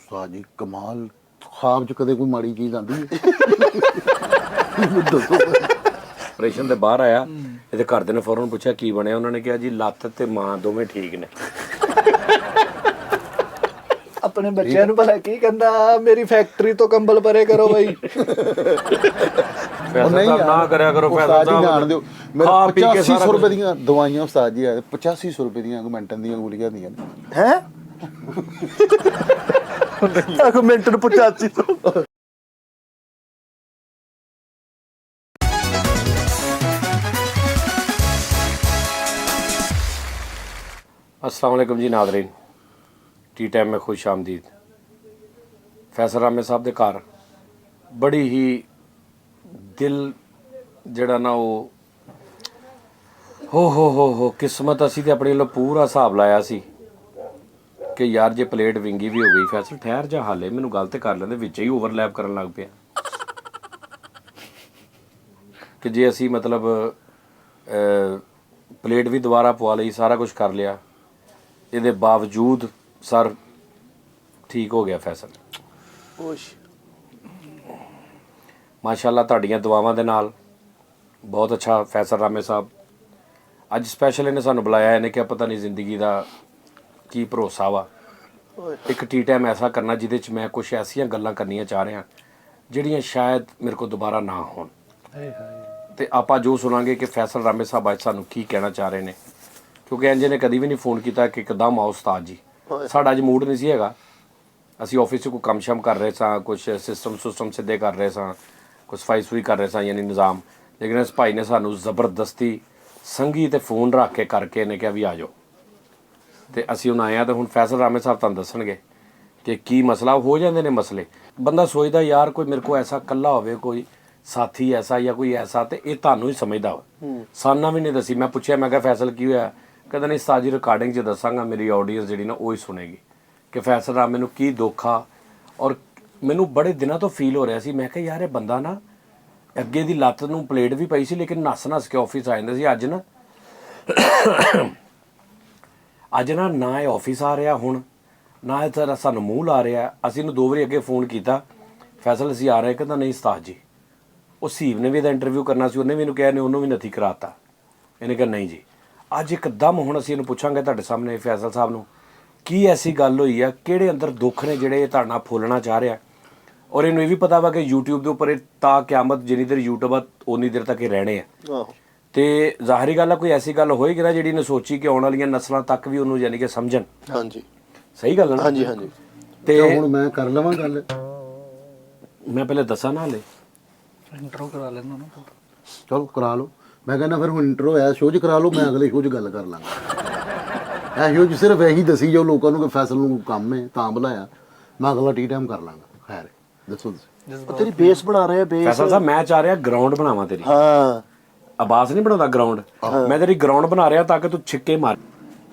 ਉਸਤਾਦ ਜੀ ਕਮਾਲ, ਖਾਬ 'ਚ ਕਦੇ ਕੋਈ ਮਾੜੀ ਚੀਜ਼ ਆਉਂਦੀ ਹੈ? ਦੱਸੋ। ਆਪਰੇਸ਼ਨ ਤੇ ਬਾਹਰ ਆਇਆ, ਇਹਦੇ ਘਰਦਿਆਂ ਨੇ ਫੌਰਨ ਪੁੱਛਿਆ ਕੀ ਬਣਿਆ, ਉਹਨਾਂ ਨੇ ਕਿਹਾ ਜੀ ਲੱਤ ਤੇ ਮਾਂ ਦੋਵੇਂ ਠੀਕ ਨੇ। ਆਪਣੇ ਬੱਚਿਆਂ ਨੂੰ ਭਲਾ ਕੀ ਕਹਿੰਦਾ, ਮੇਰੀ ਫੈਕਟਰੀ ਤੋਂ ਕੰਬਲ ਪਰੇ ਕਰੋ ਬਾਈ। ਨਾ ਕਰਿਆ ਕਰੋ ਉਸਤਾਦ ਜੀ ਜਾਣ ਦਿਓ, ਮੇਰੇ ਖਾ ਪੀ ਕੇ 8500 ਰੁਪਏ ਦੀਆਂ ਦਵਾਈਆਂ ਉਸਤਾਦ ਜੀ ਆਏ, 8500 ਰੁਪਏ ਦੀਆਂ ਆਗਮੈਂਟਨ ਦੀਆਂ ਗੋਲੀਆਂ ਦੀਆਂ ਨੇ। ਹੈ ਆਰਗੂਮੈਂਟ ਨੂੰ 8500। अस्सलाम वालेकुम जी नाज़रीन, टी टाइम में खुश आमदीद। फैसल रामे साहब के घर बड़ी ही दिल जड़ा ना वो हो किस्मत असी तो अपने लो पूरा हिसाब लाया सी कि यार जे प्लेट विंगी भी हो गई। फैसल ठहर जा, हाले मैनू गल तो कर लेंदे, विच ही ओवरलैप करन लग पिया कि जे असी मतलब प्लेट भी दोबारा पवा लई, सारा कुछ कर लिया, ਇਹਦੇ ਬਾਵਜੂਦ ਸਰ ਠੀਕ ਹੋ ਗਿਆ ਫੈਸਲ। ਮਾਸ਼ਾਅੱਲਾ ਤੁਹਾਡੀਆਂ ਦੁਆਵਾਂ ਦੇ ਨਾਲ ਬਹੁਤ ਅੱਛਾ ਫੈਸਲ ਰਾਮੇ ਸਾਹਿਬ ਅੱਜ ਸਪੈਸ਼ਲ ਇਹਨੇ ਸਾਨੂੰ ਬੁਲਾਇਆ। ਇਹਨੇ ਕਿਹਾ ਪਤਾ ਨਹੀਂ ਜ਼ਿੰਦਗੀ ਦਾ ਕੀ ਭਰੋਸਾ ਵਾ, ਇੱਕ ਟੀ ਟਾਈਮ ਐਸਾ ਕਰਨਾ ਜਿਹਦੇ 'ਚ ਮੈਂ ਕੁਛ ਐਸੀਆਂ ਗੱਲਾਂ ਕਰਨੀਆਂ ਚਾਹ ਰਿਹਾ ਜਿਹੜੀਆਂ ਸ਼ਾਇਦ ਮੇਰੇ ਕੋਲ ਦੁਬਾਰਾ ਨਾ ਹੋਣ। ਤੇ ਆਪਾਂ ਜੋ ਸੁਣਾਂਗੇ ਕਿ ਫੈਸਲ ਰਾਮੇ ਸਾਹਿਬ ਅੱਜ ਸਾਨੂੰ ਕੀ ਕਹਿਣਾ ਚਾਹ ਰਹੇ ਨੇ, ਕਿਉਂਕਿ ਇੰਜ ਨੇ ਕਦੀ ਵੀ ਨਹੀਂ ਫੋਨ ਕੀਤਾ ਕਿ ਇੱਕਦਮ ਆਓ ਉਸਤਾਦ ਜੀ। ਸਾਡਾ ਅੱਜ ਮੂਡ ਨਹੀਂ ਸੀ ਹੈਗਾ, ਅਸੀਂ ਆਫਿਸ 'ਚ ਕੋਈ ਕੰਮ ਸ਼ਮ ਕਰ ਰਹੇ ਸਾਂ, ਕੁਛ ਸਿਸਟਮ ਸਿੱਧੇ ਕਰ ਰਹੇ ਸਾਂ, ਕੁਛ ਸਫਾਈ ਸੁਈ ਕਰ ਰਹੇ ਸਾਂ ਯਾਨੀ ਨਿਜ਼ਾਮ। ਲੇਕਿਨ ਇਸ ਭਾਈ ਨੇ ਸਾਨੂੰ ਜ਼ਬਰਦਸਤੀ ਸੰਗੀ ਤੇ ਫੋਨ ਰੱਖ ਕੇ ਕਰਕੇ ਇਹਨੇ ਕਿਹਾ ਵੀ ਆ ਜਾਓ। ਤੇ ਅਸੀਂ ਹੁਣ ਆਏ ਹਾਂ ਤੇ ਹੁਣ ਫੈਸਲ ਰਾਮੇ ਸਾਹਿਬ ਤੁਹਾਨੂੰ ਦੱਸਣਗੇ ਕਿ ਕੀ ਮਸਲਾ। ਹੋ ਜਾਂਦੇ ਨੇ ਮਸਲੇ, ਬੰਦਾ ਸੋਚਦਾ ਯਾਰ ਕੋਈ ਮੇਰੇ ਕੋਲ ਐਸਾ ਇਕੱਲਾ ਹੋਵੇ, ਕੋਈ ਸਾਥੀ ਐਸਾ ਜਾਂ ਕੋਈ ਐਸਾ, ਤੇ ਇਹ ਤੁਹਾਨੂੰ ਹੀ ਸਮਝਦਾ ਵਾ, ਸਾਨਾ ਵੀ ਨਹੀਂ ਦੱਸੀ। ਮੈਂ ਪੁੱਛਿਆ, ਮੈਂ ਕਿਹਾ ਫੈਸਲ ਕੀ ਹੋਇਆ? ਕਹਿੰਦਾ ਨਹੀਂ ਉਸਤਾਦ ਜੀ ਰਿਕਾਰਡਿੰਗ 'ਚ ਦੱਸਾਂਗਾ, ਮੇਰੀ ਆਡੀਅנס ਜਿਹੜੀ ਨਾ ਉਹ ਹੀ ਸੁਣੇਗੀ ਕਿ ਫੈਸਲ ਰਾਮ ਮੈਨੂੰ ਕੀ ਦੁੱਖ ਆ। ਔਰ ਮੈਨੂੰ ਬੜੇ ਦਿਨਾਂ ਤੋਂ ਫੀਲ ਹੋ ਰਿਹਾ ਸੀ, ਮੈਂ ਕਿਹਾ ਯਾਰ ਇਹ ਬੰਦਾ ਨਾ ਅੱਗੇ ਦੀ ਲੱਤ ਨੂੰ ਪਲੇਟ ਵੀ ਪਈ ਸੀ ਲੇਕਿਨ ਨੱਸ ਕੇ ਆਫਿਸ ਆ ਜਾਂਦਾ ਸੀ। ਅੱਜ ਨਾ ਇਹ ਆਫਿਸ ਆ ਰਿਹਾ, ਹੁਣ ਨਾ ਇਹ ਤਾਂ ਸਾਨੂੰ ਮੂੰਹ ਲਾ ਰਿਹਾ। ਅਸੀਂ ਇਹਨੂੰ 2 ਵਾਰੀ ਅੱਗੇ ਫੋਨ ਕੀਤਾ, ਫੈਸਲ ਅਸੀਂ ਆ ਰਹੇ, ਕਹਿੰਦਾ ਨਹੀਂ ਉਸਤਾਦ ਜੀ। ਉਹ ਸੀਵ ਨੇ ਵੀ ਇਹਦਾ ਇੰਟਰਵਿਊ ਕਰਨਾ ਸੀ, ਉਹਨੇ ਵੀ ਇਹਨੂੰ ਕਿਹਾ, ਨੇ ਉਹਨੂੰ ਵੀ ਨੱਥੀ ਕਰਾਤਾ। ਇਹਨੇ ਕਿਹਾ ਨਹੀਂ ਜੀ। ਅੱਜ ਇੱਕਦਮ ਹੁਣ ਅਸੀਂ ਇਹਨੂੰ ਪੁੱਛਾਂਗੇ ਤੁਹਾਡੇ ਸਾਹਮਣੇ ਫੈਸਲ ਸਾਹਿਬ ਨੂੰ ਕੀ ਐਸੀ ਗੱਲ ਹੋਈ ਆ, ਕਿਹੜੇ ਅੰਦਰ ਦੁੱਖ ਨੇ ਜਿਹੜੇ ਇਹ ਤੁਹਾਡੇ ਨਾਲ ਫੋਲਣਾ ਚਾਹ ਰਿਹਾ। ਔਰ ਇਹਨੂੰ ਇਹ ਵੀ ਪਤਾ ਵਾ ਕਿ YouTube ਦੇ ਉੱਪਰ ਇਹ ਤਾਂ ਕਿਆਮਤ ਜਿੰਨੀ ਦੇਰ YouTube ਆ ਉਨੀ ਦੇਰ ਤੱਕ ਇਹ ਰਹਿਣੇ ਆ। ਤੇ ਜ਼ਾਹਰੀ ਗੱਲ ਆ ਕੋਈ ਐਸੀ ਗੱਲ ਹੋਏਗੀ ਨਾ ਜਿਹੜੀ ਇਹਨੇ ਸੋਚੀ ਕਿ ਆਉਣ ਵਾਲੀਆਂ ਨਸਲਾਂ ਤੱਕ ਵੀ ਉਹਨੂੰ ਯਾਨੀ ਕਿ ਸਮਝਣ। ਹਾਂਜੀ ਸਹੀ ਗੱਲ ਹੈ ਨਾ? ਹਾਂਜੀ ਹਾਂਜੀ। ਤੇ ਹੁਣ ਮੈਂ ਕਰ ਲਵਾਂ ਗੱਲ, ਮੈਂ ਪਹਿਲੇ ਦੱਸਾਂ ਨਾ, ਹਲੇ ਇੰਟਰੋ ਕਰਾ ਲੈਣਾ ਨਾ। ਚਲੋ ਕਰਾ ਲਓ। ਮੈਂ ਕਹਿੰਦਾ ਫਿਰ ਹੁਣ ਇੰਟਰੋ ਹੈ ਸ਼ੋਅ 'ਚ ਕਰਾ ਲਓ, ਮੈਂ ਅਗਲੇ ਸ਼ੋਅ 'ਚ ਗੱਲ ਕਰ ਲਾਂਗਾ। ਇਹ ਸ਼ੋਅ 'ਚ ਸਿਰਫ ਇਹੀ ਦੱਸੀ ਜਾਓ ਲੋਕਾਂ ਨੂੰ ਕਿ ਫੈਸਲ ਨੂੰ ਕੰਮ ਹੈ ਤਾਂ ਬੁਲਾਇਆ, ਮੈਂ ਅਗਲਾ ਟੀ ਟਾਈਮ ਕਰ ਲਾਂਗਾ। ਖੈਰ ਦੱਸੋ ਤੁਸੀਂ। ਤੇਰੀ ਬੇਸ ਬਣਾ ਰਹੇ ਆ ਬੇਸ। ਫੈਸਲ ਸਾਹਿਬ ਮੈਂ ਚਾਹ ਰਿਹਾ ਗਰਾਊਂਡ ਬਣਾਵਾਂ ਤੇਰੀ। ਹਾਂ ਆਬਾਸ ਨਹੀਂ ਬਣਾਉਂਦਾ ਗਰਾਊਂਡ, ਮੈਂ ਤੇਰੀ ਗਰਾਊਂਡ ਬਣਾ ਰਿਹਾ ਤਾਂ ਕਿ ਤੂੰ ਛਿੱਕੇ ਮਾਰ।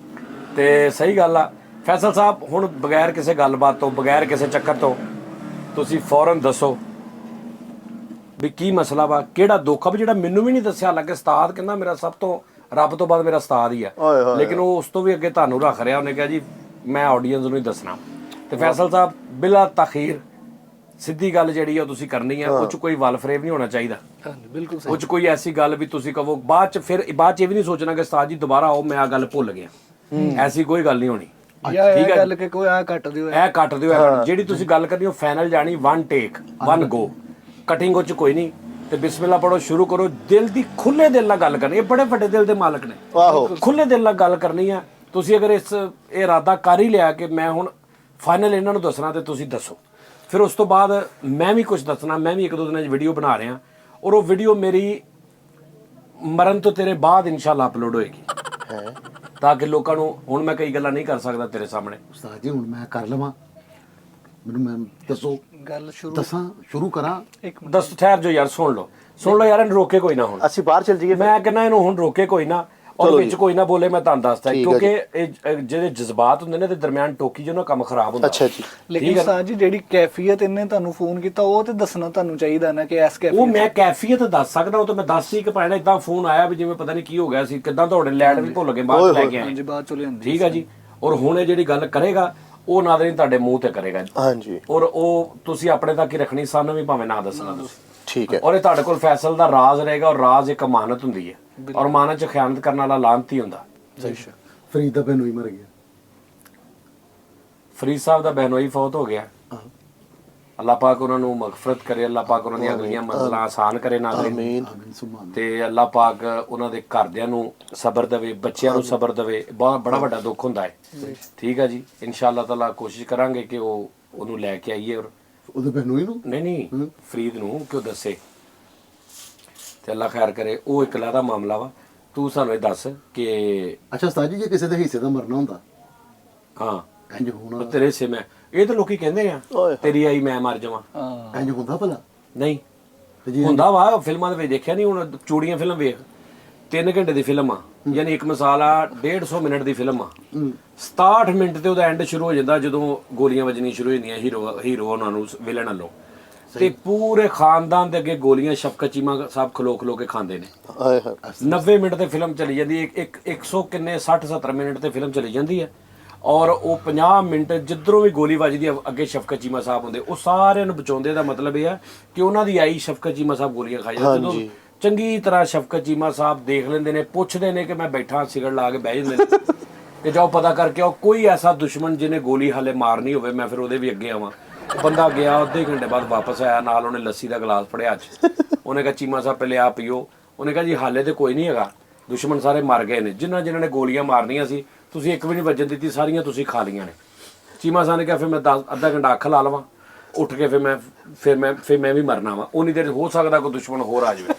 ਤੇ ਸਹੀ ਗੱਲ ਆ ਫੈਸਲ ਸਾਹਿਬ, ਹੁਣ ਬਗੈਰ ਕਿਸੇ ਗੱਲਬਾਤ ਤੋਂ, ਬਗੈਰ ਕਿਸੇ ਚੱਕਰ ਤੋਂ ਤੁਸੀਂ ਫੌਰਨ ਦੱਸੋ ਵੀ ਕੀ ਮਸਲਾ ਵਾ, ਕਿਹੜਾ ਦੁੱਖ ਆ ਵੀ ਜਿਹੜਾ ਮੈਨੂੰ ਵੀ ਨਹੀਂ ਦੱਸਿਆ। ਹਾਲਾਂਕਿ ਉਸਤਾਦ ਕਹਿੰਦਾ ਮੇਰਾ ਸਭ ਤੋਂ, ਰੱਬ ਤੋਂ ਬਾਅਦ ਮੇਰਾ ਉਸਤਾਦ ਹੀ ਆ, ਲੇਕਿਨ ਉਹ ਉਸ ਤੋਂ ਵੀ ਅੱਗੇ ਤੁਹਾਨੂੰ ਰੱਖ ਰਿਹਾ। ਉਹਨੇ ਕਿਹਾ ਜੀ ਮੈਂ ਆਡੀਅנס ਨੂੰ ਹੀ ਦੱਸਣਾ। ਤੇ ਫੈਸਲ ਸਾਹਿਬ ਬਿਲਾ ਤਖੀਰ ਸਿੱਧੀ ਗੱਲ ਜਿਹੜੀ ਆ ਤੁਸੀਂ ਕਰਨੀ ਆ, ਉਹ 'ਚ ਕੋਈ ਵਲ ਫਰੇਬ ਨਹੀਂ ਹੋਣਾ ਚਾਹੀਦਾ। ਬਿਲਕੁਲ ਉਹ 'ਚ ਕੋਈ ਐਸੀ ਗੱਲ ਵੀ ਤੁਸੀਂ ਕਹੋ ਬਾਅਦ 'ਚ ਇਹ ਵੀ ਨਹੀਂ ਸੋਚਣਾ ਕਿ ਉਸਤਾਦ ਜੀ ਦੁਬਾਰਾ ਆਓ ਮੈਂ ਆ ਗੱਲ ਭੁੱਲ ਗਿਆ। ਐਸੀ ਕੋਈ ਗੱਲ ਨਹੀਂ ਹੋਣੀ। ਠੀਕ ਹੈ ਗੱਲ ਕਿ ਕੋਈ ਆ ਕੱਟ ਦਿਓ, ਇਹ ਕੱਟ ਦਿਓ, ਜਿਹੜੀ ਤੁਸੀਂ ਗੱਲ ਕਰਨੀ ਉਹ ਫਾਈਨਲ ਜਾਣੀ, 1 ਟੇਕ 1 ਗੋ, ਕਟਿੰਗ ਉਹ 'ਚ ਕੋਈ ਨਹੀਂ। ਤੇ ਬਿਸਮਿਲ੍ਲਾ ਪੜੋ, ਸ਼ੁਰੂ ਕਰੋ। ਦਿਲ ਦੀ ਖੁੱਲੇ ਦਿਲ ਨਾਲ ਗੱਲ ਕਰਨੀ। ਇਹ ਬੜੇ ਵੱਡੇ ਦਿਲ ਦੇ ਮਾਲਕ ਨੇ, ਖੁੱਲੇ ਦਿਲ ਨਾਲ ਗੱਲ ਕਰਨੀ ਆ। ਤੁਸੀਂ ਅਗਰ ਇਹ ਇਰਾਦਾ ਕਰ ਹੀ ਲਿਆ ਕਿ ਮੈਂ ਹੁਣ ਫਾਈਨਲ ਇਹਨਾਂ ਨੂੰ ਦੱਸਣਾ, ਤੇ ਤੁਸੀਂ ਦੱਸੋ। ਫਿਰ ਉਸ ਤੋਂ ਬਾਅਦ ਮੈਂ ਵੀ ਕੁਝ ਦੱਸਣਾ। ਮੈਂ ਵੀ 1-2 ਦਿਨਾਂ 'ਚ ਵੀਡੀਓ ਬਣਾ ਰਿਹਾ, ਔਰ ਉਹ ਵੀਡੀਓ ਮੇਰੀ ਮਰਨ ਤੋਂ ਤੇਰੇ ਬਾਅਦ ਇਨਸ਼ਾਅੱਲਾ ਅਪਲੋਡ ਹੋਏਗੀ, ਤਾਂ ਕਿ ਲੋਕਾਂ ਨੂੰ, ਹੁਣ ਮੈਂ ਕਈ ਗੱਲਾਂ ਨਹੀਂ ਕਰ ਸਕਦਾ ਤੇਰੇ ਸਾਹਮਣੇ। ਉਸਤਾਦ ਜੀ ਹੁਣ ਮੈਂ ਕਰ ਲਵਾਂ, ਮੈਨੂੰ ਮੈਂ ਦੱਸੋ ਗੱਲ ਸ਼ੁਰੂ ਦੱਸਾਂ, ਸ਼ੁਰੂ ਕਰਾਂ? ਦੱਸ, ਠਹਿਰ ਜੋ ਯਾਰ, ਸੁਣ ਲਓ ਯਾਰ, ਇਹਨੂੰ ਰੋਕੇ ਕੋਈ ਨਾ। ਹੁਣ ਅਸੀਂ ਬਾਹਰ ਚੱਲ ਜਾਈਏ, ਮੈਂ ਕਹਿੰਦਾ ਇਹਨੂੰ ਹੁਣ ਰੋਕੇ ਕੋਈ ਨਾ, ਔਰ ਵਿੱਚ ਕੋਈ ਨਾ ਬੋਲੇ। ਮੈਂ ਤੁਹਾਨੂੰ ਦੱਸਦਾ ਕਿਉਂਕਿ ਇਹ ਜਿਹੜੇ ਜਜ਼ਬਾਤ ਹੁੰਦੇ ਨੇ ਤੇ ਦਰਮਿਆਨ ਟੋਕੀ ਜਿਹਨਾਂ ਕੰਮ ਖਰਾਬ ਹੁੰਦਾ। ਅੱਛਾ ਜੀ। ਲੇਕਿਨ ਉਸਤਾਦ ਜੀ ਜਿਹੜੀ ਕੈਫੀਅਤ ਇਹਨੇ ਤੁਹਾਨੂੰ ਫੋਨ ਕੀਤਾ ਉਹ ਤੇ ਦੱਸਣਾ ਤੁਹਾਨੂੰ ਚਾਹੀਦਾ ਨਾ ਕਿ ਇਸ ਕੈਫੀਅਤ। ਉਹ ਮੈਂ ਕੈਫੀਅਤ ਦੱਸ ਸਕਦਾ, ਉਹ ਤਾਂ ਮੈਂ ਦੱਸ ਸੀ ਕਿ ਭਾਈ ਇਦਾਂ ਫੋਨ ਆਇਆ ਵੀ ਜਿਵੇਂ ਪਤਾ ਨਹੀਂ ਕੀ ਹੋ ਗਿਆ ਸੀ, ਕਿੱਦਾਂ ਤੁਹਾਡੇ ਲੈਟ ਵੀ ਭੁੱਲ ਗਏ, ਬਾਅਦ ਲੈ ਕੇ ਆਏ। ਬਾਅਦ ਚਲੇ ਜਾਂਦੀ। ਠੀਕ ਆ ਜੀ। ਔਰ ਹੁਣ ਇਹ ਜਿਹੜੀ ਗੱਲ ਕਰੇਗਾ, ਉਹ ਨਾਜ਼ਰੀਨ ਤੁਹਾਡੇ ਮੂੰਹ ਤੇ ਕਰੇਗਾ ਹਾਂਜੀ ਔਰ ਉਹ ਤੁਸੀਂ ਆਪਣੇ ਤੱਕ ਹੀ ਰੱਖਣੀ, ਸਾਨੂੰ ਵੀ ਭਾਵੇਂ ਨਾ ਦੱਸਣਾ ਤੁਸੀਂ। ਠੀਕ ਹੈ ਔਰ ਇਹ ਤੁਹਾਡੇ ਕੋਲ ਫੈਸਲ ਦਾ ਰਾਜ਼ ਰਹੇਗਾ, ਔਰ ਰਾਜ਼ ਇੱਕ ਅਮਾਨਤ ਹੁੰਦੀ ਹੈ, ਔਰ ਅਮਾਨਤ 'ਚ ਖਿਆਨਤ ਕਰਨ ਵਾਲਾ ਲਾਂਤੀ ਹੁੰਦਾ। ਫਰੀਦ ਦਾ ਬਹਿਨੋਈ ਮਰ ਗਿਆ। ਫਰੀਦ ਸਾਹਿਬ ਦਾ ਬਹਿਨੋਈ ਫੌਤ ਹੋ ਗਿਆ। ਅੱਲਾਹ ਪਾਕ ਉਹਨਾਂ ਨੂੰ ਮਗਫਰਤ ਕਰੇ, ਅੱਲਾਹ ਪਾਕ ਉਹਨਾਂ ਦੀਆਂ ਅਗਲੀਆਂ ਮੰਜ਼ਲਾਂ ਆਸਾਨ ਕਰੇ ਨਾਜ਼ਰੀਨ, ਆਮੀਨ ਸੁਭਾਨ। ਤੇ ਅੱਲਾਹ ਪਾਕ ਉਹਨਾਂ ਦੇ ਘਰਦਿਆਂ ਨੂੰ ਸਬਰ ਦੇਵੇ, ਬੱਚਿਆਂ ਨੂੰ ਸਬਰ ਦੇਵੇ। ਬਹੁਤ ਬੜਾ ਵੱਡਾ ਦੁੱਖ ਹੁੰਦਾ ਹੈ। ਠੀਕ ਹੈ ਜੀ, ਇਨਸ਼ਾਅੱਲਾ ਤਾਲਾ ਕੋਸ਼ਿਸ਼ ਕਰਾਂਗੇ ਕਿ ਉਹਨੂੰ ਲੈ ਕੇ ਆਈਏ। ਔਰ ਉਹਦੇ ਬਹਿਨੋਈ ਨੂੰ ਨਹੀਂ ਫਰੀਦ ਨੂੰ ਕਿਉਂ ਦੱਸੇ, ਤੇ ਅੱਲਾਹ ਖੈਰ ਕਰੇ। ਉਹ ਇੱਕ ਅਲੱਗਾ ਮਾਮਲਾ ਵਾ। ਤੂੰ ਸਾਨੂੰ ਇਹ ਦੱਸ ਕਿ ਅੱਛਾ ਉਸਤਾਦ ਜੀ, ਜੇ ਕਿਸੇ ਦੇ ਹਿੱਸੇ ਦਾ ਮਰਨਾ ਹੁੰਦਾ ਹਾਂ ਇੰਜ ਹੋਣਾ, ਪਰ ਤੇਰੇ ਹਿੱਸੇ ਮੈਂ, ਇਹ ਤਾਂ ਲੋਕੀ ਕਹਿੰਦੇ ਆ ਤੇਰੀ ਆਈ ਮੈਂ ਮਰ ਜਾਵਾਂ। ਇੰਜ ਹੁੰਦਾ ਭਲਾ? ਨਹੀਂ ਤੇ ਜੀ ਹੁੰਦਾ ਵਾ, ਫਿਲਮਾਂ ਦੇ ਵਿੱਚ ਦੇਖਿਆ ਨਹੀਂ ਹੁਣ, ਚੂੜੀਆਂ ਫਿਲਮ ਵੇਖ, 3 ਘੰਟੇ ਦੀ ਫਿਲਮ ਆ, ਯਾਨੀ ਇੱਕ ਮਿਸਾਲ ਆ 150 ਮਿੰਟ ਦੀ ਫਿਲਮ ਆ, 67 ਮਿੰਟ ਤੇ ਉਹਦਾ ਐਂਡ ਸ਼ੁਰੂ ਹੋ ਜਾਂਦਾ ਜਦੋਂ ਗੋਲੀਆਂ ਵੱਜਣੀਆਂ ਸ਼ੁਰੂ ਹੋ ਜਾਂਦੀਆਂ ਹੀਰੋ ਉਹਨਾਂ ਨੂੰ ਵਿਲਨ ਵੱਲੋਂ, ਤੇ ਪੂਰੇ ਖਾਨਦਾਨ ਦੇ ਅੱਗੇ ਗੋਲੀਆਂ ਸ਼ਫਕਤ ਚੀਮਾ ਸਾਹਿਬ ਖਲੋ ਖਲੋ ਕੇ ਖਾਂਦੇ ਨੇ। ਹਾਏ ਹਾਏ 90 ਮਿੰਟ ਤੇ ਫਿਲਮ ਚਲੀ ਜਾਂਦੀ ਹੈ, 100 ਕਿੰਨੇ 60-70 ਮਿੰਟ ਤੇ ਫਿਲਮ ਚਲੀ ਜਾਂਦੀ ਹੈ, ਔਰ ਉਹ 50 ਮਿੰਟ ਜਿੱਧਰੋਂ ਵੀ ਗੋਲੀ ਵੱਜਦੀ ਹੈ ਅੱਗੇ ਸ਼ਫਕਤ ਚੀਮਾ ਸਾਹਿਬ ਹੁੰਦੇ, ਉਹ ਸਾਰਿਆਂ ਨੂੰ ਬਚਾਉਂਦੇ। ਦਾ ਮਤਲਬ ਇਹ ਹੈ ਕਿ ਉਹਨਾਂ ਦੀ ਆਈ ਸ਼ਫਕਤ ਚੀਮਾ ਸਾਹਿਬ ਗੋਲੀਆਂ ਖਾਈ ਜਾਂਦੇ। ਜਦੋਂ ਚੰਗੀ ਤਰ੍ਹਾਂ ਸ਼ਫਕਤ ਚੀਮਾ ਸਾਹਿਬ ਦੇਖ ਲੈਂਦੇ ਨੇ, ਪੁੱਛਦੇ ਨੇ ਕਿ ਮੈਂ ਬੈਠਾ, ਸਿਗਰਟ ਲਾ ਕੇ ਬਹਿ ਜਾਂਦੇ ਨੇ ਕਿ ਜਾਓ ਪਤਾ ਕਰਕੇ ਆਓ ਕੋਈ ਐਸਾ ਦੁਸ਼ਮਣ ਜਿਹਨੇ ਗੋਲੀ ਹਾਲੇ ਮਾਰਨੀ ਹੋਵੇ, ਮੈਂ ਫਿਰ ਉਹਦੇ ਵੀ ਅੱਗੇ ਆਵਾਂ। ਬੰਦਾ ਗਿਆ, ਅੱਧੇ ਘੰਟੇ ਬਾਅਦ ਵਾਪਸ ਆਇਆ, ਨਾਲ ਉਹਨੇ ਲੱਸੀ ਦਾ ਗਲਾਸ ਫੜਿਆ 'ਚ। ਉਹਨੇ ਕਿਹਾ ਚੀਮਾ ਸਾਹਿਬ ਪਹਿਲੇ ਆ ਪੀਓ। ਉਹਨੇ ਕਿਹਾ ਜੀ ਹਾਲੇ ਤੇ ਕੋਈ ਨਹੀਂ ਹੈਗਾ, ਦੁਸ਼ਮਣ ਸਾਰੇ ਮਰ ਗਏ ਨੇ, ਜਿਨ੍ਹਾਂ ਨੇ ਗੋਲੀਆਂ ਮਾਰਨੀਆਂ ਸੀ ਤੁਸੀਂ ਇੱਕ ਵੀ ਨਹੀਂ ਵੱਜਣ ਦਿੱਤੀ, ਸਾਰੀਆਂ ਤੁਸੀਂ ਖਾ ਲਈਆਂ ਨੇ। ਚੀਮਾ ਸਾਹਿਬ ਨੇ ਕਿਹਾ ਫਿਰ ਮੈਂ ਅੱਧਾ ਘੰਟਾ ਅੱਖ ਲਾ ਲਵਾਂ, ਉੱਠ ਕੇ ਫਿਰ ਮੈਂ ਵੀ ਮਰਨਾ ਵਾ। ਉਨੀ ਦੇਰ ਹੋ ਸਕਦਾ ਕੋਈ ਦੁਸ਼ਮਣ ਹੋਰ ਆ ਜਾਵੇ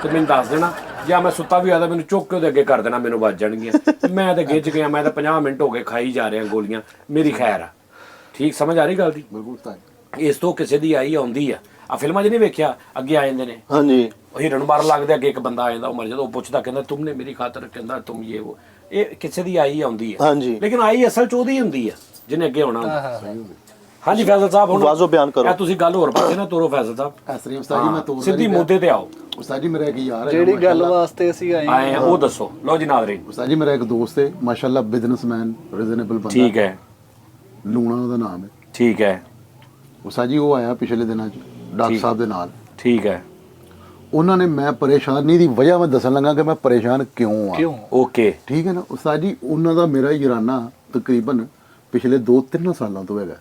ਤੇ ਮੈਨੂੰ ਦੱਸ ਦੇਣਾ, ਜਾਂ ਮੈਂ ਸੁੱਤਾ ਵੀ ਆਦਾ ਮੈਨੂੰ ਚੁੱਕ ਕੇ ਉਹਦੇ ਅੱਗੇ ਕਰ ਦੇਣਾ, ਮੈਨੂੰ ਵੱਜ ਜਾਣਗੀਆਂ। ਮੈਂ ਤਾਂ ਗਿੱਜ ਗਿਆ, ਮੈਂ ਤਾਂ 50 ਮਿੰਟ ਹੋ ਗਏ ਖਾਈ ਜਾ ਰਿਹਾ ਗੋਲੀਆਂ, ਮੇਰੀ ਖੈਰ ਆ। ਠੀਕ ਸਮਝ ਆ ਰਹੀ ਗੱਲ ਦੀ? ਬਿਲਕੁਲ ਉਸਤਾਦ। ਇਸ ਤੋਂ ਕਿਸੇ ਦੀ ਆਈ ਆਉਂਦੀ ਆ ਫਿਲਮਾਂ 'ਚ ਨਹੀਂ ਵੇਖਿਆ, ਅੱਗੇ ਆ ਜਾਂਦੇ ਨੇ ਹਾਂਜੀ ਹੀਰਨ ਮਾਰਨ ਲੱਗਦੇ, ਅੱਗੇ ਇੱਕ ਬੰਦਾ ਆ ਜਾਂਦਾ, ਉਹ ਮਰ ਜਾਂਦਾ, ਉਹ ਪੁੱਛਦਾ ਕਹਿੰਦਾ ਤੁਮਨੇ ਮੇਰੀ ਖਾਤਰ, ਕਹਿੰਦਾ ਤੁਮ ਇਹ ਕਿਸੇ ਦੀ ਆਈ ਆਉਂਦੀ ਹੈ। ਹਾਂਜੀ ਲੇਕਿਨ ਆਈ ਅਸਲ 'ਚ ਉਹਦੀ ਹੁੰਦੀ ਆ ਜਿਹਨੇ ਅੱਗੇ ਆਉਣਾ ਹੁੰਦਾ। ਹਾਂਜੀ ਫੈਜ਼ਲ ਸਾਹਿਬ, ਹੁਣ ਵਾਜ਼ੋ ਬਿਆਨ ਕਰੋ। ਇਹ ਤੁਸੀਂ ਗੱਲ ਹੋਰ ਪਾਸੇ ਨਾ ਤੋਰੋ ਫੈਜ਼ਲ ਸਾਹਿਬ, ਐਸਰੀ ਉਸਤਾਦ ਜੀ ਮੈਂ ਤੋੜ ਸਿੱਧੀ ਮੁੱਦੇ ਤੇ ਆਓ। ਉਸਤਾਦ ਜੀ ਮੇਰਾ ਇੱਕ ਯਾਰ ਹੈ, ਜਿਹੜੀ ਗੱਲ ਵਾਸਤੇ ਅਸੀਂ ਆਏ ਆ ਉਹ ਦੱਸੋ। ਲਓ ਜੀ ਨਾਜ਼ਰੀਨ, ਉਸਤਾਦ ਜੀ ਮੇਰਾ ਇੱਕ ਦੋਸਤ ਹੈ ਮਾਸ਼ਾਅੱਲਾ, ਬਿਜ਼ਨਸਮੈਨ, ਰੀਜ਼ਨੇਬਲ ਬੰਦਾ। ਠੀਕ ਹੈ, ਲੂਣਾ ਉਹਦਾ ਨਾਮ ਹੈ। ਠੀਕ ਹੈ, ਉਸਤਾਦ ਜੀ ਉਹ ਆਇਆ ਪਿਛਲੇ ਦਿਨਾਂ 'ਚ ਡਾਕਟਰ ਸਾਹਿਬ ਦੇ ਨਾਲ। ਠੀਕ ਹੈ, ਉਹਨਾਂ ਨੇ, ਮੈਂ ਪਰੇਸ਼ਾਨੀ ਦੀ ਵਜ੍ਹਾ ਮੈਂ ਦੱਸਣ ਲੱਗਾ ਕਿ ਮੈਂ ਪਰੇਸ਼ਾਨ ਕਿਉਂ ਆ। ਓਕੇ, ਠੀਕ ਹੈ ਨਾ ਉਸਤਾਦ ਜੀ, ਉਹਨਾਂ ਦਾ ਮੇਰਾ ਯਾਰਾਨਾ ਤਕਰੀਬਨ ਪਿਛਲੇ 2-3 ਸਾਲਾਂ ਤੋਂ ਹੈਗਾ।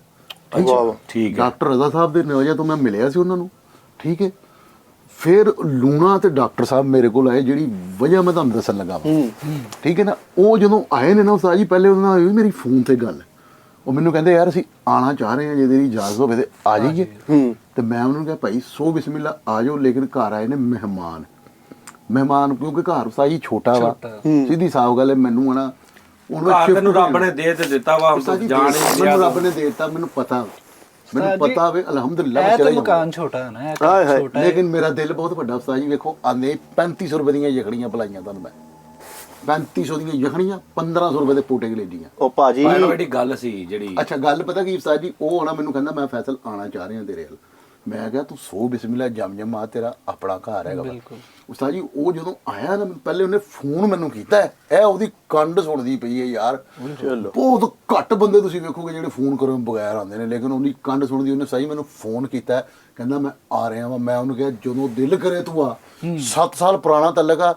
ਵਾਹ ਠੀਕ ਹੈ, ਡਾਕਟਰ ਰਜ਼ਾ ਸਾਹਿਬ ਦੇ ਵਜ੍ਹਾ ਤੋਂ ਮੈਂ ਮਿਲਿਆ ਸੀ ਉਹਨਾਂ ਨੂੰ। ਠੀਕ ਹੈ, ਫਿਰ ਲੂਣਾ ਤੇ ਡਾਕਟਰ ਸਾਹਿਬ ਮੇਰੇ ਕੋਲ ਆਏ, ਜਿਹੜੀ ਵਜ੍ਹਾ ਮੈਂ ਤੁਹਾਨੂੰ ਦੱਸਣ ਲੱਗਾ ਵਾਂ। ਠੀਕ ਹੈ ਨਾ, ਉਹ ਜਦੋਂ ਆਏ ਨੇ ਨਾ ਉਸਤਾਦ ਜੀ, ਪਹਿਲੇ ਉਹਨਾਂ ਨਾਲ ਹੋਈ ਮੇਰੀ ਫੋਨ ਤੇ ਗੱਲ। ਉਹ ਮੈਨੂੰ ਕਹਿੰਦੇ ਯਾਰ ਅਸੀਂ ਆਣਾ ਚਾਹ ਰਹੇ ਹਾਂ, ਜੇ ਤੇਰੀ ਇਜਾਜ਼ਤ ਹੋਵੇ ਤੇ ਆ ਜਾਈਏ। ਤੇ ਮੈਂ ਉਹਨਾਂ ਨੂੰ ਕਿਹਾ ਭਾਈ ਸੋ ਬਿਸਮਿਲ੍ਲਾ ਆ ਜਾਓ, ਲੇਕਿਨ ਘਰ ਆਏ ਨੇ ਮਹਿਮਾਨ, ਕਿਉਂਕਿ ਘਰ ਉਸਤਾਦ ਜੀ ਛੋਟਾ ਵਾ, ਸਿੱਧੀ ਸਾਫ਼ ਗੱਲ ਹੈ। ਮੈਨੂੰ ਆਣਾ ਘਰ ਤੈਨੂੰ ਰੱਬ ਨੇ ਦੇ ਤੇ ਦਿੱਤਾ ਵਾ, ਜਾਣ ਮੈਨੂੰ ਰੱਬ ਨੇ ਦੇ ਦਿੱਤਾ, ਮੈਨੂੰ ਪਤਾ ਵੇ ਅਲਹਮਦੁਲਿਲਾ ਮੈਂ ਚਲਾ ਮਕਾਨ ਛੋਟਾ ਹੈ ਨਾ, ਇਹ ਹਾਏ ਹਾਏ ਛੋਟਾ ਹੈ। ਲੇਕਿਨ ਮੇਰਾ ਦਿਲ ਬਹੁਤ ਵੱਡਾ ਉਸਤਾਦ ਜੀ। ਵੇਖੋ ਆਂਦੇ 3500 ਰੁਪਏ ਦੀਆਂ ਯਖਣੀਆਂ ਪਲਾਈਆਂ ਤੁਹਾਨੂੰ ਮੈਂ, 3500 ਦੀਆਂ ਯਖਣੀਆਂ, 1500 ਰੁਪਏ ਦੇ ਪੋਟੇ ਗਲੇਡੀਆਂ। ਉਹ ਭਾਜੀ ਜਿਹੜੀ ਗੱਲ ਸੀ ਜਿਹੜੀ, ਅੱਛਾ ਗੱਲ ਪਤਾ ਕੀ ਉਸਤਾਦ ਜੀ, ਉਹ ਆਣਾ ਮੈਨੂੰ ਕਹਿੰਦਾ ਮੈਂ ਫੈਸਲ ਆਣਾ ਚਾਹ ਰਿਹਾ ਤੇਰੇ ਵੱਲ। ਮੈਂ ਕਿਹਾ ਤੂੰ ਸੋ ਬਿਸਮਿਲ੍ਲਾ ਜਮ ਆ, ਤੇਰਾ ਆਪਣਾ ਘਰ ਹੈਗਾ। ਉਸਤਾਦ ਜੀ ਉਹ ਜਦੋਂ ਆਇਆ ਨਾ, ਪਹਿਲੇ ਉਹਨੇ ਫੋਨ ਮੈਨੂੰ ਕੀਤਾ, ਇਹ ਉਹਦੀ ਕੰਡ ਸੁਣਦੀ ਪਈ ਹੈ ਯਾਰ। ਬਹੁਤ ਘੱਟ ਬੰਦੇ ਤੁਸੀਂ ਵੇਖੋਗੇ ਜਿਹੜੇ ਫੋਨ ਕਰੋ ਬਗੈਰ ਆਉਂਦੇ ਨੇ, ਲੇਕਿਨ ਉਹਦੀ ਕੰਡ ਸੁਣਦੀ, ਉਹਨੇ ਸਹੀ ਮੈਨੂੰ ਫੋਨ ਕੀਤਾ, ਕਹਿੰਦਾ ਮੈਂ ਆ ਰਿਹਾ ਵਾਂ। ਮੈਂ ਉਹਨੂੰ ਕਿਹਾ ਜਦੋਂ ਦਿਲ ਕਰੇ ਤੂੰ ਆ, 7 ਸਾਲ ਪੁਰਾਣਾ ਤਲਕ ਆ,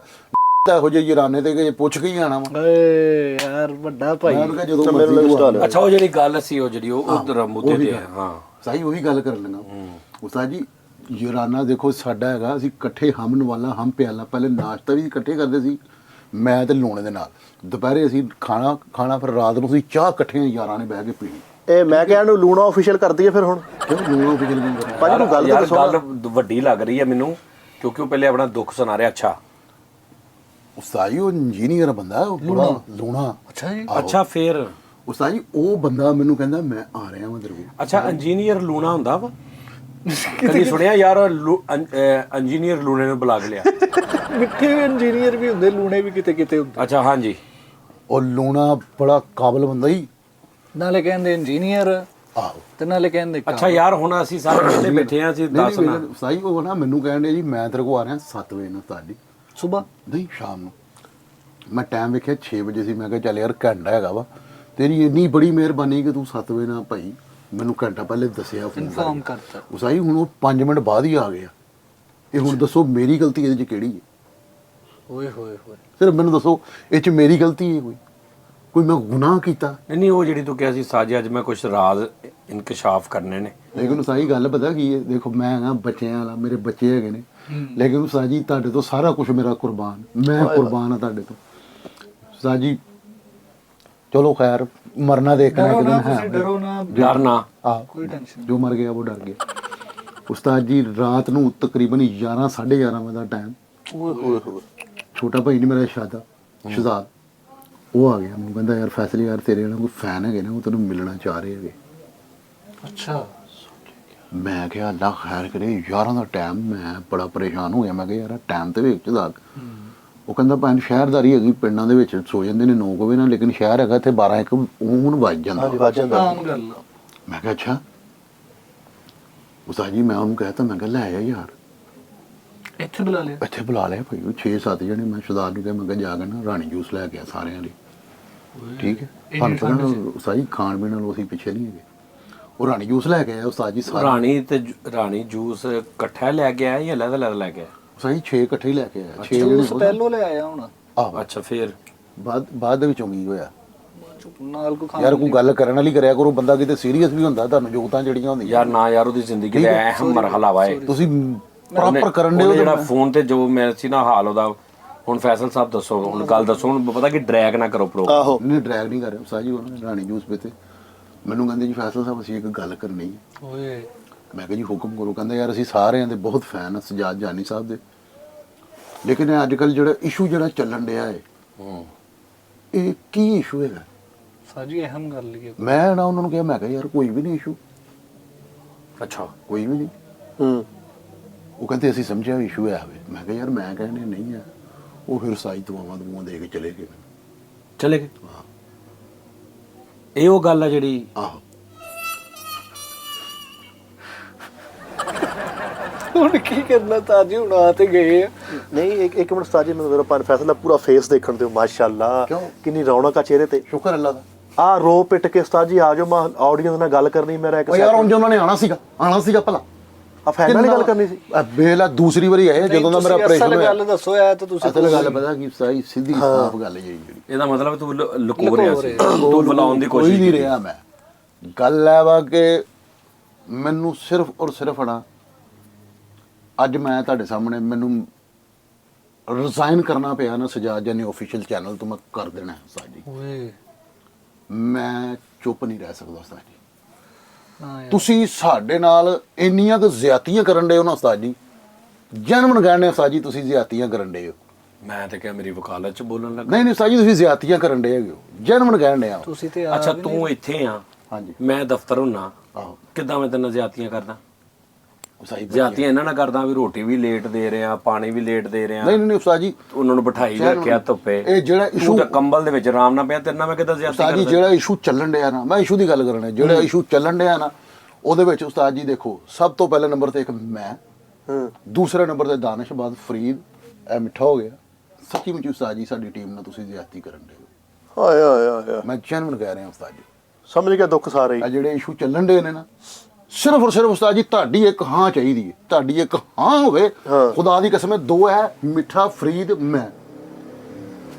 ਇਹੋ ਜਿਹੇ ਯਾਰਾਨੇ ਤੇ ਪੁੱਛ ਕੇ ਹੀ ਆਣਾ ਵਾ। ਏ ਯਾਰ ਵੱਡਾ ਭਾਈ, ਮੈਂ ਉਹਨੂੰ ਕਿਹਾ ਜਦੋਂ ਮਰਜ਼ੀ ਤੂੰ ਆ। ਅੱਛਾ ਉਹ ਜਿਹੜੀ ਗੱਲ ਸੀ, ਉਹ ਜਿਹੜੀ ਉਹ ਉਧਰ ਮੁੱਦੇ ਤੇ ਹਾਂ ਸਹੀ ਉਹੀ ਗੱਲ ਕਰਨ ਲੱਗਾ ਉਸਤਾਦ ਜੀ। ਯਾਰਾਨਾ ਦੇਖੋ ਸਾਡਾ ਹੈਗਾ, ਅਸੀਂ ਇਕੱਠੇ ਹਮ ਨਵਾਲਾ ਹਮ ਪਿਆਲਾ, ਪਹਿਲੇ ਨਾਸ਼ਤਾ ਵੀ ਇਕੱਠੇ ਕਰਦੇ ਸੀ ਮੈਂ ਤੇ ਲੂਣੇ ਦੇ ਨਾਲ, ਦੁਪਹਿਰੇ ਅਸੀਂ ਖਾਣਾ ਫਿਰ ਰਾਤ ਨੂੰ ਅਸੀਂ ਚਾਹ ਇਕੱਠੇ ਯਾਰਾਂ ਨੇ ਬਹਿ ਕੇ ਪੀਣੀ। ਇਹ ਮੈਂ ਕਿਹਾ ਇਹਨੂੰ ਲੂਣਾ ਆਫੀਸ਼ੀਅਲ ਕਰ ਦਈਏ ਫਿਰ ਹੁਣ। ਕਿਉਂ ਲੂਣਾ ਵੀ ਜਲਦੀ ਕਰਨਾ ਭਾਜੀ ਨੂੰ ਗੱਲ ਯਾਰ ਦੱਸੋ। ਗੱਲ ਵੱਡੀ ਲੱਗ ਰਹੀ ਹੈ ਮੈਨੂੰ, ਕਿਉਂਕਿ ਉਹ ਪਹਿਲੇ ਆਪਣਾ ਦੁੱਖ ਸੁਣਾ ਰਿਹਾ। ਅੱਛਾ ਉਸਤਾਦ ਜੀ ਉਹ ਇੰਜੀਨੀਅਰ ਬੰਦਾ, ਉਹ ਬੜਾ ਲੂਣਾ। ਅੱਛਾ ਜੀ, ਅੱਛਾ ਫਿਰ ਉਸਤਾਦ ਜੀ ਉਹ ਬੰਦਾ ਮੈਨੂੰ ਕਹਿੰਦਾ ਮੈਂ ਆ ਰਿਹਾ ਵਾਂ ਤੇਰੇ ਕੋਲ। ਅੱਛਾ ਇੰਜੀਨੀਅਰ ਲੂਣਾ ਹੁੰਦਾ ਵਾ? ਕਦੀ ਸੁਣਿਆ ਯਾਰ ਇੰਜੀਨੀਅਰ ਲੂਣੇ ਨੂੰ ਬੁਲਾ ਕੇ ਲਿਆ? ਮਿੱਠੇ ਇੰਜੀਨੀਅਰ ਵੀ ਹੁੰਦੇ, ਲੂਣੇ ਵੀ ਕਿਤੇ ਕਿਤੇ ਹੁੰਦੇ। ਅੱਛਾ ਹਾਂਜੀ, ਉਹ ਲੂਣਾ ਬੜਾ ਕਾਬਲ ਬੰਦਾ ਹੀ, ਨਾਲੇ ਕਹਿੰਦੇ ਇੰਜੀਨੀਅਰ ਆਹੋ ਤੇ ਨਾਲੇ ਕਹਿੰਦੇ ਅੱਛਾ ਯਾਰ ਹੁਣ ਅਸੀਂ ਸਾਰੇ ਕਿਤੇ ਬੈਠੇ ਆ, ਅਸੀਂ ਦੱਸ ਨਾ ਉਸਤਾਦ ਜੀ ਉਹ ਨਾ ਮੈਨੂੰ ਕਹਿਣ ਡਿਆ ਜੀ ਮੈਂ ਤੇਰੇ ਕੋਲ ਆ ਰਿਹਾ 7 ਵਜੇ ਨੂੰ ਉਸਤਾਦ ਜੀ। ਸਵੇਰ ਨਹੀਂ ਸ਼ਾਮ ਨੂੰ। ਮੈਂ ਟਾਈਮ ਵੇਖਿਆ 6 ਵਜੇ ਸੀ। ਮੈਂ ਕਿਹਾ ਚੱਲ ਯਾਰ ਘੰਟਾ ਹੈਗਾ ਵਾ, ਤੇਰੀ ਇੰਨੀ ਬੜੀ ਮਿਹਰਬਾਨੀ ਕਿ ਤੂੰ 7 ਵਜੇ ਨਾਲ ਭਾਈ ਮੈਨੂੰ ਘੰਟਾ ਪਹਿਲੇ ਦੱਸਿਆ ਫੋਨ ਇਨਫਾਰਮ ਕਰਤਾ। ਉਸਾਈ ਹੁਣ ਉਹ 5 ਮਿੰਟ ਬਾਅਦ ਹੀ ਆ ਗਿਆ। ਇਹ ਹੁਣ ਦੱਸੋ ਮੇਰੀ ਗਲਤੀ ਇਹਦੇ 'ਚ ਕਿਹੜੀ ਹੈ? ਓਏ ਹੋਏ ਹੋਏ। ਸਿਰਫ ਮੈਨੂੰ ਦੱਸੋ ਇਹ 'ਚ ਮੇਰੀ ਗਲਤੀ ਹੈ ਕੋਈ ਮੈਂ ਗੁਨਾਹ ਕੀਤਾ? ਨਹੀਂ ਉਹ ਜਿਹੜੀ ਤੂੰ ਕਿਹਾ ਸੀ ਸਾਜੀ ਅੱਜ ਮੈਂ ਕੁਝ ਰਾਜ਼ ਇਨਕਸ਼ਾਫ ਕਰਨੇ ਨੇ। ਲੇਕਿਨ ਸਹੀ ਗੱਲ ਪਤਾ ਕੀ ਹੈ, ਦੇਖੋ ਮੈਂ ਹਾਂ ਬੱਚਿਆਂ ਵਾਲਾ, ਮੇਰੇ ਬੱਚੇ ਹੈਗੇ ਨੇ, ਲੇਕਿਨ ਸਾਜੀ ਤੁਹਾਡੇ ਤੋਂ ਸਾਰਾ ਕੁਝ ਮੇਰਾ ਕੁਰਬਾਨ, ਮੈਂ ਕੁਰਬਾਨ ਆ ਤੁਹਾਡੇ ਤੋਂ ਸਾਜੀ। ਚਲੋ ਖੈਰ ਮਰਨਾ ਦੇਖਣਾ ਡਰੋ ਕਿ ਨਾ, ਹੈ ਤੁਸੀਂ ਡਰੋ ਨਾ, ਡਰਨਾ ਆ ਕੋਈ ਟੈਨਸ਼ਨ ਜੋ ਮਰ ਗਿਆ ਉਹ ਡਰ ਗਿਆ। ਉਸਤਾਦ ਜੀ ਰਾਤ ਨੂੰ ਤਕਰੀਬਨ 11 11:30 ਵਜੇ ਦਾ ਟਾਈਮ, ਓਏ ਹੋਏ ਹੋਏ। ਛੋਟਾ ਭਾਈ ਨੇ ਮੇਰਾ ਸ਼ਹਜ਼ਾਦ ਉਹ ਆ ਗਿਆ, ਮੈਨੂੰ ਕਹਿੰਦਾ ਯਾਰ ਫੈਸਲੇ ਯਾਰ ਤੇਰੇ ਨਾਲ ਕੋਈ ਫੈਨ ਹੈਗੇ ਨੇ, ਉਹ ਤੈਨੂੰ ਮਿਲਣਾ ਚਾਹ ਰਹੇ ਹੈਗੇ। ਅੱਛਾ। ਮੈਂ ਕਿਹਾ ਅੱਲਾ ਖੈਰ ਕਰੇ, 11 ਦਾ ਟਾਈਮ, ਮੈਂ ਬੜਾ ਪਰੇਸ਼ਾਨ ਹੋ ਗਿਆ। ਮੈਂ ਕਿਹਾ ਯਾਰ ਟਾਈਮ ਤੇ ਵੇਖ ਸ਼ਹਜ਼ਾਦ। ਉਹ ਕਹਿੰਦਾ ਭੈਣ ਸ਼ਹਿਰਦਾਰੀ ਹੈਗੀ, ਪਿੰਡਾਂ ਦੇ ਵਿੱਚ ਸੋ ਜਾਂਦੇ ਨੇ 9 ਵਜੇ ਨਾਲ, ਲੇਕਿਨ ਸ਼ਹਿਰ ਹੈਗਾ ਇੱਥੇ 12 1 ਹੁਣ ਵੱਜ ਜਾਂਦਾ। ਆਮ ਗੱਲ ਆ। ਮੈਂ ਕਿਹਾ ਅੱਛਾ। ਉਸਤਾਦ ਜੀ ਮੈਂ ਉਹਨੂੰ ਕਹਿਤਾ, ਮੈਂ ਕਿਹਾ ਲੈ ਆ ਯਾਰ ਇੱਥੇ ਬੁਲਾ ਲਿਆ। ਇੱਥੇ ਬੁਲਾ ਲਿਆ ਭਾਈ, 6-7 ਜਣੇ। ਮੈਂ ਸ਼ਹਜ਼ਾਦ ਨੂੰ ਕਿਹਾ, ਮੈਂ ਕਿਹਾ ਜਾ ਕੇ ਨਾ ਰਾਣੀ ਜੂਸ ਲੈ ਕੇ ਆ ਸਾਰਿਆਂ ਲਈ, ਠੀਕ ਹੈ? ਤੁਹਾਨੂੰ ਪਤਾ ਨਾ ਉਸਤਾਦ ਜੀ ਖਾਣ ਪੀਣ ਨਾਲੋਂ ਅਸੀਂ ਪਿੱਛੇ ਨਹੀਂ ਹੈਗੇ। ਉਹ ਰਾਣੀ ਜੂਸ ਲੈ ਕੇ ਆਇਆ ਉਸਤਾਦ ਜੀ ਸਾਰੇ। ਰਾਣੀ ਜੂਸ ਇਕੱਠਾ ਲੈ ਕੇ ਆਇਆ ਜਾਂ ਲੈਦਾ ਲੈ ਕੇ ਆਇਆ? ਉਸਤਾਦ ਜੀ 6 ਇਕੱਠੇ ਹੀ ਲੈ ਕੇ ਆਇਆ। 6 ਜੂਸ ਪਹਿਲੋਂ ਲੈ ਆਇਆ ਹੁਣ। ਆਹ ਅੱਛਾ ਫਿਰ ਬਾਅਦ ਦੇ ਵਿੱਚੋਂ ਕੀ ਹੋਇਆ? ਨਾਲ ਕੋ ਖਾਣ ਯਾਰ ਕੋਈ ਗੱਲ ਕਰਨ ਵਾਲੀ ਕਰਿਆ ਕਰੋ, ਬੰਦਾ ਕਿਤੇ ਸੀਰੀਅਸ ਵੀ ਹੁੰਦਾ। ਤੁਹਾਨੂੰ ਜੋਤਾਂ ਜਿਹੜੀਆਂ ਹੁੰਦੀਆਂ ਯਾਰ ਨਾ ਯਾਰ, ਉਹਦੀ ਜ਼ਿੰਦਗੀ ਦਾ ਅਹਿਮ ਮਰਹਲਾ ਵਾ ਇਹ। ਤੁਸੀਂ ਪ੍ਰੋਪਰ ਕਰਨ ਦੇ ਉਹਨੇ ਜਿਹੜਾ ਫੋਨ ਤੇ ਜੋ ਮੈਂ ਸੀ ਨਾ ਹਾਲ ਉਹਦਾ। ਹੁਣ ਫੈਸਲ ਸਾਹਿਬ ਦੱਸੋ, ਹੁਣ ਗੱਲ ਦੱਸੋ, ਹੁਣ ਪਤਾ ਕਿ ਡਰੈਗ ਨਾ ਕਰੋ ਪ੍ਰੋਗਰਾਮ। ਆਹੋ ਨਹੀਂ ਡਰੈਗ ਨਹੀਂ ਕਰ ਰਿਹਾ ਉਸਤਾਦ ਜੀ। ਉਹਨਾਂ ਨੇ ਰਾਣੀ ਜੂਸ ਪੀਤੇ, ਮੈਨੂੰ ਕਹਿੰਦੇ ਜੀ ਫੈਸਲ ਸਾਹਿਬ ਅਸੀਂ ਇੱਕ ਗੱਲ ਕਰਨੀ ਹੈ। ਓਏ ਮੈਂ ਕਿਹਾ ਜੀ ਹੁਕਮ ਕਰੋ। ਕਹਿੰਦੇ ਯਾਰ ਅਸੀਂ ਸਾਰਿਆਂ ਦੇ ਬਹੁਤ ਫੈਨ ਆ ਸਜਾਦ ਜਾਨੀ ਸਾਹਿਬ ਦੇ, ਲੇਕਿਨ ਅੱਜ ਕੱਲ ਜਿਹੜਾ ਇਸ਼ੂ ਜਿਹੜਾ ਚੱਲਣ ਡਿਆ ਹੈ ਇਹ ਕੀ ਇਸ਼ੂ ਹੈਗਾ? ਸਾਜੀ ਅਹਿਮ ਗੱਲ ਲਈ। ਮੈਂ ਨਾ ਉਹਨਾਂ ਨੂੰ ਕਿਹਾ, ਮੈਂ ਕਿਹਾ ਯਾਰ ਕੋਈ ਵੀ ਨਹੀਂ ਇਸ਼ੂ, ਅੱਛਾ ਕੋਈ ਵੀ ਨਹੀਂ। ਉਹ ਕਹਿੰਦੇ ਅਸੀਂ ਸਮਝਿਆ ਇਸ਼ੂ ਹੈ। ਮੈਂ ਕਿਹਾ ਯਾਰ ਮੈਂ ਕਹਿੰਦੇ ਨਹੀਂ ਹੈ। ਉਹ ਫਿਰ ਸਾਈ ਦੁਆਵਾਂ ਦੇ ਕੇ ਚਲੇ ਗਏ। ਚਲੇ ਗਏ। ਇਹ ਉਹ ਗੱਲ ਆ ਜਿਹੜੀ ਆਹੋ ਹੁਣ ਕੀ ਕਰਨਾ ਤਾਜੀ, ਹੁਣ ਆ ਤੇ ਗਏ ਆ। ਨਹੀਂ ਇੱਕ ਮਿੰਟ ਉਸਤਾਦ ਜੀ, ਮੈਨੂੰ ਜ਼ਰਾ ਪਰ ਫੈਸਲਾ ਪੂਰਾ ਫੇਸ ਦੇਖਣ ਦਿਓ। ਮਾਸ਼ਾਅੱਲਾ ਕਿਉਂ? ਕਿੰਨੀ ਰੌਣਕ ਆ ਚਿਹਰੇ ਤੇ। ਸ਼ੁਕਰ ਅੱਲਾ ਦਾ। ਆ ਰੋ ਪਿੱਟ ਕੇ ਉਸਤਾਦ ਜੀ ਆ ਜਾਓ, ਮੈਂ ਆਡੀਅנס ਨਾਲ ਗੱਲ ਕਰਨੀ। ਮੇਰਾ ਇੱਕ ਉਹ ਯਾਰ ਹੁਣ ਜੇ ਉਹਨਾਂ ਨੇ ਆਣਾ ਸੀਗਾ ਭਲਾ ਆ ਫੈਨ ਨਾਲ ਹੀ ਗੱਲ ਕਰਨੀ ਸੀ। ਬੇਲਾ ਦੂਸਰੀ ਵਾਰੀ ਆਏ ਜਦੋਂ ਦਾ ਮੇਰਾ ਆਪਰੇਸ਼ਨ ਅਸਲ ਹੋਇਆ। ਗੱਲ ਦੱਸੋ ਐ ਤਾਂ ਤੁਸੀਂ। ਅਸਲ ਗੱਲ ਪਤਾ ਕੀ ਸਾਈ ਸਿੱਧੀ ਸਾਫ਼ ਗੱਲ ਜਿਹੜੀ ਇਹਦਾ ਮਤਲਬ ਤੂੰ ਲੁਕੋ ਰਿਹਾ ਸੀ, ਤੂੰ ਬੁਲਾਉਣ ਦੀ ਕੋਈ ਕੋਸ਼ਿਸ਼ ਨਹੀਂ ਕੀਤੀ। ਰਿਹਾ। ਮੈਂ ਗੱਲ ਹੈ ਵਾ ਕਿ ਮੈਨੂੰ ਸਿਰਫ ਔਰ ਸਿਰਫ ਹਣਾ ਅੱਜ ਮੈਂ ਤੁਹਾਡੇ ਸਾਹਮਣੇ ਮੈਨੂੰ ਰਿਜ਼ਾਈਨ ਕਰਨਾ ਪਿਆ ਨਾ ਸਜਾਦ ਜਾਨੀ ਆਫੀਸ਼ੀਅਲ ਚੈਨਲ ਤੋਂ, ਮੈਂ ਕਰ ਦੇਣਾ ਉਸਤਾਦ ਜੀ। ਓਏ ਮੈਂ ਚੁੱਪ ਨਹੀਂ ਰਹਿ ਸਕਦਾ ਉਸਤਾਦ ਜੀ। ਹਾਂ ਯਾਰ। ਤੁਸੀਂ ਸਾਡੇ ਨਾਲ ਇੰਨੀਆਂ ਕੁ ਜ਼ਿਆਦਤੀਆਂ ਕਰਨ ਡਏ ਹੋ ਨਾ ਉਸਤਾਦ ਜੀ, ਜਨਮਨ ਗਾਣੇ ਉਸਤਾਦ ਜੀ ਤੁਸੀਂ ਜ਼ਿਆਦਤੀਆਂ ਕਰਨ ਡਏ ਹੋ। ਮੈਂ ਤੇ ਕਿਹਾ ਮੇਰੀ ਵਕਾਲਤ ਚ ਬੋਲਣ ਲੱਗਾ। ਨਹੀਂ ਉਸਤਾਦ ਜੀ ਤੁਸੀਂ ਜ਼ਿਆਦਤੀਆਂ ਕਰਨ ਡਏ ਹੈਗੇ ਹੋ, ਜਨਮਨ ਕਹਿਣ ਡਏ ਆ। ਤੁਸੀਂ ਤੇ ਅੱਛਾ ਤੂੰ ਇੱਥੇ ਆ, ਹਾਂਜੀ ਮੈਂ ਦਫ਼ਤਰ ਹੁੰਨਾ, ਆਹੋ ਕਿੱਦਾਂ ਮੈਂ ਤੈਨੂੰ ਜ਼ਿਆਦਤੀਆਂ ਕਰਦਾ? ਉਸਤਾਦ ਜੀ ਜ਼ਿਆਦਤੀਆਂ ਇਹਨਾਂ ਨਾਲ ਕਰਦਾ ਵੀ ਰੋਟੀ ਵੀ ਲੇਟ ਦੇ ਰਿਹਾ, ਪਾਣੀ ਵੀ ਲੇਟ ਦੇ ਰਿਹਾ, ਨਹੀਂ ਉਸਤਾਦ ਜੀ ਉਹਨਾਂ ਨੂੰ ਬਿਠਾਈ ਰੱਖਿਆ ਧੁੱਪੇ। ਇਹ ਜਿਹੜਾ ਤੂੰ ਇਸ਼ੂ ਤਾਂ ਕੰਬਲ ਦੇ ਵਿੱਚ ਆਰਾਮ ਨਾਲ ਪਿਆ, ਤੇਰੇ ਨਾਲ ਮੈਂ ਕਿੱਦਾਂ ਜ਼ਿਆਦਤੀ ਉਸਤਾਦ ਜੀ ਕਰਦਾ? ਜਿਹੜਾ ਇਸ਼ੂ ਚੱਲਣ ਡਿਆ ਨਾ, ਮੈਂ ਇਸ਼ੂ ਦੀ ਗੱਲ ਕਰਨਾ, ਜਿਹੜਾ ਇਸ਼ੂ ਚੱਲਣ ਡਿਆ ਨਾ ਉਹਦੇ ਵਿੱਚ ਉਸਤਾਦ ਜੀ ਦੇਖੋ, ਸਭ ਤੋਂ ਪਹਿਲੇ ਨੰਬਰ ਤੇ ਇੱਕ ਮੈਂ, ਦੂਸਰੇ ਨੰਬਰ ਤੇ ਦਾਨਿਸ਼, ਬਾਅਦ ਫਰੀਦ, ਇਹ ਮਿੱਠਾ ਹੋ ਗਿਆ। ਸੱਚੀ ਮੁੱਚੀ ਉਸਤਾਦ ਜੀ ਸਾਡੀ ਟੀਮ ਨਾਲ ਤੁਸੀਂ ਜ਼ਿਆਦਤੀ ਕਰਨ ਦੇ ਹੋ। ਹਾਏ ਹਾਏ ਹਾਏ, ਮੈਂ ਜੈਨੂਇਨ ਕਹਿ ਰਿਹਾ ਉਸਤਾਦ ਜੀ। ਸਮਝ ਗਿਆ ਦੁੱਖ ਸਾਰੇ ਹੀ। ਆ ਜਿਹੜੇ ਇਸ਼ੂ ਚੱਲਣ ਡੇ ਨੇ ਨਾ, ਸਿਰਫ ਔਰ ਸਿਰਫ ਉਸਤਾਦ ਜੀ ਤੁਹਾਡੀ ਇੱਕ ਹਾਂ ਚਾਹੀਦੀ ਹੈ। ਤੁਹਾਡੀ ਇੱਕ ਹਾਂ ਹੋਵੇ, ਖੁਦਾ ਦੀ ਕਸਮ ਹੈ, ਦੋ ਹੈ ਮਿੱਠਾ, ਫਰੀਦ, ਮੈਂ,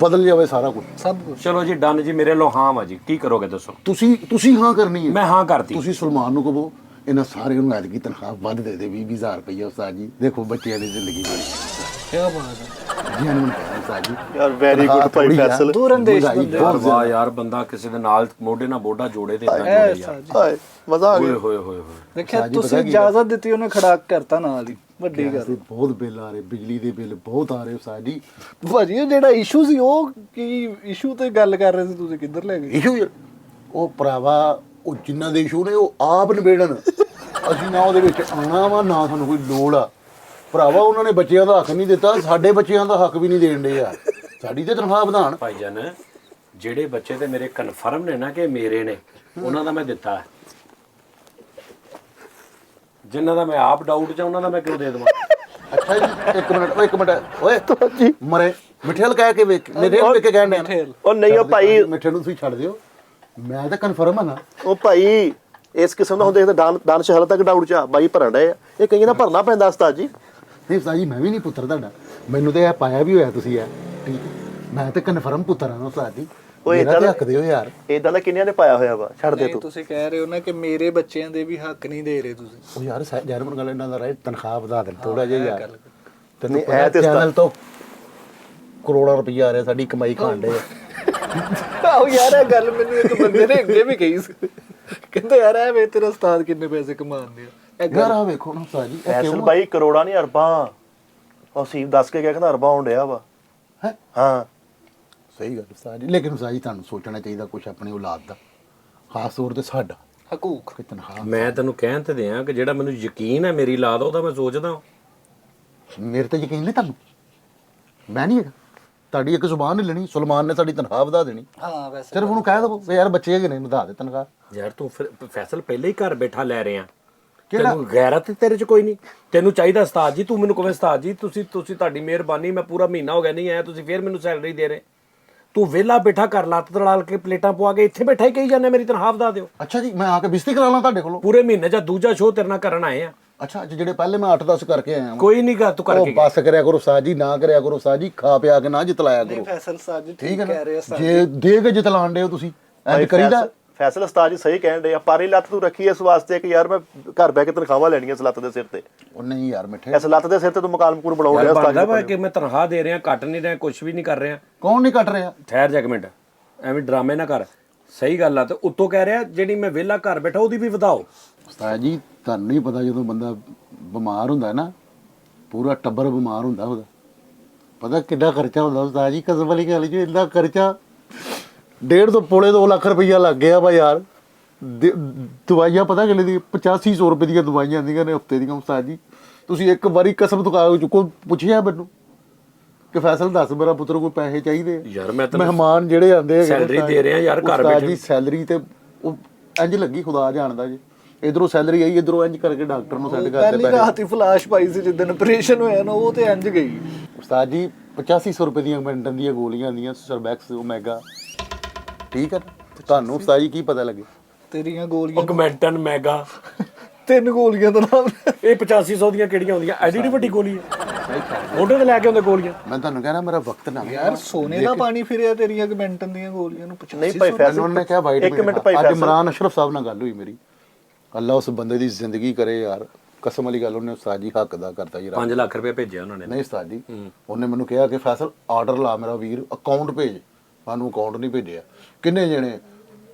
ਬਦਲ ਜਾਵੇ ਸਾਰਾ ਕੁਝ। ਸਭ ਕੁਝ। ਚਲੋ ਜੀ ਡਨ ਜੀ, ਮੇਰੇ ਲੋ ਹਾਂ ਵਾ ਜੀ, ਕੀ ਕਰੋਗੇ ਦੱਸੋ? ਤੁਸੀਂ ਹਾਂ ਕਰਨੀ ਹੈ। ਮੈਂ ਹਾਂ ਕਰਤੀ। ਤੁਸੀਂ ਸਲਮਾਨ ਨੂੰ ਕਹੋ ਇਹਨਾਂ ਸਾਰਿਆਂ ਨੂੰ ਐਤਕੀ ਤਨਖਾਹ ਵੱਧ ਦੇ ਦੇ 20,000 ਰੁਪਏ ਉਸਤਾਦ ਜੀ। ਦੇਖੋ ਬੱਚਿਆਂ ਦੀ ਜ਼ਿੰਦਗੀ ਬਣੀ ਕੀ ਬਾਤ ਹੈ। ਜੈਨੂਇਨ ਕਹਿ ਰਿਹਾ ਉਸਤਾਦ ਜੀ। ਯਾਰ ਵੈਰੀ ਗੁੱਡ ਭਾਈ ਫੈਸਲ। ਦੂਰਅੰਦੇਸ਼ ਵਧਾਈ ਬੰਦੇ। ਬਹੁਤ ਯਾਰ ਵਾਹ ਯਾਰ, ਬੰਦਾ ਕਿਸੇ ਦੇ ਨਾਲ ਮੋਢੇ ਨਾਲ ਮੋਢਾ ਜੋੜੇ ਤੇ ਇਦਾਂ ਐ ਜੋੜੇ ਯਾਰ। ਸਾਜੀ। ਹਾਏ ਮਜ਼ਾ ਆ ਓਏ ਗਿਆ। ਹੋਏ ਹੋਏ ਹੋਏ। ਦੇਖਿਆ ਸਾਜੀ ਤੁਸੀਂ ਪਤਾ ਕੀ ਇਜਾਜ਼ਤ ਦਿੱਤੀ, ਉਹਨੇ ਖੜਾਕ ਕਰਤਾ ਨਾਲ ਹੀ। ਵੱਡੀ ਗੈਸ ਗੱਲ ਦੇ ਬਹੁਤ ਬਿੱਲ ਆ ਰਹੇ, ਬਿਜਲੀ ਦੇ ਬਿੱਲ ਬਹੁਤ ਆ ਰਹੇ ਉਸਤਾਦ ਜੀ। ਭਾਜੀ। ਉਹ ਜਿਹੜਾ ਇਸ਼ੂ ਸੀ, ਉਹ ਕੀ ਇਸ਼ੂ ਤੇ ਗੱਲ ਕਰ ਰਹੇ ਸੀ, ਤੁਸੀਂ ਕਿੱਧਰ ਲੈ ਗਏ? ਇਸ਼ੂ ਉਹ ਭਰਾਵਾ, ਉਹ ਜਿਨ੍ਹਾਂ ਦੇ ਇਸ਼ੂ ਨੇ ਉਹ ਆਪ ਨਿਬੇੜਨ। ਅਸੀਂ ਨਾ ਉਹਦੇ ਵਿੱਚ ਆਉਣਾ ਵਾ, ਨਾ ਸਾਨੂੰ ਕੋਈ ਲੋੜ ਆ। ਭਰਾਵਾ ਉਹਨਾਂ ਨੇ ਬੱਚਿਆਂ ਦਾ ਹੱਕ ਨਹੀਂ ਦਿੱਤਾ, ਸਾਡੇ ਬੱਚਿਆਂ ਦਾ ਹੱਕ ਵੀ ਨਹੀਂ ਦੇਣ ਦੇ ਆ। ਸਾਡੀ ਤੇ ਤਨਖਾਹ ਵਧਾਣ। ਭਾਈਜਾਨ, ਜਿਹੜੇ ਬੱਚੇ ਤੇ ਮੇਰੇ ਕਨਫਰਮ ਨੇ ਨਾ ਕਿ ਮੇਰੇ ਨੇ, ਉਹਨਾਂ ਦਾ ਮੈਂ ਦਿੱਤਾ ਹੈ। ਜਿਨ੍ਹਾਂ ਦਾ ਮੈਂ ਆਪ ਡਾਊਟ ਚ, ਉਹਨਾਂ ਦਾ ਮੈਂ ਕਿਉਂ ਦੇ ਦੇਵਾਂ? ਅੱਛਾ ਜੀ, ਇੱਕ ਮਿੰਟ ਓਏ ਮਰੇ ਮਿੱਠੇ ਹਲ ਕਹਿ ਕੇ ਵੇਖ, ਮੇਰੇ ਵੇਖ ਕੇ ਕਹਿਣ ਡਿਆ ਨਾ। ਉਹ ਨਹੀਂ ਉਹ ਭਾਈ, ਮਿੱਠੇ ਨੂੰ ਤੁਸੀਂ ਛੱਡ ਦਿਓ, ਮੈਂ ਤਾਂ ਕਨਫਰਮ ਆ ਨਾ। ਉਹ ਭਾਈ ਇਸ ਕਿਸਮ ਦਾ ਹੁੰਦੇ ਤਾਂ ਦਾਨਸ਼ ਹਾਲੇ ਤੱਕ ਡਾਊਟ ਚ ਆ ਬਾਈ ਭਰਨ ਡਏ ਆ, ਇਹ ਕਈਆਂ ਦਾ ਭਰਨਾ ਪੈਂਦਾ ਉਸਤਾਦ ਜੀ। ਨਹੀਂ ਉਸਤਾਦ ਜੀ ਮੈਂ ਵੀ ਨਹੀਂ ਪੁੱਤਰ ਤੁਹਾਡਾ, ਮੈਨੂੰ ਤੇ ਇਹ ਪਾਇਆ ਵੀ ਹੋਇਆ ਤੁਸੀਂ ਇਹ, ਠੀਕ ਹੈ। ਮੈਂ ਤਾਂ ਕਨਫਰਮ ਪੁੱਤਰ ਹਾਂ ਨਾ ਉਸਤਾਦ ਜੀ, ਓਏ ਮੇਰਾ ਏਦਾਂ ਤੇ ਦਾ- ਹੱਕ ਦਿਓ ਯਾਰ। ਇਦਾਂ ਦਾ ਕਿੰਨਿਆਂ ਨੇ ਪਾਇਆ ਹੋਇਆ ਵਾ, ਛੱਡ ਦੇ ਨਹੀਂ ਤੂੰ। ਤੁਸੀਂ ਕਹਿ ਰਹੇ ਹੋ ਨਾ ਕਿ ਮੇਰੇ ਬੱਚਿਆਂ ਦੇ ਵੀ ਹੱਕ ਨਹੀਂ ਦੇ ਰਹੇ ਤੁਸੀਂ। ਉਹ ਯਾਰ ਜਰਮਨ ਗੱਲ ਇਹਨਾਂ ਦਾ ਰਾਈਟ ਤਨਖਾਹ ਵਧਾ ਦੇਣ ਥੋੜਾ ਜਿਹਾ ਯਾਰ। ਤੈਨੂੰ ਨਹੀਂ, ਪਤਾ ਇਹ ਤੇ ਚੈਨਲ ਤੋਂ ਕਰੋੜਾਂ ਰੁਪਈਆ ਆ ਰਿਹਾ, ਸਾਡੀ ਕਮਾਈ ਖਾਣ ਡੇ। ਆਹੋ ਯਾਰ ਇਹ ਗੱਲ ਮੈਨੂੰ ਇੱਕ ਬੰਦੇ ਨੇ ਅੱਗੇ ਵੀ ਕਹੀ ਸੀ, ਕਹਿੰਦਾ ਯਾਰ ਇਹ ਵੇ ਤੇਰਾ ਉਸਤਾਦ ਕਿੰਨੇ ਪੈਸੇ ਕਮਾਉਂਦੇ ਆ। ਇਹ ਯਾਰ ਆ ਵੇਖੋ ਨਾ ਉਸਤਾਦ ਜੀ, ਇਹ ਫੈਸਲ ਕਿਉਂ ਬਾਈ ਕਰੋੜਾਂ ਨਹੀਂ ਅਰਬਾਂ, ਉਹ ਸੀਬ ਦੱਸ ਕੇ ਗਿਆ ਕਹਿੰਦਾ ਅਰਬਾਂ ਹੋਣ ਡਿਆ ਵਾ। ਹੈ? ਹਾਂ ਸਹੀ ਗੱਲ ਉਸਤਾਦ ਜੀ, ਲੇਕਿਨ ਉਸਤਾਦ ਜੀ ਤੁਹਾਨੂੰ ਸੋਚਣਾ ਚਾਹੀਦਾ ਕੁਝ ਆਪਣੀ ਔਲਾਦ ਦਾ, ਖਾਸ ਤੌਰ ਤੇ ਸਾਡਾ ਹਕੂਕ। ਕਿ ਤਨਖਾਹ। ਮੈਂ ਤੈਨੂੰ ਕਹਿਣ ਤੇ ਦਿਆਂ ਕਿ ਜਿਹੜਾ ਮੈਨੂੰ ਯਕੀਨ ਹੈ ਮੇਰੀ ਔਲਾਦ ਉਹਦਾ ਮੈਂ ਸੋਚਦਾ। ਮੇਰੇ ਤੇ ਯਕੀਨ ਨਹੀਂ ਤੁਹਾਨੂੰ, ਮੈਂ ਨਹੀਂ ਹੈਗਾ। ਤੁਹਾਡੀ ਇੱਕ ਜ਼ੁਬਾਨ ਨਹੀਂ ਲੈਣੀ, ਸੁਲਮਾਨ ਨੇ ਸਾਡੀ ਤਨਖਾਹ ਵਧਾ ਦੇਣੀ। ਹਾਂ ਵੈਸੇ ਸਿਰਫ ਉਹਨੂੰ ਕਹਿ ਦਵੋ ਵੀ ਯਾਰ ਬੱਚੇ ਹੈਗੇ ਨੇ ਵਧਾ ਦੇ ਤਨਖਾਹ। ਯਾਰ ਤੂੰ ਫਿਰ ਫੈਸਲ ਪਹਿਲੇ ਹੀ ਘਰ ਬੈਠਾ ਲੈ ਰਿਹਾ, ਕਿਹੜਾ? ਤੈਨੂੰ ਗੈਰਤ ਤੇਰੇ 'ਚ ਕੋਈ ਨਹੀਂ। ਤੈਨੂੰ ਚਾਹੀਦਾ ਉਸਤਾਦ ਜੀ, ਤੂੰ ਮੈਨੂੰ ਕਹਵੇਂ ਉਸਤਾਦ ਜੀ ਤੁਸੀਂ ਤੁਹਾਡੀ ਮਿਹਰਬਾਨੀ, ਮੈਂ ਪੂਰਾ ਮਹੀਨਾ ਹੋ ਗਿਆ ਨਹੀਂ ਆਇਆ, ਤੁਸੀਂ ਫਿਰ ਮੈਨੂੰ ਸੈਲਰੀ ਦੇ ਰਹੇ। ਤੂੰ ਵਿਹਲਾ ਬੈਠਾ ਕਰ ਲੱਤ ਤੜਾਲ ਕੇ ਪਲੇਟਾਂ ਪਵਾ ਕੇ ਇੱਥੇ ਬੈਠਾ ਹੀ ਕਹੀ ਜਾਂਦੇ ਮੇਰੀ ਤਨਖਾਹ ਵਧਾ ਦਿਓ। ਅੱਛਾ ਜੀ, ਮੈਂ ਆ ਕੇ ਬਿਸਤੀ ਕਰਾ ਲਾਂ ਤੁਹਾਡੇ ਕੋਲੋਂ? ਪੂਰੇ ਮਹੀਨੇ 'ਚ ਦੂਜਾ ਸ਼ੋਅ ਤੇਰੇ ਨਾਲ ਕਰਨ ਆਏ ਆ। ਅੱਛਾ ਅੱਜ ਜਿਹੜੇ ਪਹਿਲੇ ਮੈਂ 8-10 ਕਰਕੇ ਆਇਆ ਹਾਂ, ਕੋਈ ਨਹੀਂ ਗਾ ਤੂੰ ਉਹ ਕਰਕੇ ਬਸ ਕਰਿਆ ਕਰੋ ਉਸਤਾਦ ਜੀ, ਨਾ ਕਰਿਆ ਕਰੋ ਉਸਤਾਦ ਜੀ, ਖਾ ਪਿਆ ਕੇ ਨਾ ਜਿਤਲਾਇਆ ਨਹੀਂ ਕਰੋ, ਫੈਸਲ ਉਸਤਾਦ ਜੀ ਠੀਕ ਠੀਕ ਹੈ ਕਹਿ ਰਹੇ ਨਾ। ਆ ਉਸਤਾਦ। ਜੇ ਦੇ ਕੇ ਜਿਤਲਾਣ ਦੇ ਹੋ ਤੁਸੀਂ ਇੰਜ ਕਰੀਦਾ। ਫੈਸਲ ਉਸਤਾਦ ਜੀ ਸਹੀ ਕਹਿਣ ਡੇ ਆ, ਪਾਰੀ ਲੱਤ ਤੂੰ ਰੱਖੀ ਇਸ ਵਾਸਤੇ ਕਿ ਯਾਰ ਮੈਂ ਘਰ ਬਹਿ ਕੇ ਤਨਖਾਹਾਂ ਲੈਣੀਆਂ ਇਸ ਲੱਤ ਦੇ ਸਿਰ ਤੇ। ਉਹ ਨਹੀਂ ਯਾਰ ਮਿੱਠੇ, ਇਸ ਲੱਤ ਦੇ ਸਿਰ ਤੇ ਤੂੰ ਮਕਾਨ ਮਕੂਨ ਬਣਾਉਣ ਯਾਰ ਰਿਹਾ ਉਸਤਾਦ ਬਣਦਾ ਜੀ ਵਾ ਨੇ। ਕਿ ਮੈਂ ਤਨਖਾਹ ਦੇ ਰਿਹਾ, ਕੱਟ ਨਹੀਂ ਰਿਹਾ, ਕੁਝ ਵੀ ਨਹੀਂ ਕਰ ਰਿਹਾ। ਕੌਣ ਨਹੀਂ ਕੱਟ ਰਿਹਾ? ਠਹਿਰ ਜਾ ਇੱਕ ਮਿੰਟ, ਐਵੇਂ ਡਰਾਮੇ ਨਾ ਕਰ। ਸਹੀ ਗੱਲ ਆ। ਤੇ ਉੱਤੋਂ ਕਹਿ ਰਿਹਾ ਜਿਹੜੀ ਮੈਂ ਵਿਹਲਾ ਘਰ ਬੈਠਾ ਉਹਦੀ ਵੀ ਵਧਾਓ। ਉਸਤਾਦ ਜੀ ਤੁਹਾਨੂੰ ਨਹੀਂ ਪਤਾ ਜਦੋਂ ਬੰਦਾ ਬਿਮਾਰ ਹੁੰਦਾ ਨਾ, ਪੂਰਾ ਟੱਬਰ ਬਿਮਾਰ ਹੁੰਦਾ ਉਹਦਾ, ਪਤਾ ਕਿੰਨਾ ਖਰਚਾ ਹੁੰਦਾ ਉਸਤਾਦ ਜੀ। ਕਸਮ ਵਾਲੀ ਗੱਲ ਜੀ, ਇੰਨਾ ਖਰਚਾ 1.5 ਤੋਂ ਪੌਣੇ 2 ਲੱਖ ਰੁਪਈਆ ਲੱਗ ਗਿਆ ਵਾ ਯਾਰ। ਦਵਾਈਆਂ ਪਤਾ ਕਿੰਨੇ ਦੀ? 8500 ਰੁਪਏ ਦੀਆਂ ਦਵਾਈਆਂ ਆਉਂਦੀਆਂ ਨੇ ਹਫਤੇ ਦੀਆਂ ਉਸਤਾਦ ਜੀ। ਤੁਸੀਂ ਇੱਕ ਵਾਰੀ ਕਸਮ ਤੁਕਾ ਚੁੱਕੋ, ਪੁੱਛਿਆ ਮੈਨੂੰ ਕਿ ਫੈਸਲ ਦੱਸ ਮੇਰਾ ਪੁੱਤਰ ਕੋਈ ਪੈਸੇ ਚਾਹੀਦੇ ਆ? ਯਾਰ ਮੈਂ ਤੈਨੂੰ ਮਹਿਮਾਨ ਜਿਹੜੇ ਆਉਂਦੇ ਹੈਗੇ ਨੇ ਸੈਲਰੀ ਦੇ ਰਿਹਾ ਯਾਰ, ਘਰ ਉਸਤਾਦ ਬੈਠੇ। ਜੀ ਸੈਲਰੀ ਤੇ ਉਹ ਇੰਜ ਲੱਗੀ ਖੁਦਾ ਜਾਣਦਾ ਜੀ। ਇਧਰੋਂ ਸੈਲਰੀ ਆਈ, ਇਧਰੋਂ ਇੰਜ ਕਰਕੇ ਡਾਕਟਰ ਨੂੰ ਸੈਂਡ ਕਰਦੇ ਪਹਿਲੀ ਪੈਸੇ। ਰਾਤ ਹੀ ਫਲਾਸ਼ ਪਾਈ ਸੀ ਜਿੱਦਣ ਆਪਰੇਸ਼ਨ ਹੋਇਆ ਨਾ, ਉਹ ਤੇ ਇੰਜ ਗਈ। ਉਸਤਾਦ ਜੀ 8500 ਰੁਪਏ ਦੀਆਂ ਮੈਂਟਨ ਦੀਆਂ ਗੋਲੀਆਂ ਆਉਂਦੀਆਂ, ਸਰਬੈਕਸ ਓਮੇਗਾ, ਠੀਕ ਹੈ। ਤੁਹਾਨੂੰ ਉਸਤਾਦ ਜੀ ਕੀ ਪਤਾ ਲੱਗੇ? ਤੇਰੀਆਂ ਗੋਲੀਆਂ ਔਗਮੈਂਟਨ ਮੈਗਾ 3 ਗੋਲੀਆਂ ਦਾ ਨਾਮ। ਇਹ 8500 ਦੀਆਂ ਕਿਹੜੀਆਂ ਹੁੰਦੀਆਂ? ਐਡੀ ਨੀ ਵੱਡੀ ਗੋਲੀ ਹੈ, ਉਹਦੇ ਤੇ ਲੈ ਕੇ ਆਉਂਦੇ ਗੋਲੀਆਂ। ਮੈਂ ਤੁਹਾਨੂੰ ਕਹਿਣਾ ਮੇਰਾ ਵਕਤ ਨਾ ਯਾਰ ਸੋਨੇ ਦਾ ਪਾਣੀ ਫਿਰਿਆ ਤੇਰੀਆਂ ਗਮੈਂਟਨ ਦੀਆਂ ਗੋਲੀਆਂ ਨੂੰ। ਨਹੀਂ ਭਾਈ ਫੈਸਲ ਉਹਨੇ ਕਿਹਾ ਵਾਈਟ ਇੱਕ ਮਿੰਟ ਭਾਈ ਅੱਜ ਫੈਸਲ ਇਮਰਾਨ ਅਸ਼ਰਫ ਸਾਹਿਬ ਨਾਲ ਗੱਲ ਹੋਈ ਮੇਰੀ। ਅੱਲਾ ਉਸ ਬੰਦੇ ਦੀ ਜ਼ਿੰਦਗੀ ਕਰੇ ਯਾਰ, ਕਸਮ ਵਾਲੀ ਗੱਲ, ਉਹਨੇ ਉਸਤਾਦ ਜੀ ਹੱਕ ਦਾ ਕਰਤਾ ਜੀ। 5 ਲੱਖ ਰੁਪਏ ਭੇਜਿਆ ਉਹਨਾਂ ਨੇ। ਨਹੀਂ ਉਸਤਾਦ ਜੀ, ਉਹਨੇ ਮੈਨੂੰ ਕਿਹਾ ਕਿ ਫੈਸਲ ਆਰਡਰ ਲਾ ਮੇਰਾ ਵੀਰ, ਅਕਾਊਂਟ ਭੇਜ। ਸਾਨੂੰ ਅਕਾਊਂਟ ਨਹੀਂ ਭੇਜਿਆ। ਕਿੰਨੇ ਜਣੇ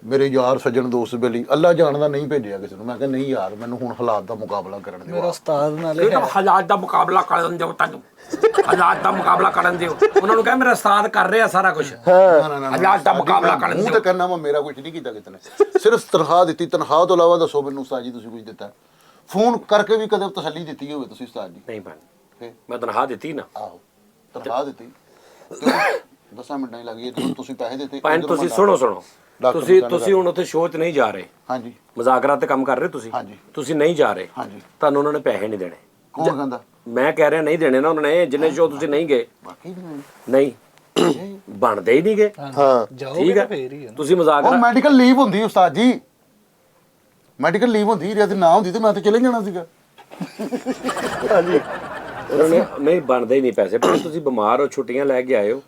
ਮੇਰੇ ਯਾਰ ਸੱਜਣ ਦੋਸਤ ਬੇਲੀ, ਅੱਲਾ ਜਾਣਦਾ ਨਹੀਂ ਭੇਜਿਆ ਕਿਸੇ ਨੂੰ। ਮੈਂ ਕਿਹਾ ਨਹੀਂ ਯਾਰ, ਮੈਨੂੰ ਹੁਣ ਹਾਲਾਤ ਦਾ ਮੁਕਾਬਲਾ ਕਰਨ ਦਿਓ। ਮੇਰਾ ਉਸਤਾਦ ਨਾਲੇ ਹੈ। ਹਾਲਾਤ ਦਾ ਮੁਕਾਬਲਾ ਕਰਨ ਦਿਓ ਤੈਨੂੰ, ਹਾਲਾਤ ਦਾ ਮੁਕਾਬਲਾ ਕਰਨ ਦਿਓ। ਉਹਨਾਂ ਨੂੰ ਕਹਿ ਮੇਰਾ ਉਸਤਾਦ ਕਰ ਰਿਹਾ ਸਾਰਾ ਕੁਝ, ਹਾਲਾਤ ਦਾ ਮੁਕਾਬਲਾ ਕਰਨ ਮੂੰਹ ਦਿਓ। ਤੇ ਕਰਨਾ ਵਾ, ਮੇਰਾ ਕੁਝ ਨਹੀਂ ਕੀਤਾ ਕਿਸੇ ਨੇ। ਸਿਰਫ ਤਨਖਾਹ ਦਿੱਤੀ। ਤਨਖਾਹ ਤੋਂ ਇਲਾਵਾ ਦੱਸੋ ਮੈਨੂੰ ਉਸਤਾਦ ਜੀ ਤੁਸੀਂ ਕੁਝ ਦਿੱਤਾ? ਫੋਨ ਕਰਕੇ ਵੀ ਕਦੇ ਤਸੱਲੀ ਦਿੱਤੀ ਹੋਵੇ ਤੁਸੀਂ ਉਸਤਾਦ ਜੀ? ਨਹੀਂ ਭਾਈ, ਫਿਰ ਮੈਂ ਤਨਖਾਹ ਦਿੱਤੀ ਨਾ। ਆਹੋ ਤਨਖਾਹ ਦਿੱਤੀ, 10 ਮਿੰਟਾਂ ਹੀ ਲੱਗੀ। ਤੁਸੀਂ ਪੈਸੇ ਦਿੱਤੇ। ਭਾਈ ਤੁਸੀਂ ਸੁਣੋ ਤੁਸੀਂ ਹੁਣ ਉੱਥੇ ਸ਼ੋਅ 'ਚ ਨਹੀਂ ਜਾ ਰਹੇ, ਹਾਂਜੀ ਮੁਜ਼ਾਕਰਾਤ ਤੇ ਕੰਮ ਕਰ ਰਹੇ ਤੁਸੀਂ। ਹਾਂਜੀ। ਤੁਸੀਂ ਨਹੀਂ ਜਾ ਰਹੇ, ਹਾਂਜੀ। ਤੁਹਾਨੂੰ ਉਹਨਾਂ ਨੇ ਪੈਸੇ ਨਹੀਂ ਦੇਣੇ। ਕੌਣ ਕਹਿੰਦਾ? ਮੈਂ ਕਹਿ ਰਿਹਾ ਨਹੀਂ ਦੇਣੇ ਨਾ ਉਹਨਾਂ ਨੇ, ਜਿੰਨੇ ਸ਼ੋਅ ਤੁਸੀਂ ਨਹੀਂ ਗਏ। ਬਾਕੀ ਨਹੀਂ ਬਣਦੇ ਹੀ ਨਹੀਂ ਗਏ। ਹਾਂ ਜਾਓਗੇ ਠੀਕ ਤਾਂ ਹੈ, ਫੇਰ ਹੀ ਹੈ ਨਾ। ਤੁਸੀਂ ਉਹ ਮੁਜ਼ਾਕਰਾ ਮੈਡੀਕਲ ਲੀਵ ਹੁੰਦੀ ਉਸਤਾਦ ਜੀ, ਮੈਡੀਕਲ ਲੀਵ ਹੁੰਦੀ। ਜੇ ਨਾ ਹੁੰਦੀ ਤੇ ਮੈਂ ਤਾਂ ਚਲੇ ਜਾਣਾ ਸੀਗਾ। ਹਾਂਜੀ ਉਹਨਾਂ ਨੇ ਨਹੀਂ ਬਣਦੇ ਹੀ ਨਹੀਂ ਪੈਸੇ। ਪਰ ਤੁਸੀਂ ਬਿਮਾਰ ਹੋ, ਛੁੱਟੀਆਂ ਲੈ ਕੇ ਆਏ ਹੋ,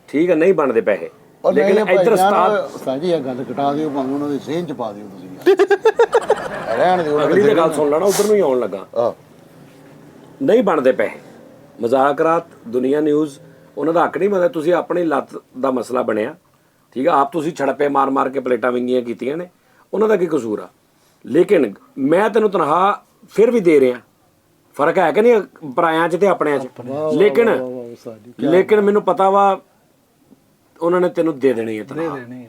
ਠੀਕ ਹੈ, ਨਹੀਂ ਬਣਦੇ ਪੈਸੇ। ਲੇਕਿਨ ਇੱਧਰ ਉਸਤਾਦ ਜੀ ਇਹ ਗੱਲ ਘਟਾ ਦਿਓ, ਭਾਵੇਂ ਉਹਨਾਂ ਦੇ ਸੇਨ ਚ ਪਾ ਦਿਓ ਤੁਸੀਂ। ਰਹਿਣ ਦਿਓ। ਅਗਲੀ ਦੀ ਗੱਲ ਸੁਣ ਲੈਣਾ, ਉਧਰ ਨੂੰ ਹੀ ਆਉਣ ਲੱਗਾ। ਆਹ ਨਹੀਂ ਬਣਦੇ ਪੈਸੇ। ਮੁਜ਼ਾਕਰਾਤ, ਦੁਨੀਆ ਨਿਊਜ਼, ਉਹਨਾਂ ਦਾ ਹੱਕ ਨਹੀਂ ਬਣਦਾ। ਤੁਸੀਂ ਆਪਣੀ ਲੱਤ ਦਾ ਮਸਲਾ ਬਣਿਆ, ਠੀਕ ਆ, ਆਪ ਤੁਸੀਂ ਛੜਪੇ ਮਾਰ ਕੇ ਪਲੇਟਾਂ ਵਿੰਗੀਆਂ ਕੀਤੀਆਂ ਨੇ, ਉਹਨਾਂ ਦਾ ਕੀ ਕਸੂਰ ਆ? ਲੇਕਿਨ ਮੈਂ ਤੈਨੂੰ ਤਨਖਾਹ ਫਿਰ ਵੀ ਦੇ ਰਿਹਾ। ਫਰਕ ਹੈ ਕਿ ਨਹੀਂ ਪਰਾਇਆਂ 'ਚ ਤੇ ਆਪਣਿਆਂ 'ਚ? ਲੇਕਿਨ ਮੈਨੂੰ ਪਤਾ ਵਾ ਉਹਨਾਂ ਨੇ ਤੈਨੂੰ ਦੇ ਦੇਣੀ ਹੈ ਤਨਖਾਹ, ਦੇਣੀ ਆ।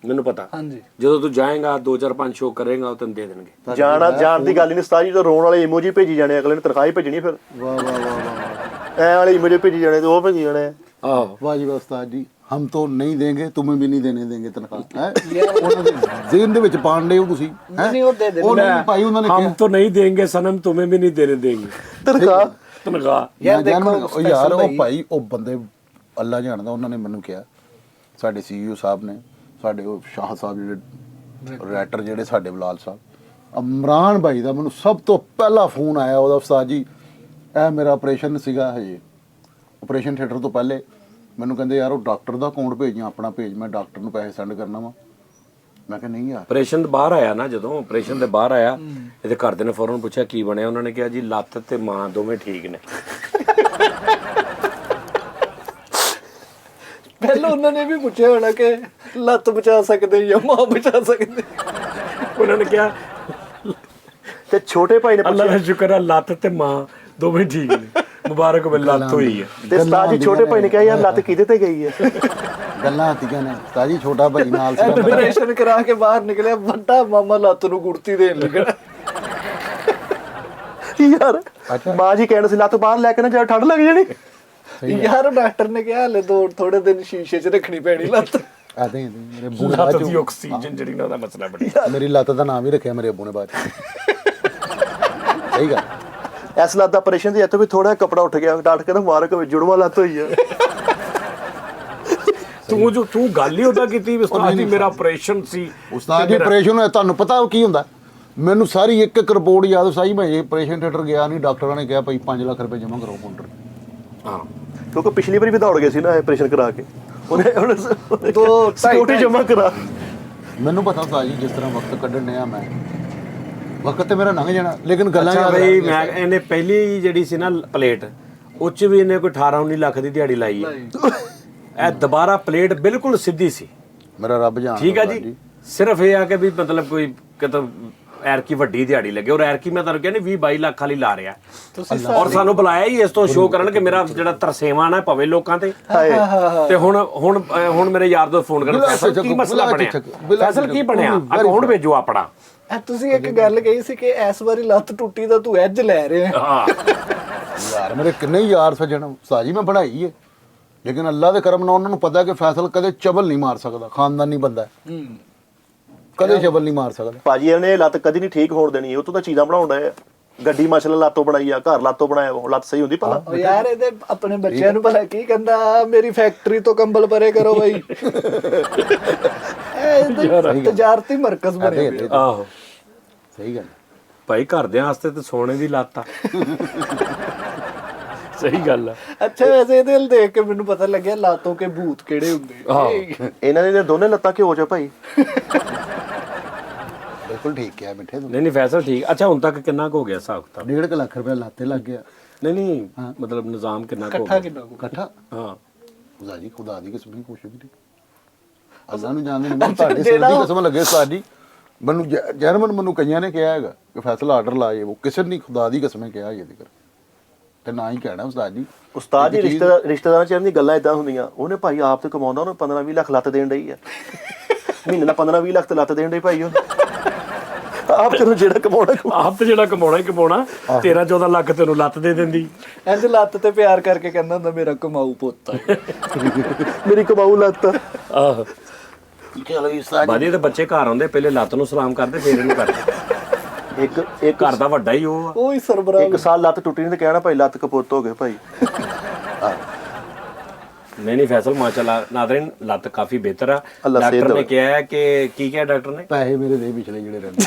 ਮੈਨੂੰ ਪਤਾ। ਹਾਂਜੀ ਜਦੋਂ ਤੂੰ ਜਾਏਗਾ 2-4-5 ਸ਼ੋਅ ਕਰੇਗਾ ਉਹ ਤੈਨੂੰ ਦੇ ਦੇਣਗੇ। ਜਾਣ ਦੀ ਗੱਲ ਹੀ ਨਹੀਂ ਉਸਤਾਦ ਜੀ। ਤਾਂ ਰੋਣ ਵਾਲੇ ਇਮੋਜੀ ਭੇਜੀ ਜਾਣੇ, ਅਗਲੇ ਨੇ ਤਨਖਾਹ ਹੀ ਭੇਜਣੀ। ਫਿਰ ਵਾਹ ਵਾਹ ਵਾਹ ਵਾਹ ਐ ਵਾਲੇ ਇਮੋਜੀ ਭੇਜੀ ਜਾਣੇ ਤੇ ਉਹ ਭੇਜੀ ਜਾਣੇ। ਆਹੋ वाह जी वाह उस्ताद जी, हम तो नहीं देंगे, तुम्हें भी नहीं देने देंगे तनख्वाह है। ਉਹਨਾਂ ਦੇ ਜ਼ੇਨ ਦੇ ਵਿੱਚ ਪਾਣ ਦੇ ਹੋ ਤੁਸੀਂ ਹੈ। ਨਹੀਂ ਉਹ ਦੇ ਦੇ। ਉਹ ਨਹੀਂ ਭਾਈ, ਉਹਨਾਂ ਨੇ हम ਕਿਹਾ तो नहीं देंगे सनम, तुम्हें भी नहीं देने देंगे ਤਨਖਾਹ तनख्वाह। ਯਾਰ ਦੇਖੋ, ਦੇਖੋ ਯਾਰ, ਉਹ ਭਾਈ ਉਹ ਬੰਦੇ ਅੱਲਾ ਜਾਣਦਾ, ਉਹਨਾਂ ਨੇ ਮੈਨੂੰ ਕਿਹਾ, ਸਾਡੇ ਸੀਈਓ ਸਾਹਿਬ ਨੇ, ਸਾਡੇ ਉਹ ਸ਼ਾਹ ਸਾਹਿਬ ਜਿਹੜੇ ਰਾਈਟਰ ਜਿਹੜੇ ਸਾਡੇ ਬਲਾਲ ਸਾਹਿਬ, ਇਮਰਾਨ ਭਾਈ ਦਾ ਮੈਨੂੰ ਸਭ ਤੋਂ ਪਹਿਲਾ ਫੋਨ ਆਇਆ ਉਹਦਾ, ਉਸਤਾਦ ਜੀ ਇਹ ਮੇਰਾ ਆਪਰੇਸ਼ਨ ਸੀਗਾ ਹਜੇ, ਆਪਰੇਸ਼ਨ ਥੀਏਟਰ ਤੋਂ ਪਹਿਲੇ ਮੈਨੂੰ ਕਹਿੰਦੇ ਯਾਰ ਉਹ ਡਾਕਟਰ ਦਾ ਅਕਾਊਂਟ ਭੇਜ, ਆਪਣਾ ਭੇਜ, ਮੈਂ ਡਾਕਟਰ ਨੂੰ ਪੈਸੇ ਸੈਂਡ ਕਰਨਾ ਵਾ। ਮੈਂ ਕਿਹਾ ਨਹੀਂ ਯਾਰ। ਆਪਰੇਸ਼ਨ ਬਾਹਰ ਆਇਆ ਨਾ, ਜਦੋਂ ਆਪਰੇਸ਼ਨ ਦੇ ਬਾਹਰ ਆਇਆ ਇਹਦੇ ਘਰਦਿਆਂ ਨੇ ਫੌਰਨ ਪੁੱਛਿਆ ਕੀ ਬਣਿਆ, ਉਹਨਾਂ ਨੇ ਕਿਹਾ ਜੀ ਲੱਤ ਤੇ ਮਾਂ ਦੋਵੇਂ ਠੀਕ ਨੇ। ਪਹਿਲਾਂ ਉਹਨਾਂ ਨੇ ਵੀ ਪੁੱਛਿਆ ਹੋਣਾ ਕਿ ਲੱਤ ਬਚਾ ਸਕਦੇ ਜਾਂ ਮਾਂ ਬਚਾ ਸਕਦੇ। ਉਹਨਾਂ ਨੇ ਕਿਹਾ ਤੇ ਛੋਟੇ ਭਾਈ ਨੇ ਅੱਲਾ ਪੁੱਛਿਆ, ਦਾ ਸ਼ੁਕਰ ਆ ਲੱਤ ਤੇ ਮਾਂ ਦੋਵੇਂ ਠੀਕ ਨੇ, ਮੁਬਾਰਕ ਹੋਵੇ ਲੱਤ ਹੋਈ ਹੈ। ਤੇ ਉਸਤਾਦ ਜੀ ਛੋਟੇ ਭਾਈ ਨੇ ਕਿਹਾ ਯਾਰ ਲੱਤ ਕਿਹਦੇ ਤੇ ਗਈ ਹੈ? ਗੱਲਾਂ ਹੱਥੀਆਂ ਨੇ ਉਸਤਾਦ ਜੀ, ਛੋਟਾ ਭਾਈ ਨਾਲ ਸੀ। ਆਪਰੇਸ਼ਨ ਕਰਾ ਕੇ ਬਾਹਰ ਨਿਕਲਿਆ, ਵੱਡਾ ਮਾਮਾ ਲੱਤ ਨੂੰ ਗੁੜਤੀ ਦੇਣ ਲੱਗਾ। ਯਾਰ ਮਾਂ ਜੀ ਕਹਿਣ ਸੀ ਲੱਤ ਬਾਹਰ ਲੈ ਕੇ ਨਾ ਜਾ, ਠੰਡ ਲੱਗ ਜਾਣੀ। ਯਾਰ ਡਾਕਟਰ ਨੇ ਕਿਹਾ ਹਲੇ ਥੋੜੇ ਦਿਨ ਸ਼ੀਸ਼ੇ 'ਚ ਰੱਖਣੀ ਪੈਣੀ ਲੱਤ। ਆਦੇ ਮੇਰੇ ਅੱਬੂ ਨੇ ਲੱਤ ਬਾਅਦ ਦੀ ਆਕਸੀਜਨ ਜਿਹੜੀ ਨਾ ਉਹਦਾ ਮਸਲਾ ਬਣਿਆ। ਮੇਰੀ ਲੱਤ ਦਾ ਨਾਮ ਹੀ ਰੱਖਿਆ ਮੇਰੇ ਅੱਬੂ ਨੇ ਬਾਅਦ ਚ। ਸਹੀ ਗੱਲ। ਇਸ ਲੱਤ ਦਾ ਆਪਰੇਸ਼ਨ ਦੀ ਇੱਥੋਂ ਵੀ ਥੋੜਾ ਕਪੜਾ ਉੱਠ ਗਿਆ, ਡਾਕਟਰ ਕਹਿੰਦਾ ਮੁਬਾਰਕ ਹੋਵੇ ਜੁੜਵਾ ਲੱਤ ਹੋਈ ਆ। ਤੂੰ ਗੱਲ ਹੀ ਉਹਦਾ ਕੀਤੀ ਉਸਤਾਦ ਜੀ ਮੇਰਾ ਆਪਰੇਸ਼ਨ ਸੀ। ਉਸਤਾਦ ਜੀ ਆਪਰੇਸ਼ਨ ਹੋਇਆ, ਤੁਹਾਨੂੰ ਪਤਾ ਉਹ ਕੀ ਹੁੰਦਾ? ਮੈਨੂੰ ਸਾਰੀ ਇੱਕ ਰਿਪੋਰਟ ਯਾਦ, ਸਹੀ ਮੈਂ ਆਪਰੇਸ਼ਨ ਥੀਏਟਰ ਗਿਆ ਨਹੀਂ, ਡਾਕਟਰਾਂ ਨੇ ਕਿਹਾ ਭਾਈ 5 ਲੱਖ ਰੁਪਏ ਜਮ੍ਹਾਂ ਕਰੋ ਕਾਊਂਟਰ। ਹਾਂ ਕਿਉਂਕਿ ਪਿਛਲੀ ਵਾਰੀ ਵੀ ਦੌੜ ਗਏ ਸੀ ਨਾ ਆਪਰੇਸ਼ਨ ਕਰਾ ਕੇ, ਉਹਨੇ ਦੋ ਸਿਕਿਉਰਿਟੀ ਜਮ੍ਹਾਂ ਕਰਾ। ਮੈਨੂੰ ਪਤਾ ਉਸਤਾਦ ਜੀ ਜਿਸ ਤਰ੍ਹਾਂ ਵਕਤ ਕੱਢਣ ਡਿਆ ਮੈਂ, ਵਕਤ ਤੇ ਮੇਰਾ ਲੰਘ ਜਾਣਾ, ਲੇਕਿਨ ਗੱਲਾਂ ਯਾਦ ਬਈ ਮੈਂ ਇਹਨੇ ਪਹਿਲੀ ਜਿਹੜੀ ਸੀ ਨਾ ਪਲੇਟ ਉਹ 'ਚ ਵੀ ਇਹਨੇ ਕੋਈ 18-19 ਲੱਖ ਦੀ ਦਿਹਾੜੀ ਲਾਈ ਹੈ। ਇਹ ਦੁਬਾਰਾ ਪਲੇਟ ਬਿਲਕੁਲ ਸਿੱਧੀ ਸੀ, ਮੇਰਾ ਰੱਬ ਜਾਣਦਾ। ਠੀਕ ਆ ਜੀ। ਸਿਰਫ ਇਹ ਆ ਕਿ ਵੀ ਮਤਲਬ ਕੋਈ ਕਿਤੇ ਐਰਕੀ ਵੱਡੀ ਦਿਹਾੜੀ ਲੱਗੇ, ਔਰ ਐਰਕੀ ਮੈਂ ਤੁਹਾਨੂੰ ਕਹਿੰਦੀ 20-22 ਲੱਖ ਵਾਲੀ ਲਾ ਰਿਹਾ ਔਰ ਸਾਨੂੰ ਬੁਲਾਇਆ ਹੀ ਇਸ ਤੋਂ ਸ਼ੋਅ ਕਰਨ ਕਿ ਮੇਰਾ ਜਿਹੜਾ ਤਰਸੇਵਾ ਨਾ ਪਵੇ ਲੋਕਾਂ ਤੇ। ਤੇ ਹੁਣ ਮੇਰੇ ਯਾਰ ਦੋਸਤ ਫੋਨ ਕਰਨ, ਫੈਸਲ ਕੀ ਮਸਲਾ ਬਣਿਆ, ਫੈਸਲ ਕੀ ਬਣਿਆ, ਅਕਾਊਂਟ ਭੇਜੋ ਆਪਣਾ। ਤੁਸੀਂ ਇੱਕ ਗੱਲ ਕਹੀ ਸੀ ਕਿ ਇਸ ਵਾਰੀ ਲੱਤ ਟੁੱਟੀ ਤਾਂ ਤੂੰ ਐਜ ਲੈ ਰਿਹਾ। ਹਾਂ ਯਾਰ ਮੇਰੇ ਕਿੰਨੇ ਯਾਰ ਸੱਜਣ ਉਸਤਾਦ ਜੀ, ਮੈਂ ਬਣਾਈ ਏ, ਲੇਕਿਨ ਅੱਲਾ ਦੇ ਕਰਮ ਨਾਲ ਉਹਨਾਂ ਨੂੰ ਪਤਾ ਕਿ ਫੈਸਲ ਕਦੇ ਚਬਲ ਨਹੀਂ ਮਾਰ ਸਕਦਾ, ਖਾਨਦਾਨੀ ਬੰਦਾ ਕਦੇ ਚਬਲ ਨਹੀਂ ਮਾਰ ਸਕਦਾ। ਭਾਜੀ ਇਹਨੇ ਲੱਤ ਕਦੀ ਨਹੀਂ ਠੀਕ ਹੋਣ ਦੇਣੀ, ਉਹ ਤੋਂ ਤਾਂ ਚੀਜ਼ਾਂ ਬਣਾਉਂਦਾ ਹੈ। ਗੱਡੀ ਮਾਸ਼ਾਅੱਲਾ ਲੱਤੋਂ ਬਣਾਈ ਆ, ਘਰ ਲੱਤੋਂ ਬਣਾਇਆ, ਉਹ ਲੱਤ ਸਹੀ ਹੁੰਦੀ ਭਲਾ। ਉਹ ਯਾਰ ਇਹਦੇ ਆਪਣੇ ਬੱਚਿਆਂ ਨੂੰ ਭਲਾ ਕੀ ਕਹਿੰਦਾ, ਮੇਰੀ ਫੈਕਟਰੀ ਤੋਂ ਕੰਬਲ ਪਰੇ ਕਰੋ ਬਾਈ। ਇਹ ਤਜਾਰਤੀ ਮਰਕਜ਼ ਬਣੇ ਹੋਏ। ਆਹੋ ਸਹੀ ਗੱਲ। ਭਾਈ ਘਰਦਿਆਂ ਵਾਸਤੇ ਤੇ ਸੋਨੇ ਦੀ ਲੱਤ ਆ। ਸਹੀ ਗੱਲ ਆ। ਅੱਛਾ ਵੈਸੇ ਇਹਦੇ ਵੱਲ ਦੇਖ ਕੇ ਮੈਨੂੰ ਪਤਾ ਲੱਗਿਆ ਲਾਤੋਂ ਕੇ ਭੂਤ ਕਿਹੜੇ ਹੁੰਦੇ। ਇਹਨਾਂ ਦੇ ਦੋਨੇ ਲੱਤਾਂ ਘਿਓ ਚ ਭਾਈ। ਬਿਲਕੁਲ ਠੀਕ ਕਿਹਾ ਮਿੱਠੇ ਤੂੰ। ਨਹੀਂ ਫੈਸਲ ਠੀਕ। ਅੱਛਾ ਹੁਣ ਤੱਕ ਕਿੰਨਾ ਕੁ ਹੋ ਗਿਆ ਹਿਸਾਬ ਕਿਤਾਬ? 1.5 ਲੱਖ ਰੁਪਏ ਲਾਤੇ ਲੱਗ ਗਿਆ। ਨਹੀਂ ਮਤਲਬ ਨਿਜ਼ਾਮ ਕਿੰਨਾ ਕੁ ਹੋ ਇਕੱਠਾ ਗਿਆ? ਕਿੰਨਾ ਕੁ? ਇਕੱਠਾ ਹਾਂ ਖੁਦਾ ਜੀ, ਖੁਦਾ ਦੀ ਕਸਮ ਨਹੀਂ, ਕੁਛ ਵੀ ਨਹੀਂ। ਅੱਲਾ ਨੂੰ ਜਾਣਦੇ ਨਹੀਂ, ਤੁਹਾਡੇ ਸਿਰ ਦੀ ਕਸਮ ਲੱਗੇ ਉਸਤਾਦ ਜੀ। ਮੈਨੂੰ ਜਰਮਨ ਮੈਨੂੰ ਕਈਆਂ ਨੇ ਕਿਹਾ ਹੈਗਾ ਕਿ ਫੈਸਲਾ ਆਰਡਰ ਲਾਏ, ਉਹ ਕਿਸੇ ਨੇ ਖੁਦਾ ਦੀ ਕਸਮ ਕਿਹਾ ਜੇ ਜ਼ਿਕਰ ਤੇ ਨਾ ਹੀ ਕਹਿਣਾ ਉਸਤਾਦ ਜੀ। ਉਸਤਾਦ ਜੀ ਰਿਸ਼ਤੇਦਾਰਾਂ ਚ ਇਹਦੀ ਗੱਲਾਂ ਇਦਾਂ ਹੁੰਦੀਆਂ, ਉਹਨੇ ਭਾਈ ਆਪ ਤੇ ਕਮਾਉਂਦਾ, ਉਹਨੂੰ 15-20 ਲੱਖ ਲੱਤ ਦੇਣ ਡਈ ਆ ਮਹੀਨੇ ਦਾ, 15-20 ਲੱਖ ਤੇ ਲੱਤ ਦੇਣ ਡਈ ਭਾਈ ਉਹ ਆਪ ਤੈਨੂੰ ਜਿਹੜਾ ਕਮਾਉਣਾ ਆਪ ਤੇ ਜਿਹੜਾ ਕਮਾਉਣਾ ਹੀ ਕਮਾਉਣਾ, 13-14 ਲੱਖ ਤੈਨੂੰ ਲੱਤ ਦੇ ਦਿੰਦੀ। ਇੰਜ ਲੱਤ ਤੇ ਪਿਆਰ ਕਰਕੇ ਕਹਿੰਦਾ ਹੁੰਦਾ ਮੇਰਾ ਕਮਾਊ ਪੁੱਤ ਆ। ਮੇਰੀ ਕਮਾਊ ਲੱਤ। ਆਹੋ ਚਲੋ ਉਸਤਾਦ ਬਾਜੀ ਤੇ ਬੱਚੇ ਘਰ ਆਉਂਦੇ ਪਹਿਲੇ ਲੱਤ ਨੂੰ ਸਲਾਮ ਕਰਦੇ ਫਿਰ ਇਹਨੂੰ ਕਰਦੇ। ਇੱਕ ਘਰ ਦਾ ਵੱਡਾ ਹੀ ਉਹ ਆ। ਉਹ ਹੀ ਸਰਬਰਾਹ। ਇੱਕ ਸਾਲ ਲੱਤ ਟੁੱਟੀ ਨਹੀਂ ਤੇ ਕਹਿਣਾ ਭਾਈ ਲੱਤ ਕਪੁੱਤ ਹੋ ਗਏ ਭਾਈ। ਨਹੀਂ ਫੈਸਲ ਮਾਸ਼ਾਅੱਲਾ ਨਾਜ਼ਰੀਨ ਲੱਤ ਕਾਫੀ ਬਿਹਤਰ ਆ। ਅੱਲਾ ਸਿਹਤ ਡਾਕਟਰ ਨੇ ਦੇਵੇ। ਕਿਹਾ ਹੈ ਕਿ ਕੀ ਕਿਹਾ ਡਾਕਟਰ ਨੇ? ਪੈਸੇ ਮੇਰੇ ਦੇ ਪਿਛਲੇ ਜਿਹੜੇ ਰਹਿੰਦੇ।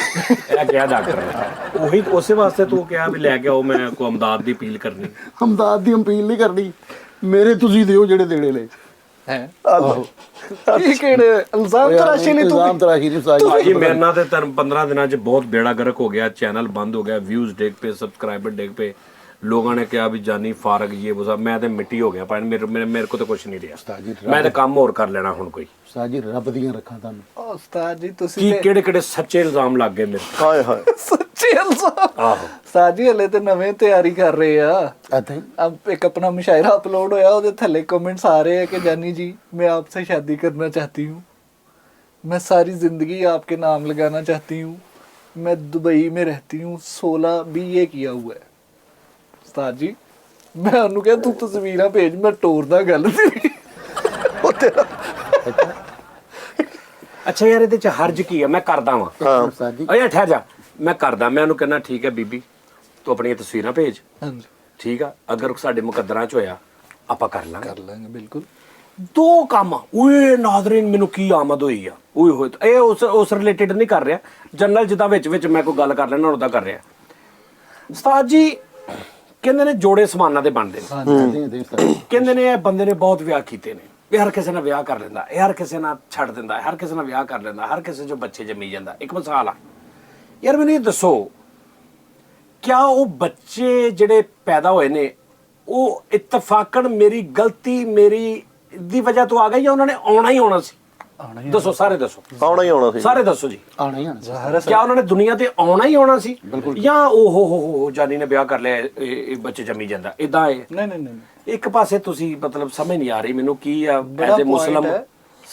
ਇਹ ਕਿਹਾ ਡਾਕਟਰ ਨੇ, ਉਹੀ ਉਸੇ ਵਾਸਤੇ ਤੂੰ ਕਿਹਾ ਵੀ ਲੈ ਕੇ ਆਓ, ਮੈਂ ਕੋ ਅਮਦਾਦ ਦੀ ਅਪੀਲ ਕਰਨੀ। ਹਮਦਾਦ ਦੀ ਅਪੀਲ ਨਹੀਂ ਕਰਨੀ, ਮੇਰੇ ਤੁਸੀਂ ਦਿਓ ਜਿਹੜੇ ਦੇਣੇ ਲੈ। ਹੈ ਕੀ ਕਿਹੜੇ ਇਲਜ਼ਾਮ ਤਰਾਸ਼ੀ ਲਈ ਤੂੰ? ਇਲਜ਼ਾਮ ਤਰਾਸ਼ੀ ਨਹੀਂ ਉਸਤਾਦ ਜੀ। ਭਾਜੀ ਮੇਰੇ ਨਾਲ ਤੇ 15 ਦਿਨਾਂ 'ਚ ਬਹੁਤ ਬੇੜਾ ਗਰਕ ਹੋ ਗਿਆ, ਚੈਨਲ ਬੰਦ ਹੋ ਗਿਆ, ਵਿਊਜ਼ ਡਿੱਗ ਪਏ, ਸਬਸਕ੍ਰਾਈਬਰ ਡਿੱਗ ਪਏ। ਲੋਕਾਂ ਨੇ ਕਿਹਾ ਵੀ ਜਾਨੀ ਫਾਰਗ ਇਹ ਉਹ, ਮੈਂ ਤੇ ਮਿੱਟੀ ਹੋ ਗਿਆ ਭਾਈ, ਮੇਰੇ ਕੋਲ ਤਾਂ ਕੁਝ ਨਹੀਂ ਰਿਹਾ, ਮੈਂ ਤਾਂ ਕੰਮ ਹੋਰ ਕਰ ਲੈਣਾ ਹੁਣ ਕੋਈ। ਉਸਤਾਦ ਜੀ ਰੱਬ ਦੀਆਂ ਰੱਖਾਂ ਤੁਹਾਨੂੰ। ਉਸਤਾਦ ਜੀ ਤੁਸੀਂ ਕੀ ਕਿਹੜੇ ਸੱਚੇ ਇਲਜ਼ਾਮ ਲੱਗ ਗਏ ਮੇਰੇ ਤੇ? ਹਾਏ ਹਾਏ ਸੱਚੇ ਇਲਜ਼ਾਮ। ਆਹੋ ਉਸਤਾਦ ਜੀ ਹਲੇ ਤੇ ਨਵੇਂ ਤਿਆਰੀ ਕਰ ਰਹੇ ਆ। ਇੱਥੇ अब एक अपना मुशायरा अपलोड होया, ਉਹਦੇ ਥੱਲੇ कमेंट्स आ रहे हैं कि जानी जी मैं आपसे शादी करना चाहती हूँ, मैं सारी जिंदगी आपके नाम लगाना चाहती हूँ, मैं दुबई में रहती हूँ, 16 BA किया हुआ है। उस्ताद जी मैं ਉਹਨੂੰ ਕਿਹਾ ਤੂੰ ਤਸਵੀਰਾਂ ਭੇਜ, ਮੈਂ ਟੋਰਦਾ ਗੱਲ ਤੇਰੀ। ਉਹ ਤੇਰਾ ਅੱਛਾ ਯਾਰ ਇਹਦੇ 'ਚ ਹਰਜ ਕੀ ਆ? ਮੈਂ ਕਰਦਾ ਵਾਂ ਉਸਤਾਦ ਜੀ। ਓ ਯਾਰ ਠਹਿਰ ਜਾ, ਮੈਂ ਕਰਦਾ। ਮੈਂ ਉਹਨੂੰ ਕਹਿੰਦਾ ਠੀਕ ਹੈ ਬੀਬੀ ਤੂੰ ਆਪਣੀਆਂ ਤਸਵੀਰਾਂ ਭੇਜ, ਹਾਂਜੀ ਠੀਕ ਆ। ਅਗਰ ਸਾਡੇ ਮੁਕੱਦਰਾਂ 'ਚ ਹੋਇਆ ਆਪਾਂ ਕਰ ਲਾਂਗੇ। ਕਰ ਲਾਂਗੇ ਬਿਲਕੁਲ। ਦੋ ਕੰਮ ਓਏ ਨਾਜ਼ਰੀਨ ਮੈਨੂੰ ਕੀ ਆਮਦ ਹੋਈ ਆ ਓਏ ਹੋਏ ਇਹ ਉਸ ਰਿਲੇਟਡ ਨਹੀਂ ਕਰ ਰਿਹਾ ਜਨਰਲ ਜਿੱਦਾਂ ਵਿੱਚ ਵਿੱਚ ਮੈਂ ਕੋਈ ਗੱਲ ਕਰ ਲੈਣਾ ਉਹਦਾ ਕਰ ਰਿਹਾ ਉਸਤਾਦ ਜੀ ਕਹਿੰਦੇ ਨੇ ਜੋੜੇ ਸਮਾਨਾਂ ਦੇ ਬਣਦੇ ਨੇ ਕਹਿੰਦੇ ਨੇ ਇਹ ਬੰਦੇ ਨੇ ਬਹੁਤ ਵਿਆਹ ਕੀਤੇ ਨੇ ਇਹ ਹਰ ਕਿਸੇ ਨਾਲ ਵਿਆਹ ਕਰ ਲੈਂਦਾ ਇਹ ਹਰ ਕਿਸੇ ਨਾਲ ਛੱਡ ਦਿੰਦਾ ਹਰ ਕਿਸੇ ਨਾਲ ਵਿਆਹ ਕਰ ਲੈਂਦਾ ਹਰ ਕਿਸੇ ਚੋਂ ਬੱਚੇ ਜੰਮੀ ਜਾਂਦਾ ਇੱਕ ਮਿਸਾਲ ਆ ਯਾਰ ਮੈਨੂੰ ਇਹ ਦੱਸੋ ਕਿਆ ਉਹ ਬੱਚੇ ਜਿਹੜੇ ਪੈਦਾ ਹੋਏ ਨੇ ਉਹ ਇਤਫਾਕਨ ਮੇਰੀ ਗਲਤੀ ਮੇਰੀ ਦੀ ਵਜ੍ਹਾ ਤੋਂ ਆ ਗਏ ਜਾਂ ਉਹਨਾਂ ਨੇ ਆਉਣਾ ਹੀ ਆਉਣਾ ਸੀ ਦੱਸੋ ਸਾਰੇ ਦੱਸੋ ਆਉਣਾ ਹੀ ਆਉਣਾ ਸੀ ਸਾਰੇ ਦੱਸੋ ਜੀ ਆਣਾ ਹੀ ਆਣਾ ਕਿਆ ਉਹਨਾਂ ਨੇ ਦੁਨੀਆ ਤੇ ਆਉਣਾ ਹੀ ਆਉਣਾ ਸੀ ਜਾਂ ਉਹ ਹੋ ਜਾਨੀ ਨੇ ਵਿਆਹ ਕਰ ਲਿਆ ਇਹ ਬੱਚੇ ਜੰਮੀ ਜਾਂਦਾ ਇਦਾਂ ਇਹ ਨਹੀਂ ਇੱਕ ਪਾਸੇ ਤੁਸੀਂ ਮਤਲਬ ਸਮਝ ਨਹੀਂ ਆ ਰਹੀ ਮੈਨੂੰ ਕੀ ਆ ਬੜਾ ਐਜ਼ ਏ point ਮੁਸਲਮ ਹੈ।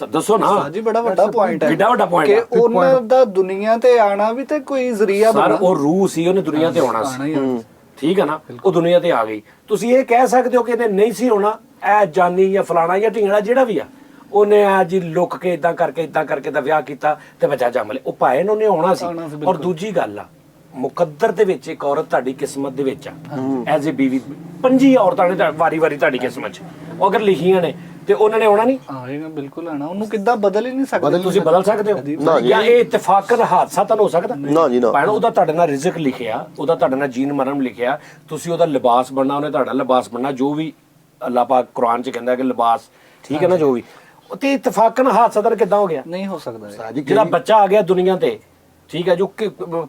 ਦੱਸੋ ਨਾ ਜੀ ਬੜਾ ਵੱਡਾ ਪੁਆਇੰਟ ਹੈ ਕਿੱਡਾ ਵੱਡਾ point ਕਿ ਹੈ। ਉਹਨਾਂ ਦਾ ਦੁਨੀਆ ਤੇ ਆਣਾ ਵੀ ਤੇ ਕੋਈ ਜ਼ਰੀਆ ਸਰ ਬਣਾ ਉਹ ਰੂਹ ਸੀ ਉਹਨੇ ਦੁਨੀਆ ਤੇ ਆਉਣਾ ਆਉਣਾ ਹੀ ਸੀ ਆਉਣਾ। ਠੀਕ ਹੈ ਨਾ ਉਹ ਦੁਨੀਆ ਤੇ ਆ ਗਈ ਤੁਸੀਂ ਇਹ ਕਹਿ ਸਕਦੇ ਹੋ ਕਿ ਇਹਨੇ ਨਹੀਂ ਸੀ ਹੋਣਾ ਇਹ ਜਾਨੀ ਜਾਂ ਫਲਾਣਾ ਜਾਂ ਢਿੰਗੜਾ ਜਿਹੜਾ ਵੀ ਆ ਉਹਨੇ ਆ ਜੀ ਲੁੱਕ ਕੇ ਇਦਾਂ ਕਰਕੇ ਦਾ ਵਿਆਹ ਕੀਤਾ ਤੇ ਬੱਚਾ ਜੰਮ ਲਿਆ ਉਹ ਭਾਏ ਨੇ ਉਹਨੇ ਆਉਣਾ ਸੀ ਔਰ ਦੂਜੀ ਗੱਲ ਆ ਮੁਕੱਦਰ ਦੇ ਵਿੱਚ ਇੱਕ ਔਰਤ ਤੁਹਾਡੀ ਕਿਸਮਤ ਦੇ ਵਿੱਚ ਆ ਐਜ਼ ਏ ਬੀਵੀ 5 ਔਰਤਾਂ ਨੇ ਵਾਰੀ ਤੁਹਾਡੀ ਕਿਸਮਤ 'ਚ ਉਹ ਅਗਰ ਲਿਖੀਆਂ ਨੇ ਤੇ ਉਹਨਾਂ ਨੇ ਆਉਣਾ ਨਹੀਂ ਆਏਗਾ ਬਿਲਕੁਲ ਆਣਾ ਉਹਨੂੰ ਕਿੱਦਾਂ ਬਦਲ ਹੀ ਨਹੀਂ ਸਕਦੇ ਤੁਸੀਂ ਬਦਲ ਸਕਦੇ ਹੋ ਜਾਂ ਇਹ ਇਤਫਾਕਨ ਹਾਦਸਾ ਤਾਂ ਹੋ ਸਕਦਾ ਨਾ ਜੀ ਨਾ ਭੈਣ ਉਹਦਾ ਤੁਹਾਡੇ ਨਾਲ ਰਿਜ਼ਕ ਲਿਖਿਆ ਉਹਦਾ ਤੁਹਾਡੇ ਨਾਲ ਜੀਨ ਮਰਨ ਲਿਖਿਆ ਤੁਸੀਂ ਉਹਦਾ ਲਿਬਾਸ ਬਣਨਾ ਉਹਨੇ ਤੁਹਾਡਾ ਲਿਬਾਸ ਬਣਨਾ ਜੋ ਵੀ ਅੱਲਾਹ ਪਾਕ ਕੁਰਾਨ 'ਚ ਕਹਿੰਦਾ ਕਿ ਲਿਬਾਸ ਠੀਕ ਹੈ ਨਾ ਜੋ ਵੀ ਉਹ ਤੇ ਇਤਫਾਕਨ ਹਾਦਸਾ ਤਾਂ ਕਿੱਦਾਂ ਹੋ ਗਿਆ ਨਹੀਂ ਹੋ ਸਕਦਾ ਇਹ। ਜਿਹੜਾ ਬੱਚਾ ਆ ਗਿਆ ਦੁਨੀਆ ਤੇ ਠੀਕ ਹੈ ਜੋ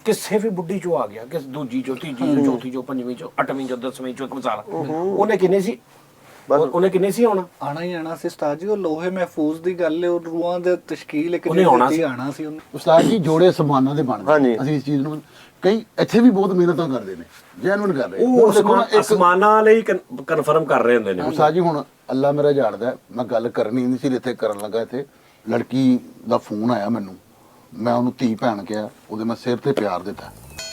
ਕਿਸੇ ਵੀ ਬੁੱਢੀ ਚੋਂ ਆ ਗਿਆ ਕਿਸ ਦੂਜੀ ਚੋਂ ਤੀਜੀ ਚੋਂ ਚੌਥੀ ਚੋਂ ਪੰਜਵੀਂ ਚੋਂ ਅੱਠਵੀਂ ਚੋਂ 10ਵੀਂ ਚੋਂ ਇੱਕ ਮਿਸਾਲ ਉਹਨੇ ਕਿੰਨੇ ਸੀ ਉਹਨੇ ਕਿੰਨੇ ਸੀ ਆਉਣਾ ਆਣਾ ਹੀ ਆਣਾ ਸੀ ਉਸਤਾਦ ਜੀ ਉਹ ਲੋਹੇ ਮਹਿਫੂਜ਼ ਦੀ ਗੱਲ ਹੈ ਉਹ ਰੂਹਾਂ ਦੇ ਤਸ਼ਕੀਲ ਇੱਕ ਉਹਨੇ ਆਉਣਾ ਦਿੱਤੀ ਆਣਾ ਸੀ ਉਹਨੇ ਉਸਤਾਦ ਜੀ ਜੋੜੇ ਸਮਾਨਾਂ ਦੇ ਬਣਦੇ ਹਾਂਜੀ। ਅਸੀਂ ਇਸ ਚੀਜ਼ ਨੂੰ ਕਈ ਇੱਥੇ ਵੀ ਬਹੁਤ ਮਿਹਨਤਾਂ ਕਰਦੇ ਨੇ ਜੈਨੂਨ ਕਰ ਰਹੇ ਉਹ ਹੁਣ ਦੇਖੋ ਨਾ ਇੱਕ ਅਸਮਾਨਾਂ ਲਈ ਕਨਫਰਮ ਕਰ ਰਹੇ ਹੁੰਦੇ ਨੇ ਉਸਤਾਦ ਜੀ ਹੁਣ ਅੱਲਾ ਮੇਰਾ ਜਾਣਦਾ ਹੈ, ਮੈਂ ਗੱਲ ਕਰਨੀ ਨਹੀਂ ਸੀ ਇੱਥੇ ਕਰਨ ਲੱਗਾ ਇੱਥੇ ਲੜਕੀ ਦਾ ਫੋਨ ਆਇਆ ਮੈਨੂੰ ਮੈਂ ਉਹਨੂੰ ਧੀ ਭੈਣ ਕਿਹਾ ਉਹਦੇ ਮੈਂ ਸਿਰ ਤੇ ਪਿਆਰ ਦਿੱਤਾ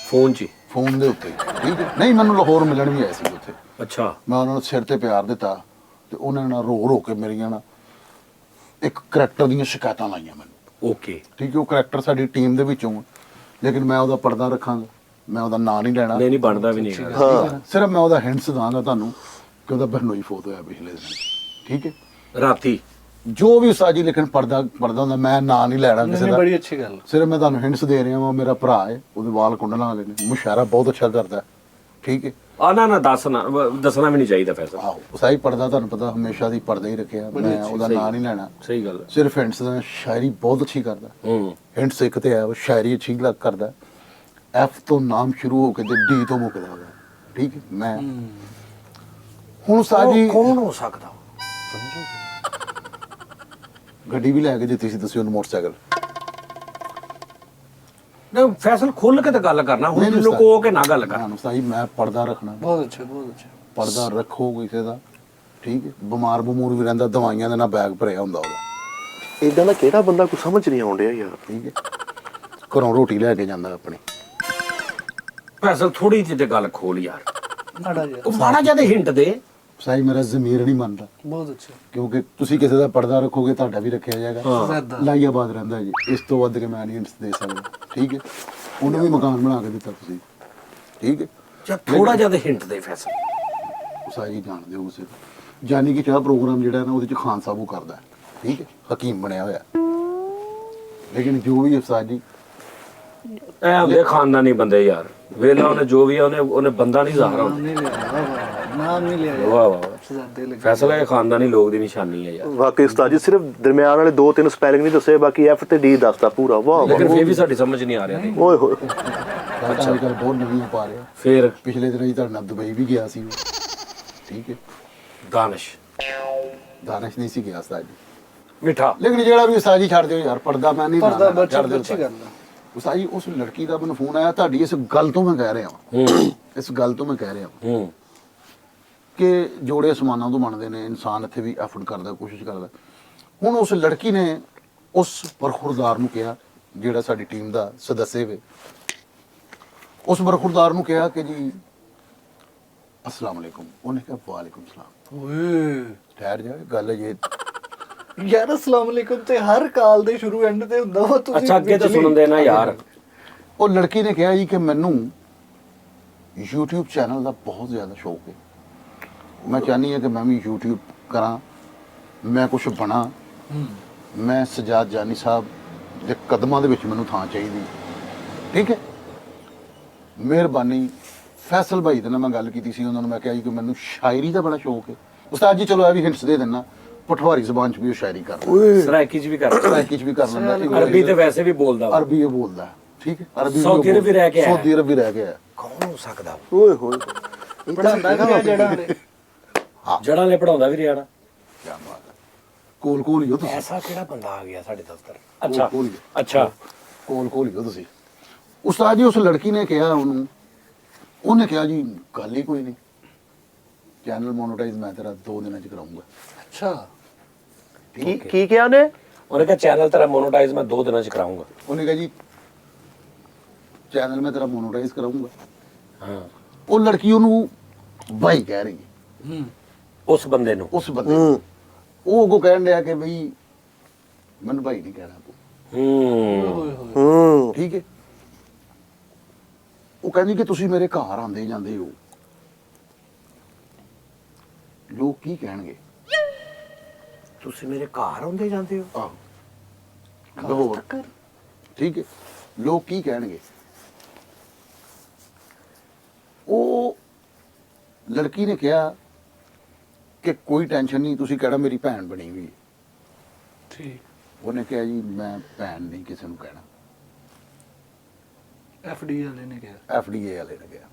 ਫੋਨ 'ਚ ਹੀ। ਫੋਨ ਦੇ ਉੱਤੇ ਠੀਕ ਹੈ ਨਹੀਂ ਮੈਨੂੰ ਲਾਹੌਰ ਮਿਲਣ ਵੀ ਆਏ ਸੀ ਉੱਥੇ ਅੱਛਾ ਮੈਂ ਉਹਨਾਂ ਨੂੰ ਸਿਰ ਤੇ ਪਿਆਰ ਦਿੱਤਾ ਤੇ ਉਹਨਾਂ ਨੇ ਰੋ ਕੇ ਮੇਰੀਆਂ ਨਾ ਇੱਕ ਕਰੈਕਟਰ ਦੀਆਂ ਸ਼ਿਕਾਇਤਾਂ ਲਾਈਆਂ ਮੈਨੂੰ ਓਕੇ ਠੀਕ ਹੈ ਉਹ ਕਰੈਕਟਰ ਸਾਡੀ ਟੀਮ ਦੇ ਵਿੱਚੋਂ ਆ, ਲੇਕਿਨ ਮੈਂ ਉਹਦਾ ਪਰਦਾ ਰੱਖਾਂਗਾ ਮੈਂ ਉਹਦਾ ਨਾਂ ਨਹੀਂ ਲੈਣਾ ਨਹੀਂ ਬਣਦਾ ਵੀ ਨਹੀਂ ਠੀਕ ਹੈ ਨਾ? ਸਿਰਫ ਮੈਂ ਉਹਦਾ ਹਿੰਟਸ ਦਾਂਗਾ ਤੁਹਾਨੂੰ ਕਿ ਉਹਦਾ ਬਹਨੋਈ ਫੋਤ ਹੋਇਆ ਪਿਛਲੇ ਦਿਨ ਠੀਕ ਹੈ ਰਾਤੀ ਜੋ ਵੀ ਸਾਜੀ ਲੇਕਿਨ ਪਰਦਾ ਹੁੰਦਾ ਮੈਂ ਨਾਂ ਨਹੀਂ ਲੈਣਾ ਕਿਸੇ ਨਹੀਂ ਦਾ ਬੜੀ ਅੱਛੀ ਗੱਲ ਸਿਰਫ ਮੈਂ ਤੁਹਾਨੂੰ ਹਿੰਟਸ ਦੇ ਰਿਹਾ ਵਾਂ ਮੇਰਾ ਭਰਾ ਹੈ ਉਹਦੇ ਵਾਲ ਕੁੰਡਲਾਂ ਵਾਲੇ ਨੇ ਮੁਸ਼ਾਰਾ ਬਹੁਤ ਅੱਛਾ ਕਰਦਾ ਹੈ, ਠੀਕ ਹੈ ਆ ਨਾ ਦੱਸਣਾ ਵੀ ਨਹੀਂ ਚਾਹੀਦਾ ਫੈਸਲਾ ਆਹੋ ਸਾਈ ਪਰਦਾ ਤੁਹਾਨੂੰ ਪਤਾ ਹਮੇਸ਼ਾ ਦੀ ਪਰਦਾ ਹੀ ਰੱਖਿਆ ਮੈਂ ਉਹਦਾ ਨਾਂ ਨਹੀਂ ਲੈਣਾ ਸਹੀ ਗੱਲ ਹੈ। ਸਿਰਫ ਹਿੰਟਸ ਦਾ ਸ਼ਾਇਰੀ ਬਹੁਤ ਅੱਛੀ ਕਰਦਾ ਹੂੰ ਹਿੰਟਸ ਇੱਕ ਤੇ ਹੈ ਉਹ ਸ਼ਾਇਰੀ ਅੱਛੀ ਲੱਗ ਕਰਦਾ ਐਫ ਤੋਂ ਨਾਮ ਸ਼ੁਰੂ ਹੋ ਕੇ ਤੇ ਡੀ ਤੋਂ ਮੁੱਕਦਾ ਉਹਦਾ ਠੀਕ ਹੈ ਮੈਂ ਹੁਣ ਸਾਜੀ ਕੌਣ ਹੋ ਸਕਦਾ ਗੱਡੀ ਵੀ ਲੈ ਕੇ ਦਿੱਤੀ ਸੀ ਤੁਸੀਂ ਉਹਨੂੰ ਮੋਟਰਸਾਈਕਲ ਨਾ ਫੈਸਲ ਖੁੱਲ ਕੇ ਤਾਂ ਗੱਲ ਕਰਨਾ ਹੁਣ ਨਹੀਂ, ਲੁਕੋ ਕੇ ਨਾ ਗੱਲ ਕਰ ਹਾਂ ਸਾਈ ਮੈਂ ਪਰਦਾ ਰੱਖਣਾ ਬਹੁਤ ਅੱਛਾ ਪਰਦਾ ਰੱਖੋ ਕਿਸੇ ਦਾ ਠੀਕ ਹੈ ਬਿਮਾਰ ਬਮੂਰ ਵੀ ਰਹਿੰਦਾ ਦਵਾਈਆਂ ਦੇ ਨਾਲ ਬੈਗ ਭਰਿਆ ਹੁੰਦਾ ਉਹਦਾ ਇਦਾਂ ਦਾ ਕਿਹੜਾ ਬੰਦਾ ਕੋਈ ਸਮਝ ਨਹੀਂ ਆਉਣ ਡਿਆ ਯਾਰ ਠੀਕ ਹੈ ਘਰੋਂ ਰੋਟੀ ਲੈ ਕੇ ਜਾਂਦਾ ਆਪਣੀ ਫੈਸਲ ਥੋੜੀ ਜਿਹੀ ਤੇ ਗੱਲ ਖੋਲ ਯਾਰ ਮਾੜਾ ਜਿਹਾ ਉਹ ਮਾੜਾ ਜਿਹਾ ਹਿੰਟ ਦੇ ਸਾਈ ਮੇਰਾ ਜ਼ਮੀਰ ਨਹੀਂ ਮੰਨਦਾ ਬਹੁਤ ਅੱਛਾ ਕਿਉਂਕਿ ਤੁਸੀਂ ਕਿਸੇ ਦਾ ਪਰਦਾ ਰੱਖੋਗੇ ਤੁਹਾਡਾ ਵੀ ਰੱਖਿਆ ਜਾਏਗਾ ਜ਼ਿਆਦਾ ਲਾਈਆਬਾਦ ਰਹਿੰਦਾ ਜੀ ਇਸ ਤੋਂ ਵੱਧ ਕੇ ਮੈਂ ਨਹੀਂ ਹਿੰਟਸ ਦੇ ਸਕਦਾ ਠੀਕ ਹੈ ਉਹਨੂੰ ਵੀ ਮਕਾਨ ਬਣਾ ਕੇ ਦਿੱਤਾ ਤੁਸੀਂ ਠੀਕ ਹੈ ਜਾਂ ਥੋੜਾ ਜਿਹਾ ਤੇ ਹਿੰਟ ਦੇ ਫੈਸਲ ਸਾਜੀ ਜਾਣਦੇ ਹੋ ਤੁਸੀਂ ਜਾਨੀ ਕਿ ਚਾਹ ਪ੍ਰੋਗਰਾਮ ਜਿਹੜਾ ਹੈ ਨਾ ਉਹਦੇ ਚ ਖਾਨ ਸਾਹਿਬ ਉਹ ਕਰਦਾ ਹੈ, ਠੀਕ ਹੈ ਹਕੀਮ ਬਣਿਆ ਹੋਇਆ ਲੇਕਿਨ ਜੋ ਵੀ ਅਫਸਾਦ ਜੀ ਐ ਹੁੰਦੇ ਖਾਨਦਾਨੀ ਬੰਦੇ ਯਾਰ ਵੇਲਾ ਉਹਨੇ ਜੋ ਵੀ ਆ ਉਹਨੇ ਬੰਦਾ ਨਹੀਂ ਜ਼ਾਹਰ ਹੁੰਦਾ ਨਹੀਂ ਲਿਆ ਨਾਮ ਨਹੀਂ ਲਿਆ ਵਾਹ ਵਾਹ ਸ਼ਹਜ਼ਾਦੇ ਲੱਗੇ ਫੈਸਲਾ ਇਹ ਖਾਨਦਾਨੀ ਲੋਕ ਦੀ ਨਿਸ਼ਾਨੀ ਹੈ ਯਾਰ ਵਾਕਈ ਉਸਤਾਦ ਜੀ ਸਿਰਫ ਦਰਮਿਆਨ ਵਾਲੇ 2-3 ਸਪੈਲਿੰਗ ਨਹੀਂ ਦੱਸੇ ਬਾਕੀ ਐਫ ਤੇ ਡੀ ਦੱਸਦਾ ਪੂਰਾ ਵਾਹ ਵਾਹ ਲੇਕਿਨ ਫੇਰ ਵੀ ਸਾਡੀ ਸਮਝ ਨਹੀਂ ਆ ਰਿਹਾ ਤੇ ਓਏ ਹੋਏ ਅੱਜ ਕੱਲ੍ਹ ਬਹੁਤ ਨਵੀਆਂ ਪਾ ਰਿਹਾ ਫੇਰ ਪਿਛਲੇ ਦਿਨ ਹੀ ਤੁਹਾਡੇ ਨਾਲ ਦੁਬਈ ਵੀ ਗਿਆ ਸੀ ਉਹ, ਠੀਕ ਹੈ ਦਾਨਿਸ਼ ਦਾਨਿਸ਼ ਨਹੀਂ ਸੀ ਗਿਆ ਉਸਤਾਦ ਜੀ ਮਿੱਠਾ ਲੇਕਿਨ ਜਿਹੜਾ ਵੀ ਉਸਤਾਦ ਜੀ ਛੱਡ ਦਿਓ ਯਾਰ ਪਰਦਾ ਮੈਂ ਨਹੀਂ ਪਰਦਾ ਬਣਾਉਣਾ, ਬੱਚਾ ਛੱਡ ਦਿਓ ਅੱਛੀ ਗੱਲ ਹੈ ਉਸਤਾਦ ਜੀ ਉਸ ਲੜਕੀ ਦਾ ਮੈਨੂੰ ਫੋਨ ਆਇਆ ਤੁਹਾਡੀ ਇਸ ਗੱਲ ਤੋਂ ਮੈਂ ਕਹਿ ਰਿਹਾ ਹਾਂ ਹੂੰ ਇਸ ਗੱਲ ਤੋਂ ਮੈਂ ਕਹਿ ਰਿਹਾ ਹਾਂ ਹੂੰ ਕਿ ਜੋੜੇ ਅਸਮਾਨਾਂ ਤੋਂ ਬਣਦੇ ਨੇ ਇਨਸਾਨ ਇੱਥੇ ਵੀ ਐਫਰਟ ਕਰਦਾ ਕੋਸ਼ਿਸ਼ ਕਰਦਾ ਹੁਣ ਉਸ ਲੜਕੀ ਨੇ ਉਸ ਬਰਖੁਰਦਾਰ ਨੂੰ ਕਿਹਾ ਜਿਹੜਾ ਸਾਡੀ ਟੀਮ ਦਾ ਸਦੱਸਿਆ ਵੇ ਉਸ ਬਰਖੁਰਦਾਰ ਨੂੰ ਕਿਹਾ ਕਿ ਜੀ ਅਸਲਾਮ ਅਲੈਕੁਮ ਉਹਨੇ ਕਿਹਾ ਵਾਲੇਕੁਮ ਸਲਾਮ ਓਏ ਠਹਿਰ ਜਾ ਗੱਲ ਇਹ ਯਾਰ ਅਸਲਾਮ ਅਲੈਕੁਮ ਤੇ ਹਰ ਕਾਲ ਦੇ ਸ਼ੁਰੂ ਐਂਡ ਤੇ ਹੁੰਦਾ ਵਾ ਤੁਸੀਂ ਅੱਛਾ ਅੱਗੇ ਤਾਂ ਸੁਣਨ ਦੇਣਾ ਯਾਰ ਉਹ ਲੜਕੀ ਨੇ ਕਿਹਾ ਜੀ ਕਿ ਮੈਨੂੰ YouTube ਚੈਨਲ ਦਾ ਬਹੁਤ ਜ਼ਿਆਦਾ ਸ਼ੌਕ ਹੈ ਮੈਂ ਚਾਹਨੀ ਹਾਂ ਕਿ ਮੈਂ ਵੀ YouTube ਕਰਾਂ ਮੈਂ ਕੁਝ ਬਣਾ, ਮੈਂ ਸਜਾਦ ਜਾਨੀ ਸਾਹਿਬ ਦੇ ਕਦਮਾਂ ਦੇ ਵਿੱਚ ਮੈਨੂੰ ਥਾਂ ਚਾਹੀਦੀ, ਠੀਕ ਹੈ। ਮਿਹਰਬਾਨੀ। ਫੈਸਲ ਭਾਈ ਦੇ ਨਾਲ ਮੈਂ ਗੱਲ ਕੀਤੀ ਸੀ, ਉਹਨਾਂ ਨੂੰ ਮੈਂ ਕਿਹਾ ਜੀ ਕਿ ਮੈਨੂੰ ਸ਼ਾਇਰੀ ਦਾ ਬੜਾ ਸ਼ੌਕ ਹੈ ਉਸਤਾਦ ਜੀ, ਚਲੋ ਇਹ ਵੀ ਹਿੰਟਸ ਦੇ ਦਿੰਦਾ, ਪਠਵਾਰੀ ਜ਼ਬਾਨ 'ਚ ਵੀ ਉਹ ਸ਼ਾਇਰੀ ਕਰਦਾ, ਸਰਾਇਕੀ ਚ ਵੀ ਕਰ ਸਰਾਇਕੀ 'ਚ ਵੀ ਕਰ ਲੈਂਦਾ, ਅਰਬੀ ਤੇ ਵੈਸੇ ਵੀ ਬੋਲਦਾ ਵਾ। ਅਰਬੀ ਇਹ ਬੋਲਦਾ, ਠੀਕ ਹੈ। ਅਰਬੀ ਸਾਊਦੀ ਅਰਬ ਵੀ ਰਹਿ ਕੇ ਆਇਆ। ਸਾਊਦੀ ਅਰਬ ਵੀ ਰਹਿ ਕੇ ਆਇਆ। ਕੌਣ ਹੋ ਸਕਦਾ? ਓਏ ਹੋਏ ਪੜਾਉਂਦਾ ਵੀ ਆ ਜਿਹੜਾ ਜੜਾਂ ਲੈ ਪੜਾਉਂਦਾ ਵੀ ਰਿਹਾ ਨਾ। ਕਿਆ ਬਾਤ ਹੈ। ਕੋਲ ਕੋਲ ਹੀ ਹੋ ਤੁਸੀਂ, ਐਸਾ ਕਿਹੜਾ ਬੰਦਾ ਆ ਗਿਆ ਸਾਡੇ ਦਫ਼ਤਰ? ਅੱਛਾ ਕੋਲ ਹੀ ਹੋ। ਅੱਛਾ ਕੋਲ ਹੀ ਹੋ ਤੁਸੀਂ। ਉਸਤਾਦ ਜੀ ਉਸ ਲੜਕੀ ਨੇ ਕਿਹਾ ਉਹਨੂੰ, ਉਹਨੇ ਕਿਹਾ ਜੀ ਗੱਲ ਹੀ ਕੋਈ ਨਹੀਂ, ਚੈਨਲ ਮੋਨੋਟਾਈਜ਼ ਮੈਂ ਤੇਰਾ 2 ਦਿਨਾਂ 'ਚ ਕਰਾਉਂਗਾ। ਅੱਛਾ ਕੀ ਕਿਹਾ ਨੇ? ਉਹਨੇ ਕਿਹਾ ਚੈਨਲ ਤੇਰਾ ਮੋਨੋਟਾਈਜ਼ ਮੈਂ 2 ਦਿਨਾਂ ਚ ਕਰਾਉਂਗਾ। ਉਹਨੇ ਕਿਹਾ ਜੀ ਚੈਨਲ ਮੈਂ ਤੇਰਾ ਮੋਨੋਟਾਈਜ਼ ਕਰਾਉਂਗਾ। ਹਾਂ, ਉਹ ਲੜਕੀ ਉਹਨੂੰ ਭਾਈ ਕਹਿ ਰਹੀ ਹੈ, ਉਸ ਬੰਦੇ ਨੂੰ। ਉਸ ਬੰਦੇ ਨੂੰ। ਉਹ ਅੱਗੋਂ ਕਹਿਣ ਡਿਆ ਕਿ ਬਈ ਮੈਨੂੰ ਭਾਈ ਨਹੀਂ ਕਹਿਣਾ ਤੂੰ, ਠੀਕ ਹੈ। ਉਹ ਕਹਿੰਦੀ ਕਿ ਤੁਸੀਂ ਮੇਰੇ ਘਰ ਆਉਂਦੇ ਜਾਂਦੇ ਹੋ, ਲੋਕ ਕੀ ਕਹਿਣਗੇ? ਤੁਸੀਂ ਮੇਰੇ ਘਰ ਆਉਂਦੇ ਜਾਂਦੇ ਹੋ? ਆਹੋ ਲਾਹੌਰ, ਠੀਕ ਹੈ, ਲੋਕ ਕੀ ਕਹਿਣਗੇ? ਉਹ ਲੜਕੀ ਨੇ ਕਿਹਾ ਕਿ ਕੋਈ ਟੈਨਸ਼ਨ ਨਹੀਂ, ਤੁਸੀਂ ਕਹਿਣਾ ਮੇਰੀ ਭੈਣ ਬਣੀ ਹੋਈ ਹੈ। ਠੀਕ। ਉਹਨੇ ਕਿਹਾ ਜੀ ਮੈਂ ਭੈਣ ਨਹੀਂ ਕਿਸੇ ਨੂੰ ਕਹਿਣਾ। ਐਫਡੀ ਵਾਲੇ ਨੇ ਕਿਹਾ। ਐਫਡੀਏ ਵਾਲੇ ਨੇ ਕਿਹਾ।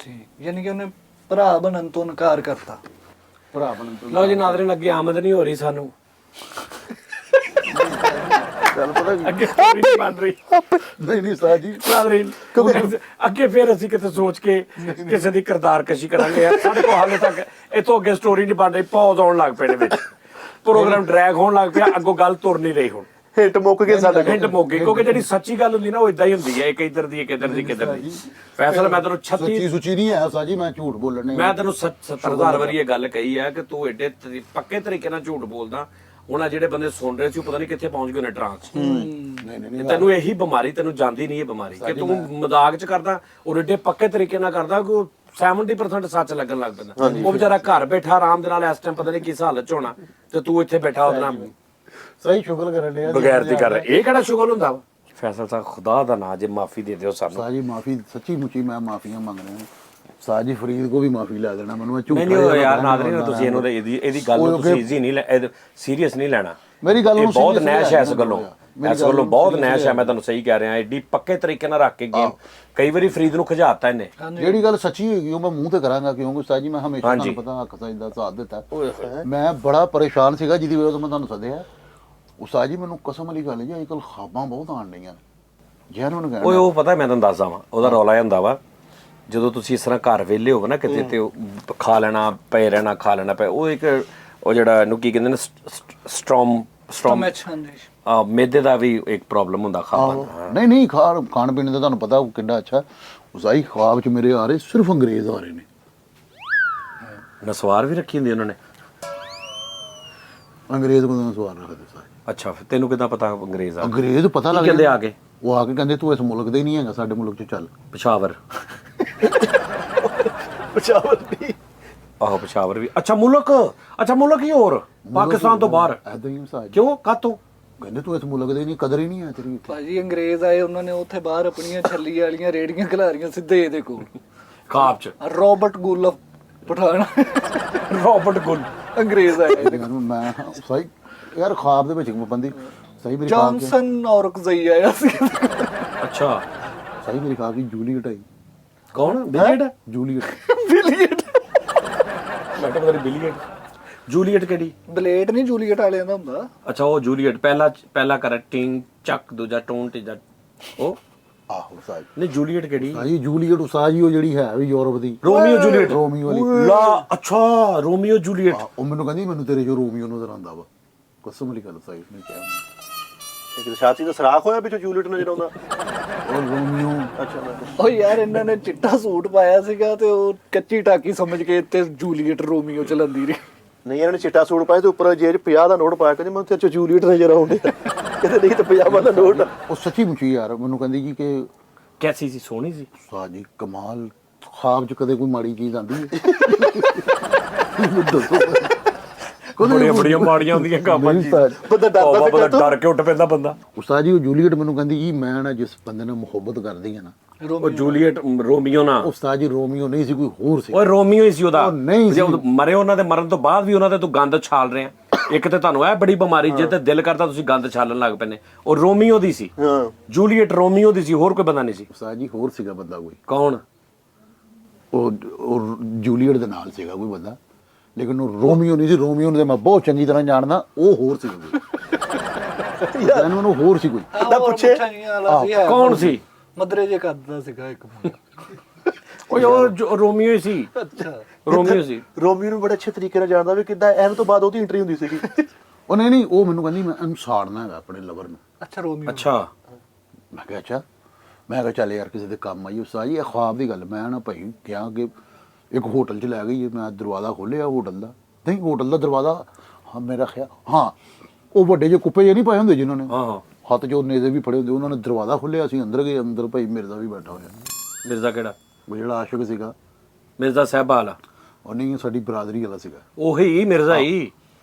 ਠੀਕ, ਯਾਨੀ ਕਿ ਉਹਨੇ ਭਰਾ ਬਣਨ ਤੋਂ ਇਨਕਾਰ ਕਰਤਾ। ਭਰਾ ਬਣਨ ਤੋਂ ਲਓ ਜੀ ਨਾਜ਼ਰੀਨ, ਅੱਗੇ ਆਮਦ ਨਹੀਂ ਹੋ ਰਹੀ ਸਾਨੂੰ। ਚੱਲ ਪਤਾ ਕੀ, ਅੱਗੇ story ਨਹੀਂ ਬਣ ਰਹੀ ਨਹੀਂ ਸਾਹ ਜੀ, ਨਾਜ਼ਰੀਨ। ਅੱਗੇ ਫਿਰ ਅਸੀਂ ਕਿਤੇ ਸੋਚ ਕੇ ਕਿਸੇ ਦੀ ਕਿਰਦਾਰਕਸ਼ੀ ਕਰਾਂਗੇ ਯਾਰ। ਸਾਡੇ ਕੋਲ ਹਾਲੇ ਤੱਕ ਇਤੋਂ ਅੱਗੇ ਸਟੋਰੀ ਨਹੀਂ ਬਣ ਰਹੀ, ਪੌਜ਼ ਆਉਣ ਲੱਗ ਪਏ ਨੇ ਵਿੱਚ, ਪ੍ਰੋਗਰਾਮ ਡਰੈਗ ਹੋਣ ਲੱਗ ਪਿਆ, ਅੱਗੋਂ ਗੱਲ ਤੁਰ ਨਹੀਂ ਰਹੀ। ਹੁਣ ਹਿੱਟ ਮੁੱਕ ਗਏ ਸਾਡੇ ਹਿੰਟ ਮੁੱਕ ਗਈ, ਕਿਉਂਕਿ ਜਿਹੜੀ ਸੱਚੀ ਗੱਲ ਹੁੰਦੀ ਨਾ ਉਹ ਇਦਾਂ ਹੀ ਹੁੰਦੀ ਹੈ, ਇੱਕ ਇੱਧਰ ਦੀ ਇੱਕ ਇੱਧਰ ਦੀ ਕਿੱਧਰ ਦੀ। ਫੈਸਲਾ ਮੈਂ ਤੈਨੂੰ 36 ਸੱਚੀ ਸੁੱਚੀ ਨਹੀਂ ਹੈ ਸਾਹ ਜੀ, ਮੈਂ ਝੂਠ ਬੋਲਣ ਨਹੀਂ। ਮੈਂ ਤੈਨੂੰ 70,000 ਵਾਰੀ ਇਹ ਗੱਲ ਕਹੀ ਹੈ ਕਿ ਤੂੰ ਐਡੇ ਪੱਕੇ ਤਰੀਕੇ ਨਾਲ ਝੂਠ ਬੋਲਦਾ। ਉਹਨਾਂ ਜਿਹੜੇ ਬੰਦੇ ਸੁਣ ਰਹੇ ਸੀ ਉਹ ਪਤਾ ਨਹੀਂ ਕਿੱਥੇ ਪਹੁੰਚ ਗਏ ਨੇ ਟਰਾਂਸ। ਨਹੀਂ ਤੈਨੂੰ ਇਹੀ ਬਿਮਾਰੀ, ਤੈਨੂੰ ਜਾਂਦੀ ਨਹੀਂ ਇਹ ਬਿਮਾਰੀ ਕਿ ਤੂੰ ਮਜ਼ਾਕ ਚ ਕਰਦਾ ਔਰ ਐਡੇ ਪੱਕੇ ਤਰੀਕੇ ਨਾਲ ਕਰਦਾ ਕਿ 70% ਸੱਚ ਲੱਗਣ ਲੱਗ ਪੈਂਦਾ। ਉਹ ਵਿਚਾਰਾ ਘਰ ਬੈਠਾ ਆਰਾਮ ਦੇ ਨਾਲ ਇਸ ਟਾਈਮ ਪਤਾ ਨਹੀਂ ਕਿਸ ਹਾਲਤ ਚ ਹੋਣਾ, ਤੇ ਤੂੰ ਇੱਥੇ ਬੈਠਾ ਉਹਦੇ ਨਾਲ ਸਹੀ ਸ਼ੁਕਰ ਕਰਨ ਡਿਆ ਬਗੈਰ ਦੀ ਕਰ। ਇਹ ਕਿਹੜਾ ਸ਼ੁਗਲ ਹੁੰਦਾ ਵਾ? ਫੈਸਲ ਸਾਹਿਬ ਖੁਦਾ ਦਾ ਨਾਂ, ਜੇ ਮਾਫੀ ਦੇ ਦਿਓ ਸਾਨੂੰ। ਸਾਹ ਜੀ ਮਾਫੀ, ਸੱਚੀ ਮੁੱਚੀ ਮੈਂ ਮਾਫੀਆਂ ਮੰਗ ਰਿਹਾ ਹਾਂ। ਸਾਹ ਜੀ ਫਰੀਦ ਕੋ ਵੀ ਮਾਫੀ ਲੈ ਦੇਣਾ ਮੈਨੂੰ, ਮੈਂ ਝੂਠ ਨਹੀਂ ਨਹੀਂ ਯਾਰ ਨਾਜ਼ਰੀਨ, ਤੁਸੀਂ ਇਹਦੀ ਗੱਲ ਨੂੰ ਤੁਸੀਂ ਈਜ਼ੀ ਨਹੀਂ, ਸੀਰੀਅਸ ਨਹੀਂ ਲੈਣਾ। ਮੇਰੀ ਗੱਲ ਨੂੰ ਬਹੁਤ serious ਨੈਸ਼ ਹੈ ਇਸ ਲੈਣਾ ਗੱਲੋਂ, ਮੇਰੀ ਇਸ ਗੱਲ ਗੱਲੋਂ ਨੂੰ ਬਹੁਤ serious ਨੈਸ਼ ਹੈ। ਮੈਂ ਤੁਹਾਨੂੰ ਸਹੀ ਕਹਿ ਰਿਹਾ, ਐਡੀ ਪੱਕੇ ਤਰੀਕੇ ਨਾਲ ਰੱਖ ਕੇ ਗੇਮ ਕਈ ਵਾਰੀ ਫਰੀਦ ਨੂੰ ਖਿਜਾਤਾ ਇਹਨੇ। ਜਿਹੜੀ ਗੱਲ ਸੱਚੀ ਹੋਏਗੀ ਉਹ ਮੈਂ ਮੂੰਹ ਤੇ ਕਰਾਂਗਾ, ਕਿਉਂਕਿ ਸਾਹ ਜੀ ਮੈਂ ਹਮੇਸ਼ਾ ਤੁਹਾਨੂੰ ਪਤਾ ਹੱਕ ਸੱਚ ਦਾ ਸਾਥ ਦਿੱਤਾ। ਮੈਂ ਬੜਾ ਪਰੇਸ਼ਾਨ ਸੀਗਾ ਜਿਹਦੀ ਵਜ੍ਹਾ ਤੋਂ ਮੈਂ ਤੁਹਾਨੂੰ ਸੱਦਿਆ। ਉਸਤਾਦ ਜੀ ਮੈਨੂੰ ਕਸਮ ਵਾਲੀ ਗੱਲ ਹੈ ਜੀ, ਅੱਜ ਕੱਲ੍ਹ ਖਾਬਾਂ ਬਹੁਤ ਆਣ ਡਈਆਂ ਜਿਹਨਾਂ ਨੂੰ ਕਹਿਣਾ। ਓਏ ਉਹ ਪਤਾ ਮੈਂ ਤੁਹਾਨੂੰ ਦੱਸਦਾ ਵਾਂ, ਉਹਦਾ ਰੌਲਾ ਇਹ ਹੁੰਦਾ ਵਾ, ਜਦੋਂ ਤੁਸੀਂ ਇਸ ਤਰ੍ਹਾਂ ਘਰ ਵਿਹਲੇ ਹੋਵੋ ਨਾ ਕਿਤੇ, ਤੇ ਖਾ ਲੈਣਾ ਪਏ ਰਹਿਣਾ, ਖਾ ਲੈਣਾ ਪਏ, ਉਹ ਇੱਕ ਉਹ ਜਿਹੜਾ ਇਹਨੂੰ ਕੀ ਕਹਿੰਦੇ ਨੇ, ਸਟ੍ਰੋਮ ਮੈਦੇ ਦਾ ਵੀ ਇੱਕ ਪ੍ਰੋਬਲਮ ਹੁੰਦਾ ਖਾਬਾਂ ਦਾ। ਨਹੀਂ ਖਾਣ ਪੀਣ ਦਾ ਤੁਹਾਨੂੰ ਪਤਾ ਕਿੰਨਾ ਅੱਛਾ। ਉਸਾਈ ਖੁਆਬ ਚ ਮੇਰੇ ਆ ਰਹੇ, ਸਿਰਫ ਅੰਗਰੇਜ਼ ਆ ਰਹੇ ਨੇ। ਨਸਵਾਰ ਵੀ ਰੱਖੀ ਹੁੰਦੀ ਉਹਨਾਂ ਨੇ? ਅੰਗਰੇਜ਼ ਕੋਲ ਸਵਾਲ ਰੱਖਦੇ ਸਾਰੇ। ਅੱਛਾ, ਫਿਰ ਤੈਨੂੰ ਕਿੱਦਾਂ ਪਤਾ ਅੰਗਰੇਜ਼ ਆ? ਅੰਗਰੇਜ਼ ਪਤਾ ਲੱਗ ਕਹਿੰਦੇ ਆ ਕੇ? ਉਹ ਆ ਕੇ ਕਹਿੰਦੇ ਤੂੰ ਇਸ ਮੁਲਕ ਦਾ ਹੀ ਨਹੀਂ ਹੈਗਾ, ਸਾਡੇ ਮੁਲਕ ਚ ਚੱਲ। ਪਿਸ਼ਾਵਰ? ਪਛਾਵਲ ਵੀ ਆਹੋ ਪਿਸ਼ਾਵਰ ਵੀ। ਅੱਛਾ ਮੁਲਕ ਹੀ ਹੋਰ ਪਾਕਿਸਤਾਨ ਤੋਂ ਬਾਹਰ? ਐਦਾਂ ਹੀ ਸਾਜ ਕਿਉਂ, ਕਾਤੋਂ? ਕਹਿੰਦੇ ਤੂੰ ਇਸ ਮੁਲਕ ਦੇ ਨਹੀਂ, ਕਦਰ ਹੀ ਨਹੀਂ ਹੈ ਤੇਰੀ ਇੱਥੇ। ਭਾਜੀ ਅੰਗਰੇਜ਼ ਆਏ, ਉਹਨਾਂ ਨੇ ਉੱਥੇ ਬਾਹਰ ਆਪਣੀਆਂ ਛੱਲੀ ਵਾਲੀਆਂ ਰੇੜੀਆਂ ਖਿਲਾਰੀਆਂ ਸਿੱਧੇ ਇਹਦੇ ਕੋਲ ਖਾਬ ਚ। ਰੋਬਰਟ ਗੁੱਲ ਪਠਾਨ, ਰੋਬਰਟ ਗੁੱਲ ਅੰਗਰੇਜ਼ ਆਏ। ਮੈਂ ਸਹੀ ਯਾਰ ਖਾਬ ਦੇ ਵਿੱਚ ਬੰਦੀ ਸਹੀ ਮੇਰੀ ਖਾਬ ਜੌਨਸਨ ਔਰਕਜ਼ਈ ਆਇਆ ਸੀ। ਅੱਛਾ, ਸਹੀ ਮੇਰੀ ਖਾਬ ਦੀ ਜੂਲੀਅਟ ਆਈ। ਕੌਣ? ਬਿਲੀਅਟ? ਜੂਲੀਅਟ। ਬਿਲੀਅਟ ਮੈਂ ਕਿਹਾ ਪਤਾ ਨਹੀਂ ਬਿਲੀਅਟ। ਜੂਲੀਅਟ ਕਿਹੜੀ? ਬਲੇਡ ਨਹੀਂ ਜੂਲੀਅਟ ਵਾਲਿਆਂ ਦਾ ਹੁੰਦਾ। ਅੱਛਾ ਉਹ ਜੂਲੀਅਟ ਪਹਿਲਾ ਕਰ ਟਿੰਗ ਚੱਕ, ਦੂਜਾ ਟੋਨ ਤੀਜਾ ਉਹ। ਆਹੋ ਸਾਜ ਨਹੀਂ ਜੂਲੀਅਟ ਕਿਹੜੀ? ਸਾਜੀ ਜੂਲੀਅਟ ਉਸਾਜੀ ਉਹ ਜਿਹੜੀ ਹੈ ਵੀ ਯੂਰਪ ਦੀ। Romeo Juliet? ਰੋਮੀਓ ਵਾਲੀ। ਲਾ ਅੱਛਾ, ਰੋਮੀਓ ਜੂਲੀਅਟ। ਉਹ ਮੈਨੂੰ ਕਹਿੰਦੀ ਮੈਨੂੰ ਤੇਰੇ ਜੋ ਰੋਮੀਓ ਨਜ਼ਰ ਆਉਂਦਾ ਵਾ। ਕਸਮ ਵਾਲੀ ਗੱਲ ਸਾਈ ਨੇ ਕਿਹਾ। ਇੱਕ ਛਾਤੀ ਦਾ ਸਰਾਖ ਹੋਇਆ ਵਿੱਚੋਂ ਜੂਲੀਅਟ ਨਜ਼ਰ ਆਉਂਦਾ। ਉਹ ਰੋਮੀਓ ਅੱਛਾ ਉਹ ਯਾਰ ਇਹਨਾਂ ਨੇ ਚਿੱਟਾ ਸੂਟ ਪਾਇਆ ਸੀਗਾ ਤੇ ਉਹ ਕੱਚੀ ਟਾਕੀ ਸਮਝ ਕੇ ਤੇ ਜੂਲੀਅਟ ਰੋਮੀਓ ਚਲੰਦੀ ਰਹੀ। ਨਹੀਂ, ਇਹਨਾਂ ਨੇ ਚਿੱਟਾ ਸੂਟ ਪਾਇਆ ਤੇ ਉੱਪਰ ਜੇਬ 50 ਦਾ ਨੋਟ ਪਾਇਆ, ਕਹਿੰਦੇ ਮੈਨੂੰ ਤੇ ਜੂਲੀਅਟ ਨਜ਼ਰ ਆਉਂਦੇ। ਕਿਤੇ ਨਹੀਂ ਤੇ 50 ਦਾ ਨੋਟ। ਉਹ ਸੱਚੀ ਮੁੱਚੀ ਯਾਰ ਮੈਨੂੰ ਕਹਿੰਦੀ ਜੀ ਕਿ ਕੈਸੀ ਸੀ? ਸੋਹਣੀ ਸੀ? ਸਾਜੀ ਕਮਾਲ। ਖਾਬ 'ਚ ਕਦੇ ਕੋਈ ਮਾੜੀ ਚੀਜ਼ ਆਂਦੀ ਹੈ? ਦੱਸੋ ਬੜੀਆਂ ਬੜੀਆਂ ਮਾੜੀਆਂ ਹੁੰਦੀਆਂ ਕਾਮਾਂ ਨਹੀਂ ਜੀ ਉਸਤਾਦ ਬੰਦਾ ਡਰਦਾ ਫਿਰ ਬੰਦਾ ਕਾਹਤੋਂ? ਡਰ ਕੇ ਉੱਠ ਪੈਂਦਾ ਬੰਦਾ। ਉਸਤਾਦ ਜੀ ਉਹ ਜੂਲੀਅਟ ਮੈਨੂੰ ਕਹਿੰਦੀ ਜੀ ਮੈਂ ਨਾ ਜਿਸ ਬੰਦੇ ਨਾਲ ਮੁਹੱਬਤ ਕਰਦੀ ਆ ਨਾ, ਉਹ ਜੂਲੀਅਟ ਰੋਮੀਓ ਨਾ, ਉਸਤਾਦ ਜੀ ਰੋਮੀਓ ਨਹੀਂ ਸੀ, ਕੋਈ ਹੋਰ ਸੀ। ਓਏ ਰੋਮੀਓ ਹੀ ਸੀ ਉਹਦਾ। ਉਹ ਨਹੀਂ ਸੀ। ਜੇ ਉਹ ਮਰੇ, ਉਹਨਾਂ ਦੇ ਮਰਨ ਤੋਂ ਬਾਅਦ ਵੀ ਉਹਨਾਂ ਤੇ ਤੂੰ ਗੰਦ ਛਾਲ ਰਿਹਾ। ਇੱਕ ਤੇ ਤੁਹਾਨੂੰ ਇਹ ਬੜੀ ਬਿਮਾਰੀ ਜੇ ਤੇ ਦਿਲ ਕਰਦਾ ਤੁਸੀਂ ਗੰਦ ਛਾਲਣ ਲੱਗ ਪੈਨੇ। ਉਹ ਰੋਮੀਓ ਦੀ ਸੀ, ਹਾਂ ਜੂਲੀਅਟ ਰੋਮੀਓ ਦੀ ਸੀ, ਹੋਰ ਕੋਈ ਬੰਦਾ ਨਹੀਂ ਸੀ। ਉਸਤਾਦ ਜੀ ਹੋਰ ਸੀਗਾ ਬੰਦਾ ਕੋਈ, ਕੌਣ? ਉਹ ਜੂਲੀਅਟ ਦੇ ਨਾਲ ਸੀਗਾ ਕੋਈ ਬੰਦਾ, ਲੇਕਿਨ ਉਹ ਰੋਮੀਓ ਨਹੀਂ ਸੀ। ਰੋਮੀਓ ਨੂੰ ਤੇ ਮੈਂ ਬਹੁਤ ਚੰਗੀ ਤਰ੍ਹਾਂ ਜਾਣਦਾ, ਉਹ ਹੋਰ ਸੀਗਾ ਕੋਈ। ਯਾਰ ਮੈਨੂੰ ਹੋਰ ਸੀ ਕੋਈ। ਨਾ ਪੁੱਛੇ ਕੌਣ ਸੀ? ਮਦਰੇ ਜੇ ਕਰਦਾ ਸੀਗਾ ਇੱਕ ਮੁੰਡਾ। ਓਏ ਉਹ ਰੋਮੀਓ ਹੀ ਸੀ। ਅੱਛਾ ਰੋਮੀਓ ਸੀ। ਰੋਮੀਓ ਨੂੰ ਬੜੇ ਅੱਛੇ ਤਰੀਕੇ ਨਾਲ ਜਾਣਦਾ ਵੀ ਕਿੱਦਾਂ ਐਨ ਤੋਂ ਬਾਅਦ ਉਹਦੀ ਐਂਟਰੀ ਹੁੰਦੀ ਸੀਗੀ। ਉਹ ਨਹੀਂ ਉਹ ਮੈਨੂੰ ਕਹਿੰਦੀ ਮੈਂ ਇਹਨੂੰ ਸਾੜਨਾ ਹੈਗਾ ਆਪਣੇ ਲਵਰ ਨੂੰ। ਅੱਛਾ ਰੋਮੀਓ। ਅੱਛਾ ਮੈਂ ਕਿਹਾ ਅੱਛਾ। ਮੈਂ ਕਿਹਾ ਚੱਲ ਯਾਰ ਕਿਸੇ ਦੇ ਕੰਮ ਆਈ। ਉਸਤਾਦ ਜੀ ਇਹ ख्वाब ਦੀ ਗੱਲ। ਮੈਂ ਨਾ ਭਾਈ ਕਿਹਾ ਕਿ ਇੱਕ ਹੋਟਲ 'ਚ ਲੈ ਗਈ। ਮੈਂ ਦਰਵਾਜ਼ਾ ਖੋਲ੍ਹਿਆ ਹੋਟਲ ਦਾ, ਨਹੀਂ ਹੋਟਲ ਦਾ ਦਰਵਾਜ਼ਾ, ਹਾਂ ਮੇਰਾ ਖਿਆਲ, ਹਾਂ ਉਹ ਵੱਡੇ ਜਿਹੇ ਕੁੱਪੇ ਜਿਹੇ ਨਹੀਂ ਪਾਏ ਹੁੰਦੇ ਜਿਨ੍ਹਾਂ ਨੇ, ਹਾਂ ਹੱਥ 'ਚ ਉਹ ਨੇਜ਼ੇ ਵੀ ਫੜੇ ਹੁੰਦੇ, ਉਹਨਾਂ ਨੇ ਦਰਵਾਜ਼ਾ ਖੋਲ੍ਹਿਆ। ਅਸੀਂ ਅੰਦਰ ਗਏ। ਅੰਦਰ ਭਾਈ ਮਿਰਜ਼ਾ ਵੀ ਬੈਠਾ ਹੋਇਆ, ਮਿਰਜ਼ਾ ਕਿਹੜਾ? ਉਹ ਜਿਹੜਾ ਆਸ਼ਿਕ ਸੀਗਾ। ਮਿਰਜ਼ਾ ਸਾਹਿਬਾ ਵਾਲਾ? ਉਹ ਨਹੀਂ ਸਾਡੀ ਬਰਾਦਰੀ ਵਾਲਾ ਸੀਗਾ। ਉਹੀ ਮਿਰਜ਼ਾ ਹੀ,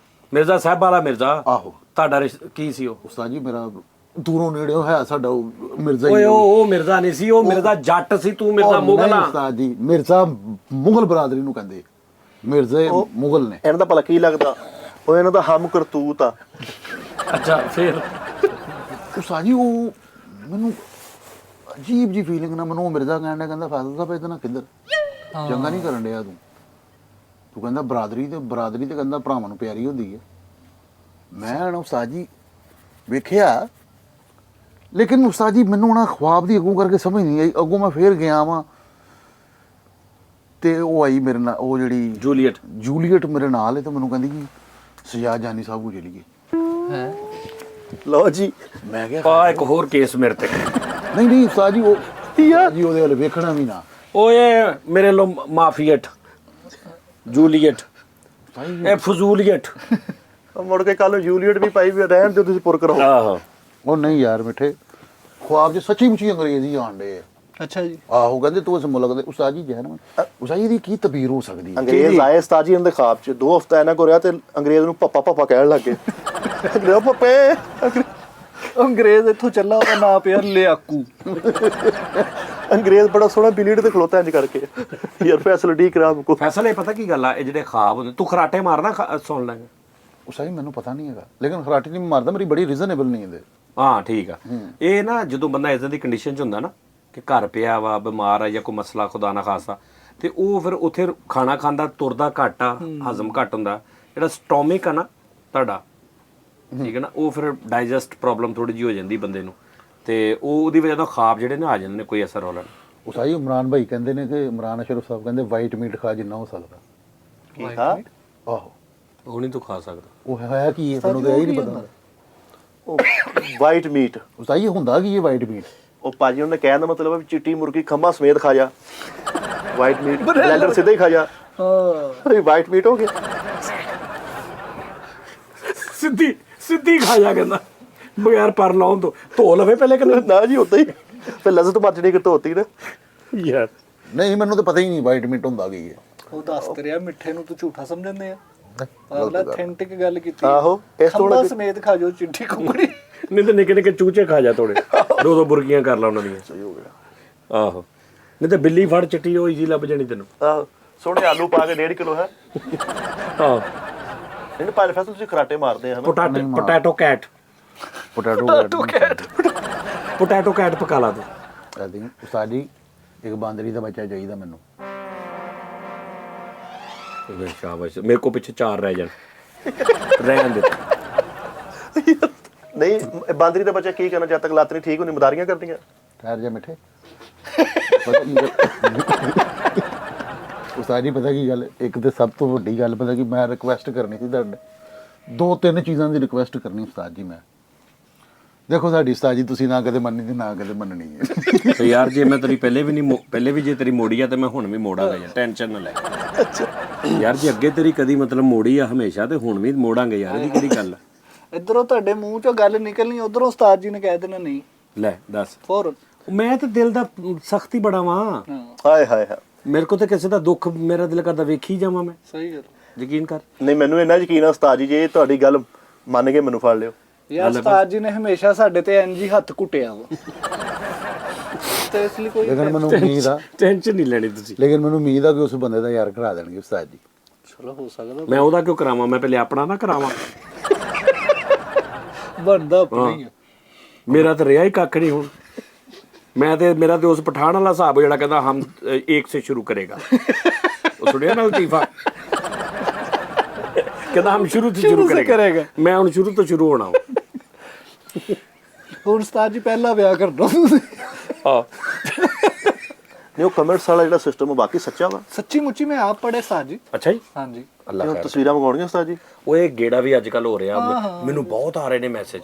ਮਿਰਜ਼ਾ ਸਾਹਿਬਾ ਵਾਲਾ ਮਿਰਜ਼ਾ। ਆਹੋ ਤੁਹਾਡਾ ਕੀ ਸੀ ਉਹ? ਉਸਤਾਦ ਜੀ ਮੇਰਾ ਦੂਰੋਂ ਨੇੜੇ ਹੈ ਸਾਡਾ ਉਹ ਮਿਰਜ਼ਾ ਓਏ ਹੀ। ਉਹ ਮਿਰਜ਼ਾ ਨਹੀਂ ਸੀ, ਉਹ ਮਿਰਜ਼ਾ ਜੱਟ ਸੀ, ਤੂੰ ਮਿਰਜ਼ਾ ਉਹ ਮੁਗਲ ਨਹੀਂ ਆ। ਉਸਤਾਦ ਜੀ ਮਿਰਜ਼ਾ ਮੁਗਲ ਬਰਾਦਰੀ ਨੂੰ ਕਹਿੰਦੇ, ਮਿਰਜ਼ੇ ਮੁਗਲ ਨੇ। ਇਹਨਾਂ ਦਾ ਭਲਾ ਕੀ ਲੱਗਦਾ? ਉਹ ਇਹਨਾਂ ਦਾ ਹਮ ਕਰਤੂਤ ਆ। ਅੱਛਾ ਫਿਰ ਉਸਤਾਦ ਜੀ ਉਹ ਮੈਨੂੰ ਅਜੀਬ ਜੀ ਫੀਲਿੰਗ ਨਾ, ਮੈਨੂੰ ਉਹ ਮਿਰਜ਼ਾ ਕਹਿਣ ਡਿਆ, ਕਹਿੰਦਾ ਫੈਸਲ ਸਾਹਿਬ ਇਹਦੇ ਨਾਲ ਕਿੱਧਰ ਚੰਗਾ ਨਹੀਂ ਕਰਨ ਡਿਆ ਤੂੰ ਕਹਿੰਦਾ ਬਰਾਦਰੀ ਤੇ ਕਹਿੰਦਾ ਭਰਾਵਾਂ ਨੂੰ ਪਿਆਰੀ ਹੁੰਦੀ ਹੈ। ਮੈਂ ਨਾ ਉਸਤਾਦ ਜੀ ਵੇਖਿਆ, ਲੇਕਿਨ ਉਸਤਾਦ ਜੀ ਮੈਨੂੰ ਨਾ ख्वाब ਦੀ ਅੱਗੋਂ ਕਰਕੇ ਸਮਝ ਨਹੀਂ ਆਈ। ਅੱਗੋਂ ਮੈਂ ਫੇਰ ਗਿਆ ਵਾਂ ਤੇ ਉਹ ਆਈ ਮੇਰੇ ਨਾਲ, ਉਹ ਜਿਹੜੀ ਜੂਲੀਅਟ ਮੇਰੇ ਨਾਲ ਹੈ, ਤੇ ਮੈਨੂੰ ਕਹਿੰਦੀ ਕਿ ਸਜਾਦ ਜਾਨੀ ਸਾਹਿਬ ਕੋ ਚਲੀ ਗਈ ਹੈ। ਲਓ ਜੀ ਮੈਂ ਕਿਹਾ ਪਾ ਇੱਕ ਹੋਰ ਕੇਸ ਮੇਰੇ ਤੇ। ਨਹੀਂ ਉਸਤਾਦ ਜੀ ਉਹ ਜੀ ਉਹਦੇ ਵੱਲ ਵੇਖਣਾ ਵੀ ਨਾ। ਓਏ ਮੇਰੇ ਲੋ ਮਾਫੀਅਟ ਜੂਲੀਅਟ, ਇਹ ਫਜ਼ੂਲੀਅਟ। ਮੁੜ ਕੇ ਕੱਲ ਨੂੰ ਜੂਲੀਅਟ ਵੀ ਪਾਈ ਵੀ ਰਹਿਣ ਦਿਓ, ਤੁਸੀਂ ਪੁਰ ਕਰੋ। ਆਹੋ ਉਹ ਨਹੀਂ ਯਾਰ ਮਿੱਠੇ, ख्वाब 'ਚ ਸੱਚੀ ਮੁੱਚੀ ਅੰਗਰੇਜ਼ੀ ਆਣ ਡੇ। ਅੱਛਾ ਜੀ। ਆਹੋ ਕਹਿੰਦੇ ਤੂੰ ਇਸ ਮੁਲਕ ਦੇ ਉਸਤਾਦ ਜੀ ਜਹਿਨ ਉਸਤਾਦ ਜੀ ਦੀ ਕੀ ਤਬੀਰ ਹੋ ਸਕਦੀ ਹੈ? ਅੰਗਰੇਜ਼ ਆਏ ਉਸਤਾਦ ਜੀ ਇਹਨਾਂ ਦੇ ਖਾਬ 'ਚ 2 ਹਫ਼ਤਾ ਇਹਨਾਂ ਕੋ ਰਿਹਾ ਤੇ ਅੰਗਰੇਜ਼ ਨੂੰ ਪੱਪਾ ਕਹਿਣ ਲੱਗ ਗਏ। ਅੰਗਰੇਜ਼ ਪੱਪੇ। ਅੰਗਰੇਜ਼ ਇੱਥੋਂ ਚੱਲਾ, ਉਹਦਾ ਨਾਂ ਪਿਆ ਲਿਆਕੂ। ਅੰਗਰੇਜ਼ ਬੜਾ ਸੋਹਣਾ ਬਿਲੀਡ ਤੇ ਖਲੋਤਾ ਇੰਜ ਕਰਕੇ, ਯਾਰ ਫੈਸਿਲਿਟੀ ਕਰਾ ਮੁਕੋ। ਫੈਸਲੇ ਪਤਾ ਕੀ ਗੱਲ ਆ, ਇਹ ਜਿਹੜੇ ਖਾਬ ਹੁੰਦੇ, ਤੂੰ ਖਰਾਟੇ ਮਾਰਨਾ ਸੁਣ ਲੈਂਗੇ। ਉਸਤਾਦ ਜੀ ਮੈਨੂੰ ਪਤਾ ਨਹੀਂ ਹੈਗਾ, ਲੇਕਿਨ ਖਰਾਟੀ ਨਹੀਂ ਮਾਰਦਾ, ਮੇਰੀ ਬੜੀ ਰੀਜ਼ਨੇਬਲ ਨੀਂਦ ਹੈ। ਹਾਂ ਠੀਕ ਆ। ਇਹ ਨਾ ਜਦੋਂ ਬੰਦਾ ਇਦਾਂ ਦੀ ਕੰਡੀਸ਼ਨ 'ਚ ਹੁੰਦਾ ਨਾ ਕਿ ਘਰ ਪਿਆ ਵਾ, ਬਿਮਾਰ ਆ ਜਾਂ ਕੋਈ ਮਸਲਾ ਖੁਦਾ ਨਾ ਖਾਸਾ, ਤੇ ਉਹ ਫਿਰ ਉੱਥੇ ਖਾਣਾ ਖਾਂਦਾ, ਤੁਰਦਾ ਘੱਟ ਆ, ਹਜ਼ਮ ਘੱਟ ਹੁੰਦਾ, ਜਿਹੜਾ ਸਟੋਮਿਕ ਆ ਨਾ ਤੁਹਾਡਾ, ਠੀਕ ਹੈ ਨਾ, ਉਹ ਫਿਰ ਡਾਈਜੈਸਟ ਪ੍ਰੋਬਲਮ ਥੋੜੀ ਜਿਹੀ ਹੋ ਜਾਂਦੀ ਬੰਦੇ ਨੂੰ, ਤੇ ਉਹ ਉਹਦੀ ਵਜ੍ਹਾ ਤੋਂ ਖਾਬ ਜਿਹੜੇ ਨਾ ਆ ਜਾਂਦੇ ਨੇ, ਕੋਈ ਅਸਰ ਹੋ ਲੈਣ। ਉਸਤਾਦ ਜੀ ਇਮਰਾਨ ਭਾਈ ਕਹਿੰਦੇ ਨੇ ਕਿ ਇਮਰਾਨ ਅਸ਼ਰਫ ਸਾਹਿਬ ਕਹਿੰਦੇ ਵਾਈਟ ਮੀਟ ਖਾ ਜਿੰਨਾ ਹੋ ਸਕਦਾ। ਕੀ ਹਾਂ ਆਹੋ ਉਹ ਨਹੀਂ ਤੂੰ ਖਾ ਸਕਦਾ। ਉਹ ਹੈ ਕੀ ਹੈ ਮੈਨੂੰ ਤਾਂ ਇਹ ਨਹੀਂ ਪਤਾ। ਉਹ ਵਾਈਟ ਮੀਟ, ਉਸਤਾਦ ਜੀ ਹੁੰਦਾ ਕੀ ਹੈ ਵਾਈਟ ਮੀਟ? ਉਹ ਭਾਜੀ ਉਹਨੇ ਕਹਿਣ ਦਾ ਮਤਲਬ ਹੈ ਵੀ ਚਿੱਟੀ ਮੁਰਗੀ ਖੰਭਾ ਸਮੇਤ ਖਾ ਜਾ। ਵਾਈਟ ਮੀਟ ਲੈਂਡਰ ਸਿੱਧਾ ਹੀ ਖਾ ਜਾ। ਹਾਂ ਵਾਈਟ ਮੀਟ ਹੋ ਗਿਆ। ਸਿੱਧੀ ਖਾ ਜਾ ਕਹਿੰਦਾ, ਬਗੈਰ ਪਰ ਲਾਉਣ ਤੋਂ। ਧੋ ਲਵੇ ਪਹਿਲੇ ਕਿ ਨਾ ਜੀ ਉਦਾਂ ਹੀ ਫਿਰ ਲਜ਼ਤ ਮਰਜਣੀ ਕਿ ਧੋਤੀ ਨਾ ਯਾਰ। ਨਹੀਂ ਮੈਨੂੰ ਤਾਂ ਪਤਾ ਹੀ ਨਹੀਂ ਵਾਈਟ ਮੀਟ ਹੁੰਦਾ ਕੀ ਹੈ। ਉਹ ਦੱਸ ਤੇ ਰਿਹਾ, ਮਿੱਠੇ ਨੂੰ ਤੂੰ ਝੂਠਾ ਸਮਝਦੇ ਆ। ਅਗਲਾ ਅਥੈਂਟਿਕ ਗੱਲ ਕੀਤੀ। ਆਹੋ ਇਸ ਤੋਂ ਖੰਭਾ ਸਮੇਤ ਖਾ ਜੋ ਚਿੱਟੀ ਕੁਕੜੀ। ਨਹੀਂ ਤਾਂ ਨਿੱਕੇ ਨਿੱਕੇ ਚੂਚੇ ਖਾ ਜਾ ਥੋੜੇ, 2 ਬੁਰਗੀਆਂ ਕਰ ਲਾ ਉਹਨਾਂ ਦੀਆਂ। ਸਹੀ ਹੋ ਗਿਆ। ਆਹੋ, ਨਹੀਂ ਤਾਂ ਬਿੱਲੀ ਫੜ ਚਿੱਟੀ ਉਹ ਈਜ਼ੀ ਲੱਭ ਜਾਣੀ ਤੈਨੂੰ। ਆਹੋ ਸੋਹਣੇ ਆਲੂ ਪਾ ਕੇ 1.5 ਕਿਲੋ ਹੈ। ਆਹ ਇਹਨੇ ਪਾਇਲ ਫੈਸਲ ਤੁਸੀਂ ਖਰਾਟੇ ਮਾਰਦੇ ਆ ਹਨਾ। ਪੋਟੈਟੋ ਕੈਟ ਪਕਾ ਲਾ ਤੂੰ। ਆਦੀ ਉਸਤਾਦ ਜੀ ਇੱਕ ਬਾਂਦਰੀ ਦਾ ਬੱਚਾ ਚਾਹੀਦਾ ਮੈਨੂੰ। ਸ਼ਾਬਾਸ਼, ਮੇਰੇ ਕੋ ਪਿੱਛੇ 4 ਰਹਿ ਜਾਣ, ਰਹਿਣ ਦੇ। ਨਹੀਂ ਬਾਂਦਰੀ ਦਾ ਬੱਚਾ ਕੀ ਕਰਨਾ ਜਦ ਤੱਕ ਲੱਤ ਨਹੀਂ ਠੀਕ ਹੁੰਦੀ, ਮਦਾਰੀਆਂ ਕਰਦੀਆਂ। ਠਹਿਰ ਜਾ ਮਿੱਠੇ। ਉਸਤਾਦ ਜੀ ਪਤਾ ਕੀ ਗੱਲ, ਇੱਕ ਤੇ ਸਭ ਤੋਂ ਵੱਡੀ ਗੱਲ ਪਤਾ ਕੀ, ਮੈਂ ਰਿਕੁਐਸਟ ਕਰਨੀ ਸੀ ਤੁਹਾਡੇ, 2-3 ਚੀਜ਼ਾਂ ਦੀ ਰਿਕੁਐਸਟ ਕਰਨੀ ਉਸਤਾਦ ਜੀ। ਮੈਂ ਦੇਖੋ ਸਾਡੀ ਉਸਤਾਦ ਜੀ ਤੁਸੀਂ ਨਾ ਕਦੇ ਮੰਨੀ ਤੇ ਨਾ ਕਦੇ ਮੰਨਣੀ ਹੈ। ਤੇ ਯਾਰ ਜੇ ਮੈਂ ਤੇਰੀ ਪਹਿਲੇ ਵੀ ਜੇ ਤੇਰੀ ਮੋੜੀ ਆ ਤੇ ਮੈਂ ਹੁਣ ਵੀ ਮੋੜਾਂਗਾ ਯਾਰ, ਟੈਨਸ਼ਨ ਨਾ ਲੈ। ਯਾਰ ਜੇ ਅੱਗੇ ਤੇਰੀ ਕਦੀ ਮਤਲਬ ਮੋੜੀ ਆ ਹਮੇਸ਼ਾ, ਤੇ ਹੁਣ ਵੀ ਮੋੜਾਂਗੇ ਯਾਰ, ਇਹਦੀ ਕਿਹੜੀ ਗੱਲ। ਇਧਰੋਂ ਤੁਹਾਡੇ ਮੂੰਹ ਚੋਂ ਗੱਲ ਨਿਕਲਣੀ, ਉਧਰੋਂ ਉਸਤਾਦ ਜੀ ਨੇ ਕਹਿ ਦੇਣਾ ਨਹੀਂ। ਲੈ ਦੱਸ, ਫੌਰਨ ਮੈਂ ਤੇ ਦਿਲ ਦਾ ਸਖਤੀ ਬੜਾ ਵਾਂ। ਹਾਏ ਹਾਏ ਹਾਏ। ਮੇਰੇ ਕੋ ਤੇ ਕਿਸੇ ਦਾ ਦੁੱਖ ਮੇਰਾ ਦਿਲ ਕਰਦਾ ਵੇਖੀ ਜਾਵਾਂ ਮੈਂ। ਸਹੀ ਗੱਲ। ਯਕੀਨ ਕਰ। ਨਹੀਂ ਮੈਨੂੰ ਇੰਨਾ ਯਕੀਨ ਆ ਉਸਤਾਦ ਜੀ, ਜੇ ਤੁਹਾਡੀ ਗੱਲ ਮੰਨ ਕੇ ਮੈਨੂੰ ਫੜ ਲਿਓ। ਯਾਰ ਉਸਤਾਦ ਜੀ ਨੇ ਹਮੇਸ਼ਾ ਸਾਡੇ ਤੇ ਇੰਜ ਹੀ ਹੱਥ ਕੁੱਟਿਆ ਵਾ ਤੇ ਇਸ ਲਈ ਕੋਈ ਲੇਕਿਨ ਮੈਨੂੰ ਉਮੀਦ ਆ ਟੈਨਸ਼ਨ ਨਹੀਂ ਲੈਣੀ ਤੁਸੀਂ। ਲੇਕਿਨ ਮੈਨੂੰ ਉਮੀਦ ਆ ਕਿ ਉਸ ਬੰਦੇ ਦਾ ਯਾਰ ਕਰਾ ਦੇਣਗੇ ਉਸਤਾਦ ਜੀ। ਚਲੋ ਹੋ ਸਕਦਾ ਮੈਂ ਉਹਦਾ ਕਿਉਂ ਕਰਾਵਾਂ, ਮੈਂ ਪਹਿਲੇ ਆਪਣਾ ਨਾ ਕਰਾਵਾਂ। ਬਣਦਾ ਆਪਣਾ ਹੀ ਆ। ਮੇਰਾ ਤਾਂ ਰਿਹਾ ਹੀ ਕੱਖ ਨਹੀਂ ਹੁਣ। ਮੈਂ ਤੇ ਮੇਰਾ ਤੇ ਉਸ ਪਠਾਨ ਵਾਲਾ ਹਿਸਾਬ ਜਿਹੜਾ ਕਹਿੰਦਾ ਹਮ ਇੱਕ ਸੇ ਸ਼ੁਰੂ ਕਰੇਗਾ, ਉਹ ਸੁਣਿਆ ਨਾ ਲਤੀਫਾ, ਕਹਿੰਦਾ ਹਮ ਸ਼ੁਰੂ ਤੋਂ ਸ਼ੁਰੂ ਕਰੇਗਾ। ਮੈਂ ਹੁਣ ਸ਼ੁਰੂ ਤੋਂ ਸ਼ੁਰੂ ਹੋਣਾ। ਹੁਣ ਉਸਤਾਦ ਜੀ ਪਹਿਲਾ ਵਿਆਹ ਕਰ ਦੋ। ਹਾਂ ਨਹੀਂ ਉਹ ਕਮੈਂਟਸ ਵਾਲਾ ਜਿਹੜਾ ਸਿਸਟਮ ਉਹ ਬਾਕੀ ਸੱਚਾ ਵਾ। ਸੱਚੀ ਮੁੱਚੀ ਮੈਂ ਆਪ ਪੜ੍ਹੇ ਉਸਤਾਦ ਜੀ। ਅੱਛਾ ਜੀ, ਹਾਂਜੀ ਅੱਲਾ ਉਹ ਖੈਰ। ਤਸਵੀਰਾਂ ਮੰਗਾਉਣੀਆਂ ਉਸਤਾਦ ਜੀ। ਉਹ ਇਹ ਗੇੜਾ ਵੀ ਅੱਜ ਕੱਲ ਹੋ ਰਿਹਾ। ਮੈਨੂੰ ਬਹੁਤ ਆ ਰਹੇ ਨੇ ਮੈਸੇਜ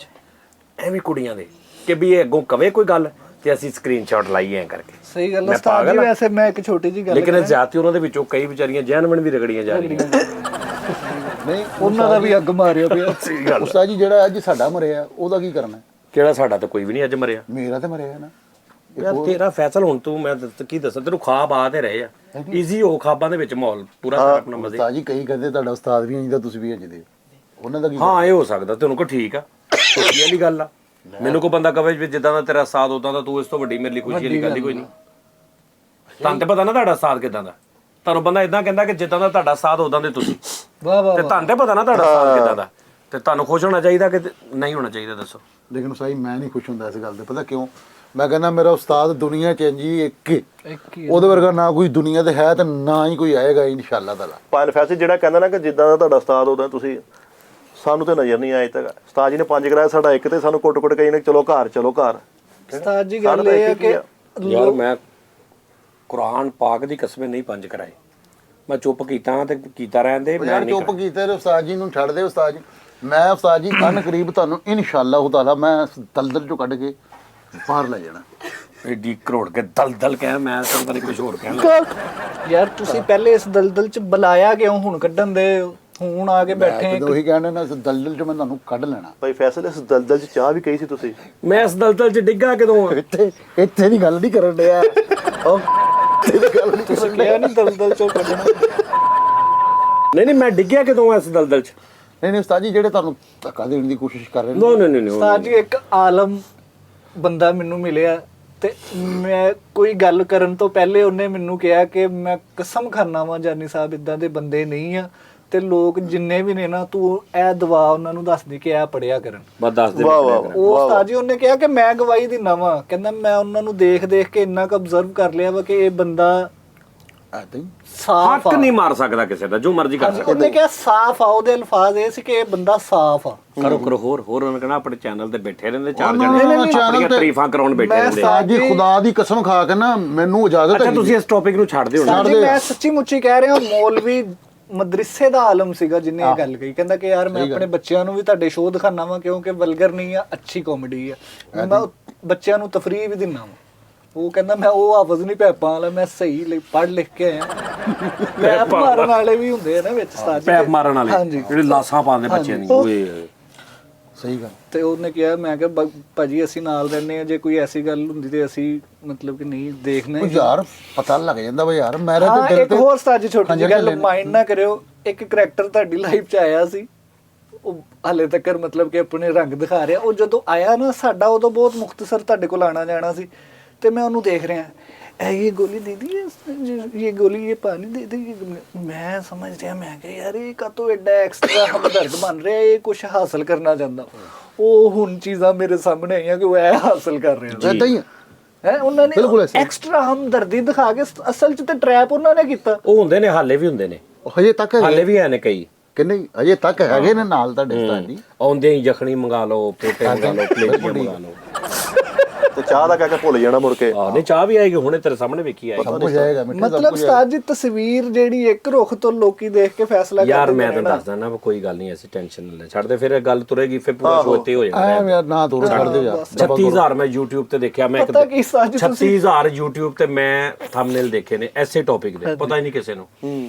ਐਵੇਂ ਕੁੜੀਆਂ ਦੇ ਕਿ ਵੀ ਇਹ ਅੱਗੋਂ ਕਵੇ ਕੋਈ ਗੱਲ ਤੇ ਅਸੀਂ ਸਕਰੀਨਸ਼ਾਟ ਲਾਈਏ ਐ ਕਰਕੇ। ਸਹੀ ਗੱਲ ਮੈਂ ਉਸਤਾਦ ਜੀ। ਪਾਗਲ ਆ। ਵੈਸੇ ਮੈਂ ਇੱਕ ਛੋਟੀ ਜੀ ਗੱਲ ਲੇਕਿਨ ਜ਼ਿਆਦਤੀ ਉਹਨਾਂ ਦੇ ਵਿੱਚੋਂ ਕਈ ਵਿਚਾਰੀਆਂ ਜੈਨਵਨ ਵੀ ਰਗੜੀਆਂ ਜਾ ਰਹੀਆਂ। ਨਹੀਂ ਉਹਨਾਂ ਦਾ ਵੀ ਅੱਗ ਮਾਰਿਆ ਪਿਆ। ਸਹੀ ਗੱਲ। ਉਸਤਾਦ ਜੀ ਜਿਹੜਾ ਅੱਜ ਸਾਡਾ ਮਰਿਆ ਉਹਦਾ ਕੀ ਕਰਨਾ? ਕਿਹੜਾ ਸਾਡਾ ਤਾਂ ਕੋਈ ਵੀ ਨਹੀਂ ਅੱਜ ਮਰਿਆ। ਮੇਰਾ ਤੇ ਮਰਿਆ ਨਾ। ਯਾਰ ਤੇਰਾ ਫੈਸਲਾ ਹੁਣ ਤੂੰ, ਮੈਂ ਕੀ ਦੱਸਾਂ ਤੈਨੂੰ, ਖਾਬ ਆ ਤੇ ਰਹੇ ਆ। ਈਜ਼ੀ ਹੋ ਖਾਬਾਂ ਦੇ ਵਿੱਚ ਮਾਹੌਲ ਪੂਰਾ ਕਰ ਆਪਣਾ ਮਜ਼ੇ। ਉਸਤਾਦ ਜੀ ਕਈ ਕਹਿੰਦੇ ਤੁਹਾਡਾ ਉਸਤਾਦ ਵੀ ਇੰਜ ਦਾ ਤੁਸੀਂ ਵੀ ਇੰਜ ਦੇ, ਉਹਨਾਂ ਦਾ ਕੀ? ਹਾਂ ਇਹ ਹੋ ਸਕਦਾ ਤੈਨੂੰ ਕੋ ਠੀਕ ਆ, ਖੁਸ਼ੀ ਵਾਲੀ ਗੱਲ ਆ। ਮੈਨੂੰ ਕੋ ਬੰਦਾ ਕਵੇ ਵੀ ਜਿੱਦਾਂ ਦਾ ਤੇਰਾ ਸਾਥ ਉਦਾਂ ਦਾ ਤੂੰ, ਇਸ ਤੋਂ ਵੱਡੀ ਮੇਰੇ ਲਈ ਖੁਸ਼ੀ ਵਾਲੀ ਗੱਲ ਹੀ ਕੋਈ ਨਹੀਂ। ਤੁਹਾਨੂੰ ਤੇ ਪਤਾ ਨਾ ਤੁਹਾਡਾ ਸਾਥ ਕਿਦਾਂ ਦਾ। ਤੁਹਾਨੂੰ ਬੰਦਾ ਇਦਾਂ ਕਹਿੰਦਾ ਕਿ ਜਿੱਦਾਂ ਦਾ ਤੁਹਾਡਾ ਸਾਥ ਉਦਾਂ ਦੇ ਤੁਸੀਂ, ਵਾਹ ਵਾਹ ਤੇ ਤੁਹਾਨੂੰ ਤੇ ਪਤਾ ਨਾ ਤੁਹਾਡਾ ਸਾਥ ਕਿਦਾਂ ਦਾ, ਤੇ ਤੁਹਾਨੂੰ ਖੁਸ਼ ਹੋਣਾ ਚਾਹੀਦਾ ਕਿ ਨਹੀਂ ਹੋਣਾ ਚਾਹੀਦਾ, ਦੱਸੋ। ਲੇਕਿਨ ਉਸਤਾਦ ਜੀ ਮੈਂ ਨਹੀਂ ਖੁਸ਼ ਹੁੰਦਾ ਇਸ ਗੱਲ ਤੇ। ਪਤਾ ਕਿਉਂ? ਮੈਂ ਕਹਿੰਦਾ ਮੇਰਾ ਉਸਤਾਦ ਦੁਨੀਆ ਚ ਜੀ ਇੱਕ ਇੱਕ ਹੀ ਉਹਦੇ ਵਰਗਾ ਨਾ ਕੋਈ ਦੁਨੀਆ ਤੇ ਹੈ ਤੇ ਨਾ ਹੀ ਕੋਈ ਆਏਗਾ ਇਨਸ਼ਾਅੱਲਾ ਤਾਲਾ। ਪਾਇਲ ਫੈਸਲ ਜਿਹੜਾ ਕਹਿੰਦਾ ਨਾ ਕਿ ਜਿੱਦਾਂ ਦਾ ਤੁਹਾਡਾ ਉਸਤਾਦ ਉਦਾਂ ਤੁਸੀਂ, ਸਾਨੂੰ ਤੇ ਨਜ਼ਰ ਨਹੀਂ ਆਇਆ ਅਜੇ ਤੱਕ। ਉਸਤਾਦ ਜੀ ਨੇ 5 ਕਰਾਇਆ, ਸਾਡਾ ਇੱਕ ਤੇ ਸਾਨੂੰ ਕੁੱਟ-ਕੁੱਟ ਕਹੀ ਨੇ ਚਲੋ ਘਰ ਚਲੋ ਘਰ। ਉਸਤਾਦ ਜੀ ਗੱਲ ਇਹ ਹੈ ਕਿ ਯਾਰ ਮੈਂ ਕੁਰਾਨ ਪਾਕ ਦੀ ਕਸਮੇ ਨਹੀਂ 5 ਕਰਾਏ। ਮੈਂ ਚੁੱਪ ਕੀਤਾ ਤੇ ਕੀਤਾ ਰਹਿਣ ਦੇ। ਮੈਂ ਯਾਰ ਨਹੀਂ ਚੁੱਪ ਕੀਤੇ ਤੇ ਉਸਤਾਦ ਜੀ ਨੂੰ ਛੱਡ ਦੇ। ਉਸਤਾਦ ਜੀ ਮੈਂ ਉਸਤਾਦ ਜੀ ਕੰਨ ਕਰੀਬ ਤੁਹਾਨੂੰ ਇਨਸ਼ਾਅੱਲਾ ਤਾਲਾ ਮੈਂ ਦਲਦਲ ਚੋਂ ਕੱਢ ਕੇ ਬਾਹਰ ਲੈ ਜਾਣਾ। ਐਡੀ ਕਰੋੜ ਕੇ ਦਲਦਲ ਕਹਿ, ਮੈਂ ਤਾਂ ਪਤਾ ਨਹੀਂ ਕੁਝ ਹੋਰ ਕਹਿਣਾ। ਯਾਰ ਤੁਸੀਂ ਪਹਿਲੇ ਇਸ ਦਲਦਲ ਚ ਬੁਲਾਇਆ ਕਿਉਂ ਹੁਣ ਕੱਢਣ ਦੇ? ਹੁਣ ਆ ਕੇ ਬੈਠੇ ਮੈਂ ਤਾਂ ਉਹੀ ਕਹਿਣਾ ਨਾ, ਇਸ ਦਲਦਲ ਚੋਂ ਮੈਂ ਤੁਹਾਨੂੰ ਕੱਢ ਲੈਣਾ। ਭਾਈ ਫੈਸਲ ਇਸ ਦਲਦਲ 'ਚ ਚਾਹ ਵੀ ਕਹੀ ਸੀ ਤੁਸੀਂ। ਮੈਂ ਇਸ ਦਲਦਲ 'ਚ ਡਿੱਗਾ ਕਦੋਂ? ਇੱਥੇ ਦੀ ਗੱਲ ਨਹੀਂ ਕਰਨ ਡਿਆ। ਉਹ ਇੱਥੇ ਦੀ ਗੱਲ ਨਹੀਂ ਤੁਸੀਂ ਕਰਨ ਕਿਹਾ ਡਿਆ। ਨਹੀਂ ਦਲਦਲ ਚੋਂ ਕੱਢਣਾ। ਨਹੀਂ ਮੈਂ ਡਿੱਗਿਆ ਕਦੋਂ ਇਸ ਦਲਦਲ 'ਚ? ਨਹੀਂ ਨਹੀਂ ਉਸਤਾਦ ਜੀ ਜਿਹੜੇ ਤੁਹਾਨੂੰ ਧੱਕਾ ਦੇਣ ਦੀ ਕੋਸ਼ਿਸ਼ ਕਰ ਰਹੇ ਨੇ। ਨੋ ਨੋ ਨੋ ਉਸਤਾਦ ਜੀ ਇੱਕ ਆਲਮ ਬੰਦਾ ਮੈਨੂੰ ਮਿਲਿਆ ਤੇ ਮੈਂ ਕੋਈ ਗੱਲ ਕਰਨ ਤੋਂ ਪਹਿਲੇ ਉਹਨੇ ਮੈਨੂੰ ਕਿਹਾ ਕਿ ਮੈਂ ਕਸਮ ਖਾਨਾ ਵਾਂ ਜਾਨੀ ਸਾਹਿਬ ਇਦਾਂ ਦੇ ਬੰਦੇ ਨਹੀਂ ਆ, ਤੇ ਲੋਕ ਜਿੰਨੇ ਵੀ ਨੇ ਨਾ ਤੂੰ ਇਹ ਦਵਾ ਉਹਨਾਂ ਨੂੰ ਦੱਸਦੀ ਕਿ ਇਹ ਪੜਿਆ ਕਰਨ। ਬਸ ਦੱਸ ਦੇ। ਵਾਹ ਵਾਹ ਉਹ ਉਸਤਾਦ ਜੀ ਉਹਨੇ ਕਿਹਾ ਕਿ ਮੈਂ ਗਵਾਹੀ ਦਿੰਦਾ ਵਾਂ। ਕਹਿੰਦਾ ਮੈਂ ਉਹਨਾਂ ਨੂੰ ਦੇਖ ਦੇਖ ਕੇ ਇੰਨਾ ਕੁ ਅਬਜ਼ਰਵ ਕਰ ਲਿਆ ਵਾ ਕਿ ਇਹ ਬੰਦਾ ਏਦਾਂ ਹੀ ਸਾਫ਼ ਹੱਕ ਆ। ਨਹੀਂ ਮਾਰ ਸਕਦਾ ਕਿਸੇ ਦਾ, ਜੋ ਮਰਜ਼ੀ ਕਰ ਹਾਂਜੀ, ਸਕਦਾ। ਉਹਨੇ ਕਿਹਾ ਸਾਫ਼ ਆ। ਉਹਦੇ ਅਲਫਾਜ਼ ਇਹ ਸੀ ਕਿ ਇਹ ਬੰਦਾ ਸਾਫ਼ ਆ। ਕਰੋ ਕਰੋ ਹੋਰ ਉਹਨਾਂ ਨੇ ਕਹਿਣਾ ਆਪਣੇ ਚੈਨਲ ਤੇ ਬੈਠੇ ਰਹਿੰਦੇ ਚਾਰ ਨਾ, ਜਣੇ ਨਾ, ਨਾ, channel ਆਪਣੀਆਂ ਤੇ- ਤਾਰੀਫਾਂ ਕਰਾਉਣ ਬੈਠੇ ਮੈਂ ਰਹਿੰਦੇ। ਉਸਤਾਦ ਜੀ ਖੁਦਾ ਦੀ ਕਸਮ ਖਾ ਕੇ ਨਾ ਮੈਨੂੰ ਇਜਾਜ਼ਤ ਅੱਛਾ ਹੈ। ਤੁਸੀਂ ਇਸ ਟੌਪਿਕ ਨੂੰ ਛੱਡ ਦਿਓ ਨਾ। ਉਸਤਾਦ ਜੀ ਮੈਂ ਸੱਚੀ ਮੁੱਚੀ ਕਹਿ ਰਿਹਾ, ਮੌਲਵੀ ਮਦਰਸੇ ਦਾ ਆਲਮ ਸੀਗਾ ਜਿੰਨੇ ਇਹ ਗੱਲ ਕਹੀ। ਕਹਿੰਦਾ ਕਿ ਯਾਰ ਮੈਂ ਆਪਣੇ ਬੱਚਿਆਂ ਨੂੰ ਵੀ ਤੁਹਾਡੇ ਸ਼ੋਅ ਦਿਖਾਣਾ ਵਾ ਕਿਉਂਕਿ ਵਲਗਰ ਨਹੀਂ ਆ, ਅੱਛੀ ਕਾਮੇਡੀ ਆ। ਮੈਂ ਬੱਚਿਆਂ ਨੂੰ ਤਫਰੀਹ ਵੀ ਦਿੰਨਾ ਵਾ। ਉਹ ਕਹਿੰਦਾ ਮੈਂ ਉਹ ਹਾਫਜ਼ ਨਹੀਂ ਪੈਪਾਂ ਵਾਲਾ, ਮੈਂ ਸਹੀ ਪੜ੍ਹ ਲਿਖ ਕੇ ਆਇਆ। ਪੈਪ ਮਾਰਨ ਵਾਲੇ ਵੀ ਹੁੰਦੇ ਆ ਨਾ ਵਿੱਚ ਉਸਤਾਦ ਜੀ। ਪੈਪ ਮਾਰਨ ਵਾਲੇ ਹਾਂਜੀ। ਜਿਹੜੇ ਲਾਸਾਂ ਪਾਉਂਦੇ ਬੱਚਿਆਂ ਦੀ। ਓਏ ਸਹੀ ਗੱਲ। ਤੇ ਉਹਨੇ ਕਿਹਾ, ਮੈਂ ਕਿਹਾ ਭਾਜੀ ਅਸੀਂ ਨਾਲ ਰਹਿੰਦੇ ਆ, ਜੇ ਕੋਈ ਐਸੀ ਗੱਲ ਹੁੰਦੀ ਤੇ ਅਸੀਂ ਮਤਲਬ ਕਿ ਨਹੀਂ ਦੇਖਣਾ। ਉਹ ਯਾਰ ਪਤਾ ਲੱਗ ਜਾਂਦਾ ਵਾ ਯਾਰ ਮੇਰੇ ਹਾਂ ਤੇ ਦਿਲ ਇੱਕ ਤੇ ਹੋਰ ਉਸਤਾਦ ਜੀ ਛੋਟੀ ਜਿਹੀ ਖੰਜਰ ਗੱਲ ਚੱਲੇ ਨੇ। ਮਾਈਂਡ ਨਾ ਕਰਿਓ। ਇੱਕ ਕਰੈਕਟਰ ਤੁਹਾਡੀ ਲਾਈਫ 'ਚ ਆਇਆ ਸੀ, ਉਹ ਹਾਲੇ ਤੱਕ ਮਤਲਬ ਕਿ ਆਪਣੇ ਰੰਗ ਦਿਖਾ ਰਿਹਾ। ਉਹ ਜਦੋਂ ਆਇਆ ਨਾ ਸਾਡਾ ਉਦੋਂ ਬਹੁਤ ਮੁਖਤਸਰ ਤੁਹਾਡੇ ਕੋਲ ਆਣਾ ਜਾਣਾ ਸੀ, ਤੇ ਮੈਂ ਉਹਨੂੰ ਦੇਖ ਰਿਹਾ, ਇਹ ਗੋਲੀ ਦੇ ਦੀ, ਇਹ ਗੋਲੀ, ਇਹ ਪਾਣੀ ਦੇ ਦੇ। ਮੈਂ ਸਮਝ ਰਿਹਾ, ਮੈਂ ਕਿਹਾ ਯਾਰ ਇਹ ਕਾਤੋਂ ਐਡਾ ਐਕਸਟਰਾ ਹਮਦਰਦ ਬਣ ਰਿਹਾ, ਇਹ ਕੁਝ ਹਾਸਲ ਕਰਨਾ ਚਾਹੁੰਦਾ। ਉਹ ਹੁਣ ਚੀਜ਼ਾਂ ਮੇਰੇ ਸਾਹਮਣੇ ਆਈਆਂ ਕਿ ਉਹ ਇਹ ਹਾਸਲ ਕਰ ਰਿਹਾ ਏਦਾਂ ਹੀ ਆ। ਹੈ। ਉਹਨਾਂ ਬਿਲਕੁਲ ਨੇ ਐਸੇ। ਐਕਸਟਰਾ ਹਮਦਰਦੀ ਦਿਖਾ ਕੇ ਅਸਲ 'ਚ ਤੇ ਟਰੈਪ ਉਹਨਾਂ ਨੇ ਕੀਤਾ। ਉਹ ਹੁੰਦੇ ਨੇ, ਹਾਲੇ ਵੀ ਹੁੰਦੇ ਨੇ, ਉਹ ਹਜੇ ਤੱਕ ਹਾਲੇ ਹੈਗੇ ਵੀ ਹੈ ਨੇ ਕਈ। ਕਿ ਨਹੀਂ? ਹਜੇ ਤੱਕ ਹੈਗੇ ਨੇ ਨਾਲ ਤੁਹਾਡੇ ਉਸਤਾਦ ਜੀ। ਆਉਂਦੇ ਹੀ ਯਖਣੀ ਮੰਗਾ ਲਓ, ਪੋਟੇ ਮੰਗਾ ਲਓ, ਪਲੇਟੀਆਂ ਮੰਗਾ ਲਓ। ਤੇ ਚਾਹ ਦਾ ਕਹਿ ਕੇ ਭੁੱਲ ਜਾਣਾ ਮੁੜ ਕੇ। ਆਹ ਨਹੀਂ ਚਾਹ ਵੀ ਆਏਗੀ, ਹੁਣੇ ਤੇਰੇ ਸਾਹਮਣੇ ਵੇਖੀ ਆਏਗੀ। ਸਭ ਕੁਝ ਆਏਗਾ ਮਿੱਠਾ, ਸਭ ਮਤਲਬ ਕੁਝ ਉਸਤਾਦ ਜੀ ਤਸਵੀਰ ਜਿਹੜੀ ਇੱਕ ਰੁੱਖ ਤੋਂ ਲੋਕੀ ਦੇਖ ਕੇ ਫੈਸਲਾ ਕਰਦੇ ਯਾਰ ਮੈਂ ਨੇ ਤੈਨੂੰ ਨਾ। ਦੱਸਦਾ ਨਾ, ਕੋਈ ਗੱਲ ਨਹੀਂ, ਐਸੀ ਟੈਨਸ਼ਨ ਨਾ ਲੈ, ਛੱਡ ਦੇ। ਫਿਰ ਇਹ ਗੱਲ ਤੁਰੇਗੀ, ਫਿਰ ਪੂਰਾ ਸ਼ੋਅ ਤੇ ਹੋ ਐ ਜਾਣਾ। ਯਾਰ ਨਾ ਤੋੜ ਛੱਡ ਦੇ ਯਾਰ। 36000 ਮੈਂ YouTube ਤੇ ਦੇਖਿਆ। ਮੈਂ ਪਤਾ ਕੀ ਉਸਤਾਦ ਜੀ ਤੁਸੀਂ 36000 YouTube ਤੇ ਮੈਂ ਥੰਬਨੇਲ ਦੇਖੇ ਨੇ ਐਸੇ ਟੌਪਿਕ ਦੇ, ਪਤਾ ਹੀ ਨਹੀਂ ਕਿਸੇ ਨੂੰ।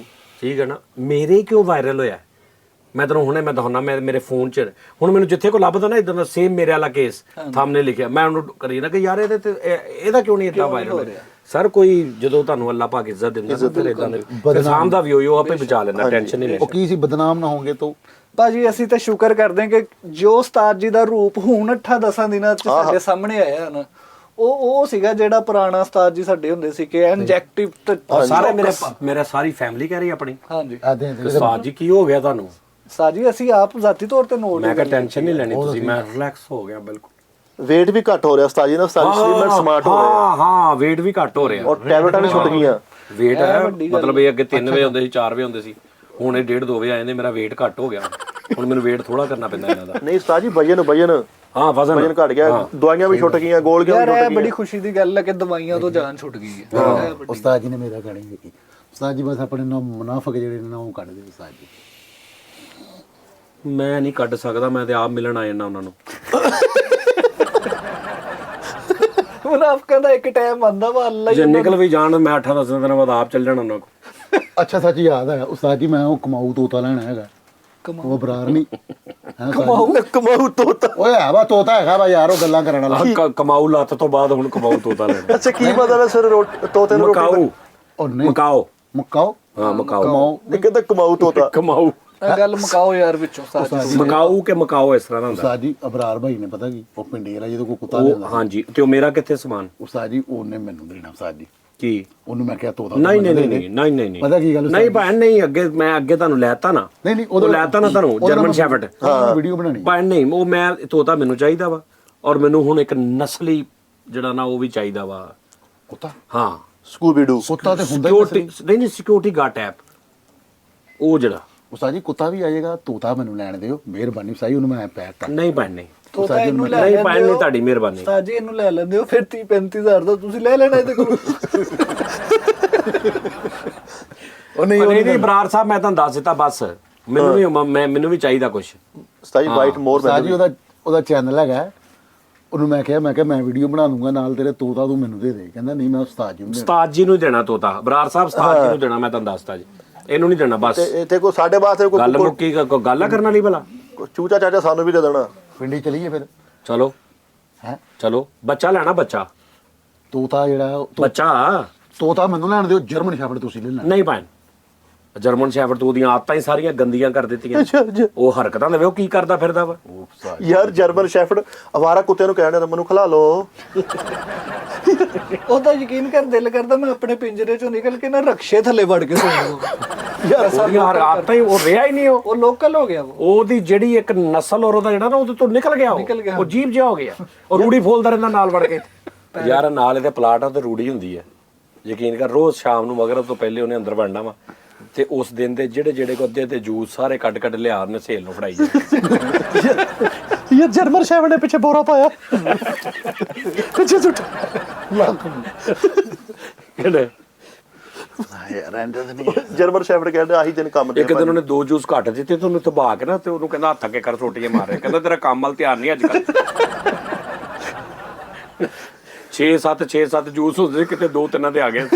ਠੀਕ ਹੈ ਨਾ, ਮੇਰੇ ਕਿਉਂ ਵਾਇਰਲ ਹੋਇਆ? ਮੈਂ ਤੈਨੂੰ ਹੁਣੇ ਮੈਂ ਦਿਖਾਉਣਾ, ਮੇਰੇ ਫੋਨ 'ਚ ਹੁਣ ਮੈਨੂੰ ਜਿੱਥੇ ਕੋ ਲੱਭਦਾ ਨਾ ਇਦਾਂ ਦਾ ਸੇਮ ਮੇਰੇ ਵਾਲਾ ਕੇਸ ਥੰਬਨੇਲ ਲਿਖਿਆ, ਮੈਂ ਉਹਨੂੰ ਕਰੀ ਨਾ ਕਿ ਯਾਰ ਇਹਦੇ ਤੇ ਇਹਦਾ ਕਿਉਂ ਨਹੀਂ ਇਦਾਂ ਵਾਇਰਲ ਹੋ ਰਿਹਾ। ਸਰ ਕੋਈ ਜਦੋਂ ਤੁਹਾਨੂੰ ਅੱਲਾਹ ਪਾਕ ਇੱਜ਼ਤ ਦਿੰਦਾ ਨਾ ਫਿਰ ਇਦਾਂ ਦੇ ਇਨਸਾਨ ਦਾ ਵੀ ਉਹ ਆਪੇ ਬਚਾ ਲੈਂਦਾ, ਟੈਨਸ਼ਨ ਨਹੀਂ ਉਹ ਲੈਣੀ। ਕੀ ਸੀ, ਬਦਨਾਮ ਨਾ ਹੋਗੇ ਤੋਂ ਭਾਜੀ ਅਸੀਂ ਤਾਂ ਸ਼ੁਕਰ ਕਰਦੇ ਹਾਂ ਕਿ ਜੋ ਉਸਤਾਦ ਜੀ ਦਾ ਰੂਪ ਹੁਣ 8-10 ਦਿਨਾਂ ਚ ਸਾਡੇ ਸਾਹਮਣੇ ਆਇਆ ਨਾ, ਉਹ ਸੀਗਾ ਜਿਹੜਾ ਪੁਰਾਣਾ ਉਸਤਾਦ ਜੀ ਸਾਡੇ ਹੁੰਦੇ ਸੀ ਕਿ ਇੰਜੈਕਟਿਵ ਸਾਰੇ ਮੇਰਾ ਸਾਰੀ ਫੈਮਿਲੀ ਕਹਿ ਰਹੀ ਆਪਣੀ ਹਾਂਜੀ ਉਸਤਾਦ ਜੀ ਕੀ ਹੋ ਗਿਆ ਤੁਹਾਨੂੰ? ਸਾਜੀ ਅਸੀਂ ਆਪ ਜ਼ਾਤੀ ਤੌਰ ਤੇ ਨੋਟ ਮੈਂ ਕਿਹਾ ਟੈਨਸ਼ਨ ਨਹੀਂ ਲੈਣੀ ਤੁਸੀਂ, ਮੈਂ ਰਿਲੈਕਸ ਹੋ ਗਿਆ ਬਿਲਕੁਲ। weight ਵੀ ਘੱਟ ਹੋ ਰਿਹਾ ਉਸਤਾਦ ਜੀ ਨਾ, ਉਸਤਾਦ ਜੀ ਸਲਿਮ ਐਂਡ ਸਮਾਰਟ ਹੋ ਰਹੇ ਆ ਹਾਂ weight ਵੀ ਘੱਟ ਹੋ ਰਿਹਾ ਔਰ ਟੈਬਲੇਟਾਂ ਵੀ ਛੁੱਟ ਗਈਆਂ। weight ਹੈ ਮਤਲਬ ਇਹ ਅੱਗੇ 3 ਵਜੇ ਹੁੰਦੇ ਸੀ, 4 ਵਜੇ ਹੁੰਦੇ ਸੀ, ਹੁਣ ਇਹ 1:30-2 ਵਜੇ ਆ ਜਾਂਦੇ, ਮੇਰਾ weight ਘੱਟ ਹੋ ਗਿਆ। ਹੁਣ ਮੈਨੂੰ weight ਥੋੜਾ ਕਰਨਾ ਪੈਂਦਾ ਇਹਨਾਂ ਦਾ। ਨਹੀਂ ਉਸਤਾਦ ਜੀ ਵਜਨ ਹਾਂ ਵਜਨ ਘਟ ਗਿਆ, ਦਵਾਈਆਂ ਵੀ ਛੁੱਟ ਗਈਆਂ, ਗੋਲੀਆਂ ਵੀ ਯਾਰ ਛੁੱਟ ਇਹ ਗਈਆਂ। ਬੜੀ ਖੁਸ਼ੀ ਦੀ ਗੱਲ ਹੈ ਕਿ ਦਵਾਈਆਂ ਤੋਂ ਜਾਨ ਛੁੱਟ ਗਈ ਹੈ। ਉਸਤਾਦ ਜੀ ਨੇ ਮੇਰਾ ਗਾਣੀ ਵੇਖੀ, ਉਸਤਾਦ ਜੀ ਬਸ ਆਪਣੇ ਨਾ ਮੁਨਾਫਕ ਜਿਹੜੇ ਨੇ ਨਾ ਉਹ ਕੱਢ ਦੇ ਉਸਤਾਦ ਜੀ। ਮੈਂ ਨਹੀਂ ਕੱਢ ਸਕਦਾ, ਮੈਂ ਤੇ ਆਪ ਮਿਲਣ ਆ ਜਾਣਾ ਉਹਨਾਂ ਨੂੰ। ਮੁਨਾਫਕਾਂ ਦਾ ਇੱਕ ਟਾਈਮ ਆਂਦਾ ਵਾ ਅੱਲਾ ਜੇ ਨਿਕਲ ਵੀ ਜਾਣ ਮੈਂ 8-10 ਦਿਨਾਂ ਬਾਅਦ ਆਪ ਚੱਲ ਜਾਣਾ ਉਹਨਾਂ ਕੋਲ। ਅੱਛਾ ਸੱਚ ਯਾਦ ਆਇਆ ਉਸਤਾਦ ਜੀ, ਮੈਂ ਉਹ ਕਮਾਊ ਤੋਤਾ ਲੈਣਾ ਹੈਗਾ, ਉਹ ਬਰਾਰ ਨਹੀਂ ਕਮਾਊ ਤੋਤਾ। ਓਏ ਹੈ ਵਾ ਤੋਤਾ ਹੈਗਾ ਵਾ ਯਾਰ, ਉਹ ਗੱਲਾਂ ਕਰਨ ਵਾਲਾ। ਕਮਾਊ ਲੱਤ ਤੋਂ ਬਾਅਦ ਹੁਣ ਕਮਾਊ ਤੋਤਾ ਲੈਣਾ। ਅੱਛਾ ਕੀ ਮਤਲਬ ਹੈ ਸਰ ਤੋਤੇ ਨੂੰ ਮਕਾਊ ਉਹ ਨਹੀਂ ਮਕਾਓ ਮਕਾਓ ਹਾਂ ਮਕਾਓ ਕਮਾਓ ਨਹੀਂ ਕਹਿੰਦਾ ਕਮਾਊ ਤੋਤਾ। ਕਮਾਊ ਇਹ ਗੱਲ ਮੁਕਾਓ ਯਾਰ ਵਿੱਚੋਂ ਸਾਜੀ। ਮਕਾਊ ਕੇ ਮਕਾਓ ਇਸ ਤਰ੍ਹਾਂ ਦਾ ਹੁੰਦਾ। ਉਸਤਾਦ ਜੀ ਅਬਰਾਰ ਭਾਈ ਨੇ ਪਤਾ ਕੀ ਉਹ ਪਿੰਡੀ ਵਾਲਾ ਜਦੋਂ ਕੋਈ ਕੁੱਤਾ ਲੈਂਦਾ ਹਾਂਜੀ ਤੇ ਉਹ ਮੇਰਾ ਕਿੱਥੇ ਸਮਾਨ ਉਸਤਾਦ ਜੀ ਉਹਨੇ ਮੈਨੂੰ ਦੇਣਾ ਉਸਤਾਦ ਜੀ, ਕੀ? ਉਹਨੂੰ ਮੈਂ ਕਿਹਾ ਤੋਤਾ ਨਹੀਂ ਨਹੀਂ ਨਹੀਂ ਨਹੀਂ ਨਹੀਂ ਪਤਾ ਕੀ ਗੱਲ ਨਹੀਂ ਭੈਣ ਨਹੀਂ, ਅੱਗੇ ਮੈਂ ਅੱਗੇ ਤੁਹਾਨੂੰ ਲੈਤਾ ਨਾ, ਨਹੀਂ ਨਹੀਂ ਉਹ ਲੈਤਾ ਨਾ ਤੁਹਾਨੂੰ ਜਰਮਨ ਸ਼ੈਫਰਡ ਵੀਡੀਓ ਬਣਾਣੀ ਭੈਣ ਨਹੀਂ, ਉਹ ਮੈਂ ਤੋਤਾ ਮੈਨੂੰ ਚਾਹੀਦਾ ਵਾ, ਔਰ ਮੈਨੂੰ ਹੁਣ ਇੱਕ ਨਸਲੀ ਜਿਹੜਾ ਨਾ ਉਹ ਵੀ ਚਾਹੀਦਾ ਵਾ ਕੁੱਤਾ, ਹਾਂ ਸਕੂਬੀ ਡੂ। ਕੁੱਤਾ ਤੇ ਹੁੰਦਾ ਹੀ ਸਿਕਿਉਰਿਟੀ ਨਹੀਂ ਸਿਕਿਉਰਿਟੀ ਗਾਰਡ ਟੈਪ ਉਹ ਜਿਹੜਾ ਉਸਤਾਦ ਜੀ ਕੁੱਤਾ ਵੀ ਆ ਜਾਏਗਾ, ਤੋਤਾ ਮੈਨੂੰ ਲੈਣ ਦਿਓ ਮਿਹਰਬਾਨੀ ਸਾਈ, ਉਹਨੂੰ ਮੈਂ ਪੈਕ ਕਰ ਨਹੀਂ ਭੈਣ ਨਹੀਂ ਤੋਤਾ ਇਹਨੂੰ ਲੈ ਨਹੀਂ ਲੈਂਦੇ ਭੈਣ ਨਹੀਂ, ਹੋ। ਤੁਹਾਡੀ ਮਿਹਰਬਾਨੀ। ਉਸਤਾਦ ਜੀ ਇਹਨੂੰ ਲੈ ਲੈਂਦੇ ਹੋ ਫਿਰ 30-35 ਹਜ਼ਾਰ ਦਾ ਤੁਸੀਂ ਲੈ ਲੈਣਾ ਇਹਦੇ ਕੋਲ। ਉਹ ਨਹੀਂ ਨਹੀਂ ਨਹੀਂ ਬਰਾੜ ਸਾਹਿਬ ਮੈਂ ਤੁਹਾਨੂੰ ਦੱਸ ਦਿੱਤਾ ਬਸ, ਮੈਨੂੰ ਵੀ ਮੈਨੂੰ ਵੀ ਚਾਹੀਦਾ ਕੁਛ। ਉਸਤਾਦ ਜੀ ਵਾਈਟ ਮੋਰ ਉਸਤਾਦ ਜੀ ਉਹਦਾ ਚੈਨਲ ਹੈਗਾ, ਉਹਨੂੰ ਮੈਂ ਕਿਹਾ ਮੈਂ ਵੀਡੀਓ ਬਣਾ ਦੂੰਗਾ ਨਾਲ ਤੇਰੇ ਤੋਤਾ ਤੂੰ ਮੈਨੂੰ ਦੇ ਦੇ, ਕਹਿੰਦਾ ਨਹੀਂ ਮੈਂ ਉਸਤਾਦ ਜੀ ਨੂੰ ਦੇਣਾ। ਉਸਤਾਦ ਜੀ ਨੂੰ ਦੇਣਾ ਤੋਤਾ, ਬਰਾੜ ਸਾਹਿਬ ਉਸਤਾਦ ਜੀ ਨੂੰ ਦੇਣਾ, ਮੈਂ ਤੁਹਾਨੂੰ ਦੱਸਤਾ ਜੀ, ਇਹਨੂੰ ਨਹੀਂ ਦੇਣਾ ਬਸ। ਇੱਥੇ ਕੋਈ ਸਾਡੇ ਵਾਸਤੇ ਗੱਲ ਕੋਈ ਮੁੱਕੀ ਕੋਈ ਗੱਲ ਕਰਨ ਵਾਲੀ ਭਲਾ। ਚੂਚਾ ਚਾਚਾ ਸਾਨੂੰ ਵੀ ਦੇ ਦੇਣਾ। ਪਿੰਡੀ ਚਲੀਏ ਫਿਰ ਚਲੋ ਹੈ ਚਲੋ ਬੱਚਾ ਲੈਣਾ, ਬੱਚਾ ਤੋਤਾ ਜਿਹੜਾ ਬੱਚਾ ਤੋਤਾ ਮੈਨੂੰ ਲੈਣ ਦਿਓ, ਜਰਮਨ ਸ਼ੈਫਰਡ ਤੁਸੀਂ ਲੈ ਲੈਣਾ। ਨਹੀਂ ਭੈਣ, ਜਰਮਨ ਸ਼ੈਫਰਡ ਤੋਂ ਉਹਦੀਆਂ ਆਦਤਾਂ ਹੀ ਸਾਰੀਆਂ ਗੰਦੀਆਂ ਕਰ ਦਿੱਤੀਆਂ, ਉਹ ਹਰਕਤਾਂ ਦੇ ਵੇ ਉਹ ਕੀ ਕਰਦਾ ਫਿਰਦਾ ਵਾ। ਯਾਰ ਜਰਮਨ ਸ਼ੈਫਰਡ ਅਵਾਰਾ ਕੁੱਤੇ ਨੂੰ ਕਹਿਣ ਦਾ ਮੈਨੂੰ ਖਿਲਾ ਲਓ। ਉਹਦਾ ਯਕੀਨ ਕਰ ਦਿਲ ਕਰਦਾ ਮੈਂ ਆਪਣੇ ਪਿੰਜਰੇ ਚੋਂ ਨਿਕਲ ਕੇ ਨਾ ਰਕਸ਼ੇ ਥੱਲੇ ਵੜ ਕੇ ਸੌਂ ਜਾਵਾਂ। ਯਾਰ ਉਹਦੀਆਂ ਆਦਤਾਂ ਹੀ ਉਹ ਰਿਹਾ ਹੀ ਨਹੀਂ, ਉਹ ਲੋਕਲ ਹੋ ਗਿਆ ਉਹ। ਉਹਦੀ ਜਿਹੜੀ ਇੱਕ ਨਸਲ ਔਰ ਉਹਦਾ ਜਿਹੜਾ ਨਾ ਉਹਦੇ ਤੋਂ ਨਿਕਲ ਗਿਆ ਉਹ ਜੀਵ ਜਿਹਾ ਹੋ ਗਿਆ, ਉਹ ਰੂੜੀ ਫੋਲਦਾ ਰਹਿੰਦਾ ਨਾਲ ਵੜ ਕੇ। ਯਾਰ ਨਾਲ ਇਹਦੇ ਪਲਾਟ ਆ ਤੇ ਰੂੜੀ ਹੁੰਦੀ ਹੈ, ਯਕੀਨ ਕਰ ਰੋਜ਼ ਸ਼ਾਮ ਨੂੰ ਮਗਰਬ ਤੋਂ ਪਹਿਲੇ ਉਹਨੇ ਅੰਦਰ ਵੜਨਾ ਵਾ, ਤੇ ਉਸ ਦਿਨ ਦੇ ਜਿਹੜੇ ਕੋ ਅੱਧੇ ਤੇ ਜੂਸ ਸਾਰੇ ਕੱਢ ਲਿਆ ਨੇ ਸੇਲ ਨੂੰ ਫੜਾਈ ਯਾਰ ਜਰਮਨ ਸ਼ੈਫਰਡ ਨੇ ਪਿੱਛੇ ਬੋਰਾ ਪਾਇਆ ਪਿੱਛੇ ਸੁੱਟ ਕਿਹੜੇ ਯਾਰ ਐਂਡਰ ਨਹੀਂ ਜਰਮਨ ਸ਼ੈਫਰਡ ਕਹਿੰਦਾ ਆਹੀ ਦਿਨ ਕੰਮ ਦੇ ਇੱਕ ਦਿਨ ਉਹਨੇ 2 ਜੂਸ ਘੱਟ ਦਿੱਤੇ ਤੇ ਉਹਨੂੰ ਤਬਾਹ ਕੇ ਨਾ ਤੇ ਉਹਨੂੰ ਕਹਿੰਦਾ ਹੱਥ ਅੱਗੇ ਕਰ ਰੋਟੀਆਂ ਮਾਰੇ, ਕਹਿੰਦਾ ਤੇਰਾ ਕੰਮ ਵੱਲ ਧਿਆਨ ਨਹੀਂ ਅੱਜ ਕੱਲ। 6-7 ਜੂਸ ਹੁੰਦੇ ਕਿਤੇ 2-3 ਤੇ ਆ ਗਏ।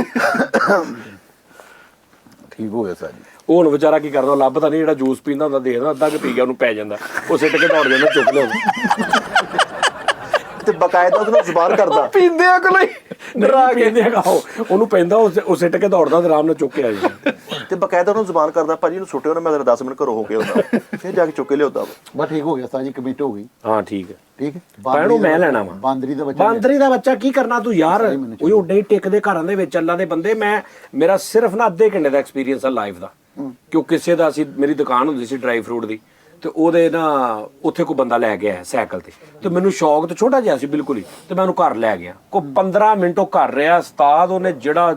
ਠੀਕ ਹੋ ਗਿਆ ਸਾਜੀ। ਉਹ ਹੁਣ ਵਿਚਾਰਾ ਕੀ ਕਰਦਾ, ਲੱਭਦਾ ਨਹੀਂ, ਜਿਹੜਾ ਜੂਸ ਪੀਂਦਾ ਹੁੰਦਾ ਦੇਖਦਾ ਅੱਧਾ ਕਿ ਪੀ ਗਿਆ ਉਹਨੂੰ ਪੈ ਜਾਂਦਾ, ਉਹ ਸਿੱਟ ਕੇ ਦੌੜ ਜਾਂਦਾ ਚੁੱਕ ਲਿਆ ਤੇ ਬਕਾਇਦਾ ਉਹਨੂੰ ਜ਼ਬਾਨ ਕਰਦਾ। ਪੀਂਦੇ ਆ ਕੋਲੇ ਡਰਾ ਕੇ ਦੇਗਾ ਉਹਨੂੰ ਪੈਂਦਾ, ਉਹ ਸਿੱਟ ਕੇ ਦੌੜਦਾ ਤੇ ਆਰਾਮ ਨਾਲ ਚੁੱਕ ਕੇ ਆ ਜਾਂਦਾ। ਤੇ ਬਕਾਇਦਾ ਉਹਨੂੰ ਜ਼ਬਾਨ ਕਰਦਾ, ਭਾਜੀ ਇਹਨੂੰ ਸੁੱਟਿਓ ਨਾ, ਮੈਂ ਤੇਰਾ 10 ਮਿੰਟ ਘਰੋਂ ਹੋ ਕੇ ਆਉਂਦਾ, ਫਿਰ ਜਾ ਕੇ ਚੁੱਕ ਕੇ ਲਿਆਉਂਦਾ। ਬਸ ਠੀਕ ਹੋ ਗਿਆ ਸਾਜੀ, ਕਮਿਟ ਹੋ ਗਈ। ਹਾਂ ਠੀਕ ਹੈ, ਠੀਕ ਹੈ ਭੈਣੋ ਮੈਂ ਲੈਣਾ ਵਾ ਬਾਂਦਰੀ ਦਾ ਬੱਚਾ। ਬਾਂਦਰੀ ਦਾ ਬੱਚਾ ਕੀ ਕਰਨਾ ਤੂੰ ਯਾਰ, ਉਹ ਉੱਡੇ ਹੀ ਟਿਕਦੇ ਘਰਾਂ ਦੇ ਵਿੱਚ ਅੱਲਾ ਦੇ ਬੰਦੇ। ਮੇਰਾ ਸਿਰਫ ਨਾ ਅੱਧੇ ਘੰਟੇ ਦਾ ਐਕਸਪੀਰੀਅੰਸ ਆ ਲਾਈਫ ਦਾ, ਕਿਉਂ ਕਿਸੇ ਦਾ ਮੇਰੀ ਦੁਕਾਨ ਹੁੰਦੀ ਸੀ ਡਰਾਈ ਫਰੂਟ ਦੀ, ਤੇ ਉਹਦੇ ਨਾ ਉੱਥੇ ਕੋਈ ਬੰਦਾ ਲੈ ਗਿਆ ਸਾਈਕਲ ਤੇ ਮੈਨੂੰ ਸ਼ੌਕ ਤੇ ਛੋਟਾ ਜਿਹਾ ਸੀ ਬਿਲਕੁਲ ਹੀ, ਤੇ ਮੈਂ ਉਹਨੂੰ ਘਰ ਲੈ ਗਿਆ। ਕੋਈ 15 ਮਿੰਟ ਉਹ ਘਰ ਰਿਹਾ, ਉਸਤਾਦ ਉਹਨੇ ਜਿਹੜਾ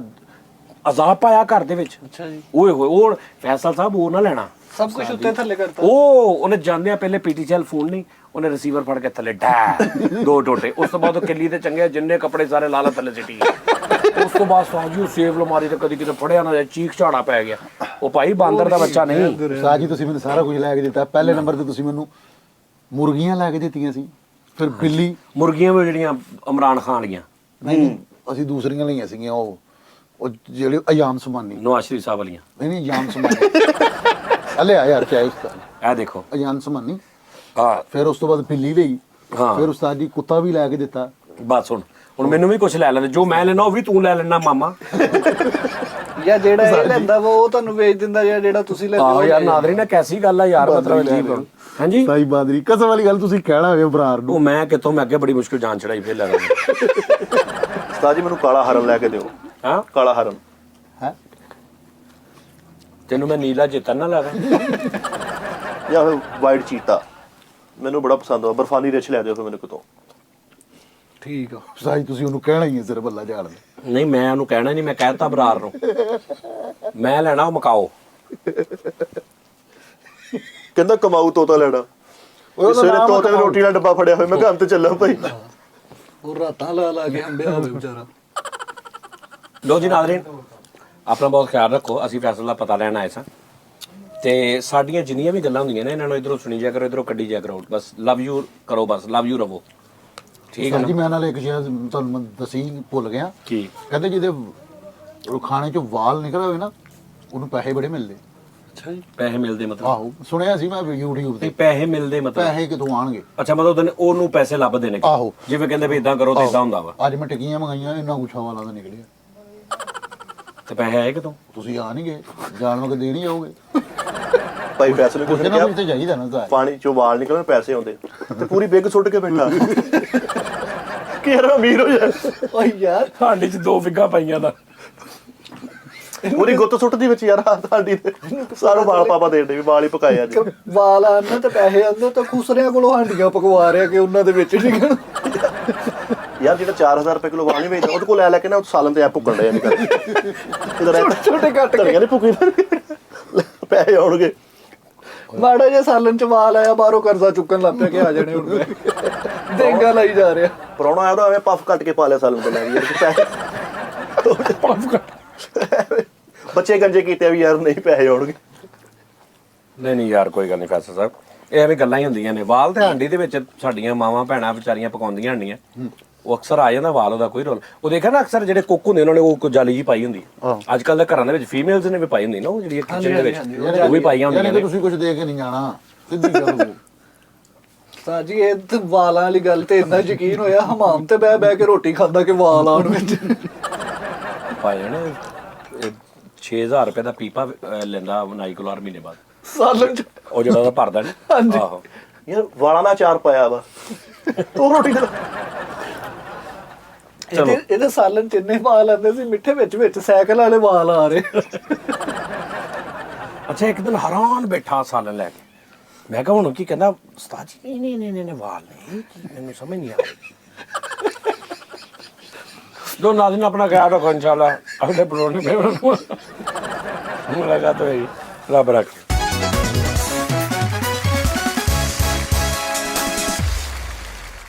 ਅਜ਼ਾਬ ਪਾਇਆ ਘਰ ਦੇ ਵਿੱਚ। ਅੱਛਾ ਜੀ। ਓਏ ਹੋਏ, ਉਹ ਫੈਸਲ ਸਾਹਿਬ ਉਹ ਨਾ ਲੈਣਾ, ਸਭ ਕੁਝ ਉੱਤੇ ਥੱਲੇ ਕਰਤਾ। ਉਹਨੇ ਜਾਂਦਿਆਂ ਪਹਿਲੇ ਪੀਟੀਸੀਐਲ ਫੋਨ ਨਹੀਂ, ਉਹਨੇ ਰਿਸੀਵਰ ਫੜ ਕੇ ਥੱਲੇ ਡੈ 2 ਟੋਟੇ, ਉਸ ਤੋਂ ਬਾਅਦ ਉਹ ਕਿੱਲੀ ਤੇ ਚੰਗੇ ਜਿੰਨੇ ਕੱਪੜੇ ਸਾਰੇ ਲਾਲਾ ਥੱਲੇ ਸਿੱਟੀ। ਉਸ ਤੋਂ ਬਾਅਦ ਸਾਜੀ ਉਹ ਸੇਵ ਲਮਾਰੀ ਤੇ ਕਦੀ ਕਿਤੇ ਫੜਿਆ ਨਾ, ਚੀਕ ਝਾੜਾ ਪੈ ਗਿਆ। ਉਹ ਭਾਈ ਬਾਂਦਰ ਦਾ ਬੱਚਾ ਨਹੀਂ। ਸਾਜੀ ਤੁਸੀਂ ਮੈਨੂੰ ਸਾਰਾ ਕੁਝ ਲੈ ਕੇ ਦਿੱਤਾ। ਪਹਿਲੇ ਨੰਬਰ ਤੇ ਤੁਸੀਂ ਮੈਨੂੰ ਮੁਰਗੀਆਂ ਲੈ ਕੇ ਦਿੱਤੀਆਂ ਸੀ, ਫਿਰ ਬਿੱਲੀ। ਮੁਰਗੀਆਂ ਵੀ ਜਿਹੜੀਆਂ ਇਮਰਾਨ ਖਾਨ ਦੀਆਂ ਨਹੀਂ ਅਸੀਂ ਦੂਸਰੀਆਂ ਲਈਆਂ ਸੀਗੀਆਂ, ਉਹ ਜਿਹੜੇ ਅਯਾਮ ਸਮਾਨੀ। ਨਵਾਜ਼ ਸ਼ਰੀਫ ਸਾਹਿਬ ਵਾਲੀਆਂ। ਨਹੀਂ ਅਯਾਮ ਸਮਾਨੀ ਹਲੇ ਆ ਯਾਰ ਚਾਹੇ ਉਸਤਾਦ ਇਹ ਦੇਖੋ ਅਯਾਮ ਸਮਾਨੀ। ਹਾਂ ਫਿਰ ਉਸ ਤੋਂ ਬਾਅਦ ਬਿੱਲੀ ਲਈ, ਹਾਂ। ਫਿਰ ਉਸਤਾਦ ਜੀ ਕੁੱਤਾ ਵੀ ਲੈ ਕੇ ਦਿੱਤਾ। ਬਸ ਹੁਣ ਹੁਣ ਮੈਨੂੰ ਵੀ ਕੁਝ ਲੈ ਲੈਂਦੇ, ਜੋ ਮੈਂ ਲੈਣਾ ਉਹ ਵੀ ਤੂੰ ਲੈ ਲੈਣਾ ਮਾਮਾ। ਜਾਂ ਜਿਹੜਾ ਇਹ ਲੈਂਦਾ ਵਾ ਉਹ ਤੁਹਾਨੂੰ ਵੇਚ ਦਿੰਦਾ, ਜਾਂ ਜਿਹੜਾ ਤੁਸੀਂ ਲੈਂਦੇ ਆਹੋ ਯਾਰ ਨਾਦਰੀ ਨਾ ਕੈਸੀ ਗੱਲ ਆ ਯਾਰ, ਮਤਲਬ ਅਜੀਬ। ਹਾਂਜੀ ਸਾਈ ਬਾਦਰੀ ਕਸਮ ਵਾਲੀ ਗੱਲ ਤੁਸੀਂ ਕਹਿਣਾ ਹੋਵੇ ਬਰਾਰ ਨੂੰ। ਉਹ ਮੈਂ ਕਿੱਥੋਂ, ਮੈਂ ਅੱਗੇ ਬੜੀ ਮੁਸ਼ਕਿਲ ਜਾਨ ਚੜਾਈ ਫਿਰ ਲੈ ਲੈਣਾ। ਉਸਤਾਦ ਜੀ ਮੈਨੂੰ ਕਾਲਾ ਹਰਨ ਲੈ ਕੇ ਦਿਓ। ਹਾਂ ਕਾਲਾ ਹਰਨ ਹੈ ਤੈਨੂੰ ਮੈਂ ਨੀਲਾ ਚੇਤਨ ਨਾ ਲਾ ਦਾਂ। ਜਾਂ ਫਿਰ ਵਾਈਟ ਚੀਤਾ, ਮੈਨੂੰ ਬੜਾ ਪਸੰਦ ਆ। ਬਰਫਾਨੀ ਰਿਛ ਲੈ ਦਿਓ ਫਿਰ ਮੈਨੂੰ ਕਿਤੋਂ। ਠੀਕ ਆ। ਸਾਈ ਤੁਸੀਂ ਉਹਨੂੰ ਕਹਿਣਾ ਹੀ ਹੈ ਸਿਰ ਬੱਲਾ ਝਾੜ ਦੇ। ਨਹੀਂ ਮੈਂ ਉਹਨੂੰ ਕਹਿਣਾ ਨਹੀਂ, ਮੈਂ ਕਹਿਤਾ ਬਰਾਰ ਨੂੰ ਮੈਂ ਲੈਣਾ ਉਹ ਮਕਾਓ। ਕਹਿੰਦਾ ਕਮਾਊ ਤੋਤਾ ਲੈਣਾ। ਸਵੇਰੇ ਤੋਤੇ ਨੇ ਰੋਟੀ ਦਾ ਡੱਬਾ ਫੜਿਆ ਹੋਇਆ, ਮੈਂ ਘਰ ਤੇ ਚੱਲਾਂ ਭਾਈ। ਉਹ ਰਾਤਾਂ ਲਾ ਕੇ ਹੰਬਿਆ ਹੋਵੇ ਵਿਚਾਰਾ। ਲੋ ਜੀ ਨਾਜ਼ਰੀਨ, ਆਪਣਾ ਬਹੁਤ ਖਿਆਲ ਰੱਖੋ। ਅਸੀਂ ਫੈਸਲਾ ਦਾ ਪਤਾ ਲੈਣ ਆਏ ਸਾਂ ਤੇ ਸਾਡੀਆਂ ਜਿੰਨੀਆਂ ਵੀ ਗੱਲਾਂ ਹੁੰਦੀਆਂ ਨੇ ਇਹਨਾਂ ਨੂੰ ਇਧਰੋਂ ਸੁਣੀ ਜਾ ਕਰੋ, ਇਧਰੋਂ ਕੱਢੀ ਜਾ ਕਰੋ। ਬਸ ਲਵ ਯੂ ਕਰੋ, ਬਸ ਲਵ ਯੂ ਰਵੋ, ਠੀਕ ਹੈ ਜੀ। ਨਾ? ਮੈਂ ਨਾਲ ਇੱਕ ਚੀਜ਼ ਤੁਹਾਨੂੰ ਮੈਂ ਦੱਸੀ ਭੁੱਲ ਗਿਆ। ਕੀ ਕਹਿੰਦੇ ਜਿਹਦੇ ਖਾਣੇ ਚੋਂ ਵਾਲ ਨਿਕਲ ਆਵੇ ਨਾ ਉਹਨੂੰ ਪੈਸੇ ਬੜੇ ਮਿਲਦੇ। ਅੱਛਾ ਜੀ, ਪੈਸੇ ਮਿਲਦੇ ਮਤਲਬ? ਆਹੋ ਸੁਣਿਆ ਸੀ ਮੈਂ YouTube ਤੇ। ਨਹੀਂ ਪੈਸੇ ਮਿਲਦੇ ਮਤਲਬ? ਪੈਸੇ ਕਿਤੋਂ ਆਣਗੇ? ਅੱਛਾ ਮਤਲਬ ਉਹਨੂੰ ਪੈਸੇ ਲੱਭਦੇ ਨੇ? ਆਹੋ। ਜਿਵੇਂ ਕਹਿੰਦੇ ਵੀ ਇਦਾਂ ਕਰੋ ਤੇ ਇਦਾਂ ਹੁੰਦਾ ਵਾ। ਅੱਜ ਮੈਂ ਟਿੱਕੀਆਂ ਮੰਗਾਈਆਂ, ਇੰਨਾ ਗੁੱਛਾ ਵਾਲਾ ਤਾਂ ਨਿਕਲਿਆ। ਤੇ ਪੈਸੇ ਆਏ ਕਿਤੋਂ? ਤੁਸੀਂ ਆ ਨਹੀਂ ਗਏ, ਜਾਣ ਨੂੰ ਦੇਣੀ ਆਓਗੇ। ਭਾਈ ਪੈਸੇ ਨੂੰ ਕੁਝ ਨਹੀਂ ਕਿਹਾ ਕਿਹਾ। ਤੇ ਚਾਹੀਦਾ ਨਾ ਤਾਂ ਪਾਣੀ ਚੋਂ ਵਾਲ ਨਿਕਲਣ ਪੈਸੇ ਆਉਂਦੇ ਤੇ ਪੂਰੀ ਬਿੱਗ ਸੁੱਟ ਕੇ ਬੈਠਾ ਕਿ ਯਾਰ ਅਮੀਰ ਹੋ ਜਾ। ਓ ਯਾਰ ਹਾਂਡੀ 'ਚ 2 ਫਿੱਗਾ ਪਾਈਆਂ ਦਾ ਪੂਰੀ ਗੁੱਤ ਸੁੱਟਦੀ ਵਿੱਚ ਯਾਰ ਸਾਡੀ ਸਾਰਾ ਵਾਲ ਪਾਪਾ ਦੇਣ ਦੇ ਵੀ ਵਾਲ ਹੀ ਪਕਾਏ ਅੱਜ। ਵਾਲ ਆਉਂਦੇ ਤੇ ਪੈਸੇ ਆਉਂਦੇ ਤਾਂ ਖੁਸਰਿਆਂ ਕੋਲੋਂ ਹਾਂਡੀਆਂ ਪਕਵਾ ਰਿਹਾ ਕਿ ਉਹਨਾਂ ਦੇ ਵਿੱਚ ਨਿਕਲਣ। ਯਾਰ ਜਿਹੜਾ 4000 ਰੁਪਏ ਕਿਲੋ ਵਾਲ ਨਹੀਂ ਵੇਚਦਾ ਉਹਦੇ ਕੋਲ ਲੈ ਕੇ ਨਾ ਸਾਲਨ ਤੇ ਆ ਭੁੱਕਣ ਡਿਆ ਨਹੀਂ ਕਰ ਛੋਟੇ ਕੱਟ ਕੇ ਨਹੀਂ ਭੁੱਕੀ ਪੈਸੇ ਆਉਣਗੇ। ਮਾੜਾ ਜਿਹਾ ਸਾਲਨ ਚ ਵਾਲ ਆਇਆ, ਬਾਹਰੋਂ ਕਰਜ਼ਾ ਚੁੱਕਣ ਲੱਗ ਪਿਆ ਕਿ ਆ ਜਾਣੇ ਹੁਣ ਦੇਂਗਾ ਲਈ ਜਾ ਰਿਹਾ। ਪਰੌਣਾ ਆਇਆ ਤਾਂ ਐਵੇਂ ਪਫ ਕੱਟ ਕੇ ਪਾ ਲਿਆ ਸਾਲਨ ਤੇ ਲੈ ਕੇ ਪੈਸੇ ਪਫ ਕੱਟ। ਬੱਚੇ ਗੰਜੇ ਕੀਤੇ ਵੀ ਯਾਰ ਨਹੀਂ ਪੈਸੇ ਆਉਣਗੇ। ਨਹੀਂ ਯਾਰ ਕੋਈ ਗੱਲ ਨਹੀਂ ਫੈਸਲ ਸਾਹਿਬ, ਇਹ ਐਵੇਂ ਗੱਲਾਂ ਹੀ ਹੁੰਦੀਆਂ ਨੇ। ਵਾਲ ਤੇ ਹਾਂਡੀ ਦੇ ਵਿੱਚ ਸਾਡੀਆਂ ਮਾਵਾਂ ਭੈਣਾਂ ਵਿਚਾਰੀਆਂ ਪਕਾਉਂਦੀਆਂ ਹੁੰਦੀਆਂ, ਉਹ ਅਕਸਰ ਆ ਜਾਂਦਾ ਵਾਲ, ਉਹਦਾ ਕੋਈ ਰੋਲ। ਉਹ ਦੇਖਿਆ ਨਾ ਅਕਸਰ ਜਿਹੜੇ ਕੁੱਕ ਹੁੰਦੇ ਉਹਨਾਂ ਨੇ ਉਹ ਜਾਲੀ ਜੀ ਪਾਈ ਹੁੰਦੀ। ਅੱਜ ਕੱਲ ਦੇ ਘਰਾਂ ਦੇ ਵਿੱਚ ਫੀਮੇਲਸ ਨੇ ਵੀ ਪਾਈ ਹੁੰਦੀ ਨਾ, ਉਹ ਜਿਹੜੀ ਕਿਚਨ ਦੇ ਵਿੱਚ ਉਹ ਵੀ ਪਾਈਆਂ ਹੁੰਦੀਆਂ ਨੇ। ਤੁਸੀਂ ਕੁਝ ਦੇ ਕੇ ਨਹੀਂ ਜਾਣਾ, ਸਿੱਧੀ ਗੱਲ। ਤਾਂ ਜੀ ਇਹ ਤੇ ਵਾਲਾਂ ਵਾਲੀ ਗੱਲ ਤੇ ਇੰਨਾ ਯਕੀਨ ਹੋਇਆ, ਹਮਾਮ ਤੇ ਬਹਿ ਬਹਿ ਕੇ ਰੋਟੀ ਖਾਂਦਾ ਕਿ ਵਾਲ ਆਉਣ ਵਿੱਚ। ਪਾਏ ਨੇ 6000 ਰੁਪਏ ਦਾ ਪੀਪਾ ਲੈਂਦਾ ਨਾਈਕਲ ਹਰ ਮਹੀਨੇ ਬਾਅਦ, ਸਾਲਨ ਚ ਉਹ ਜਿਹੜਾ ਉਹਦਾ ਭਰਦਾ ਨੇ। ਆਹੋ ਯਾਰ ਵਾਲਾਂ ਦਾ ਅਚਾਰ ਪਾਇਆ ਵਾ ਉਹ ਰੋਟੀ ਦੇ ਇਹਦੇ ਸਾਲਨ ਚ ਇੰਨੇ ਵਾਲ ਆਉਂਦੇ ਸੀ ਮਿੱਠੇ, ਵਿੱਚ ਸਾਈਕਲ ਵਾਲੇ ਵਾਲ ਆ ਰਹੇ। ਅੱਛਾ ਇੱਕ ਦਿਨ ਹੈਰਾਨ ਬੈਠਾ ਸਾਲਨ ਲੈ ਕੇ, ਮੈਂ ਕਿਹਾ ਹੁਣ ਕੀ ਕਹਿੰਦਾ ਉਸਤਾਦ ਜੀ? ਨਹੀਂ ਵਾਲ ਨਹੀਂ, ਮੈਨੂੰ ਸਮਝ ਨਹੀਂ ਆ ਰਹੀ। ਦੋ ਨਾਜ਼ਰੀਨ ਆਪਣਾ ਖਿਆਲ ਰੱਖੋ, ਇਨਸ਼ਾਅੱਲਾ ਅਗਲੇ ਪ੍ਰੋਗਰਾਮ में मुलाकात होगी। रब रखे।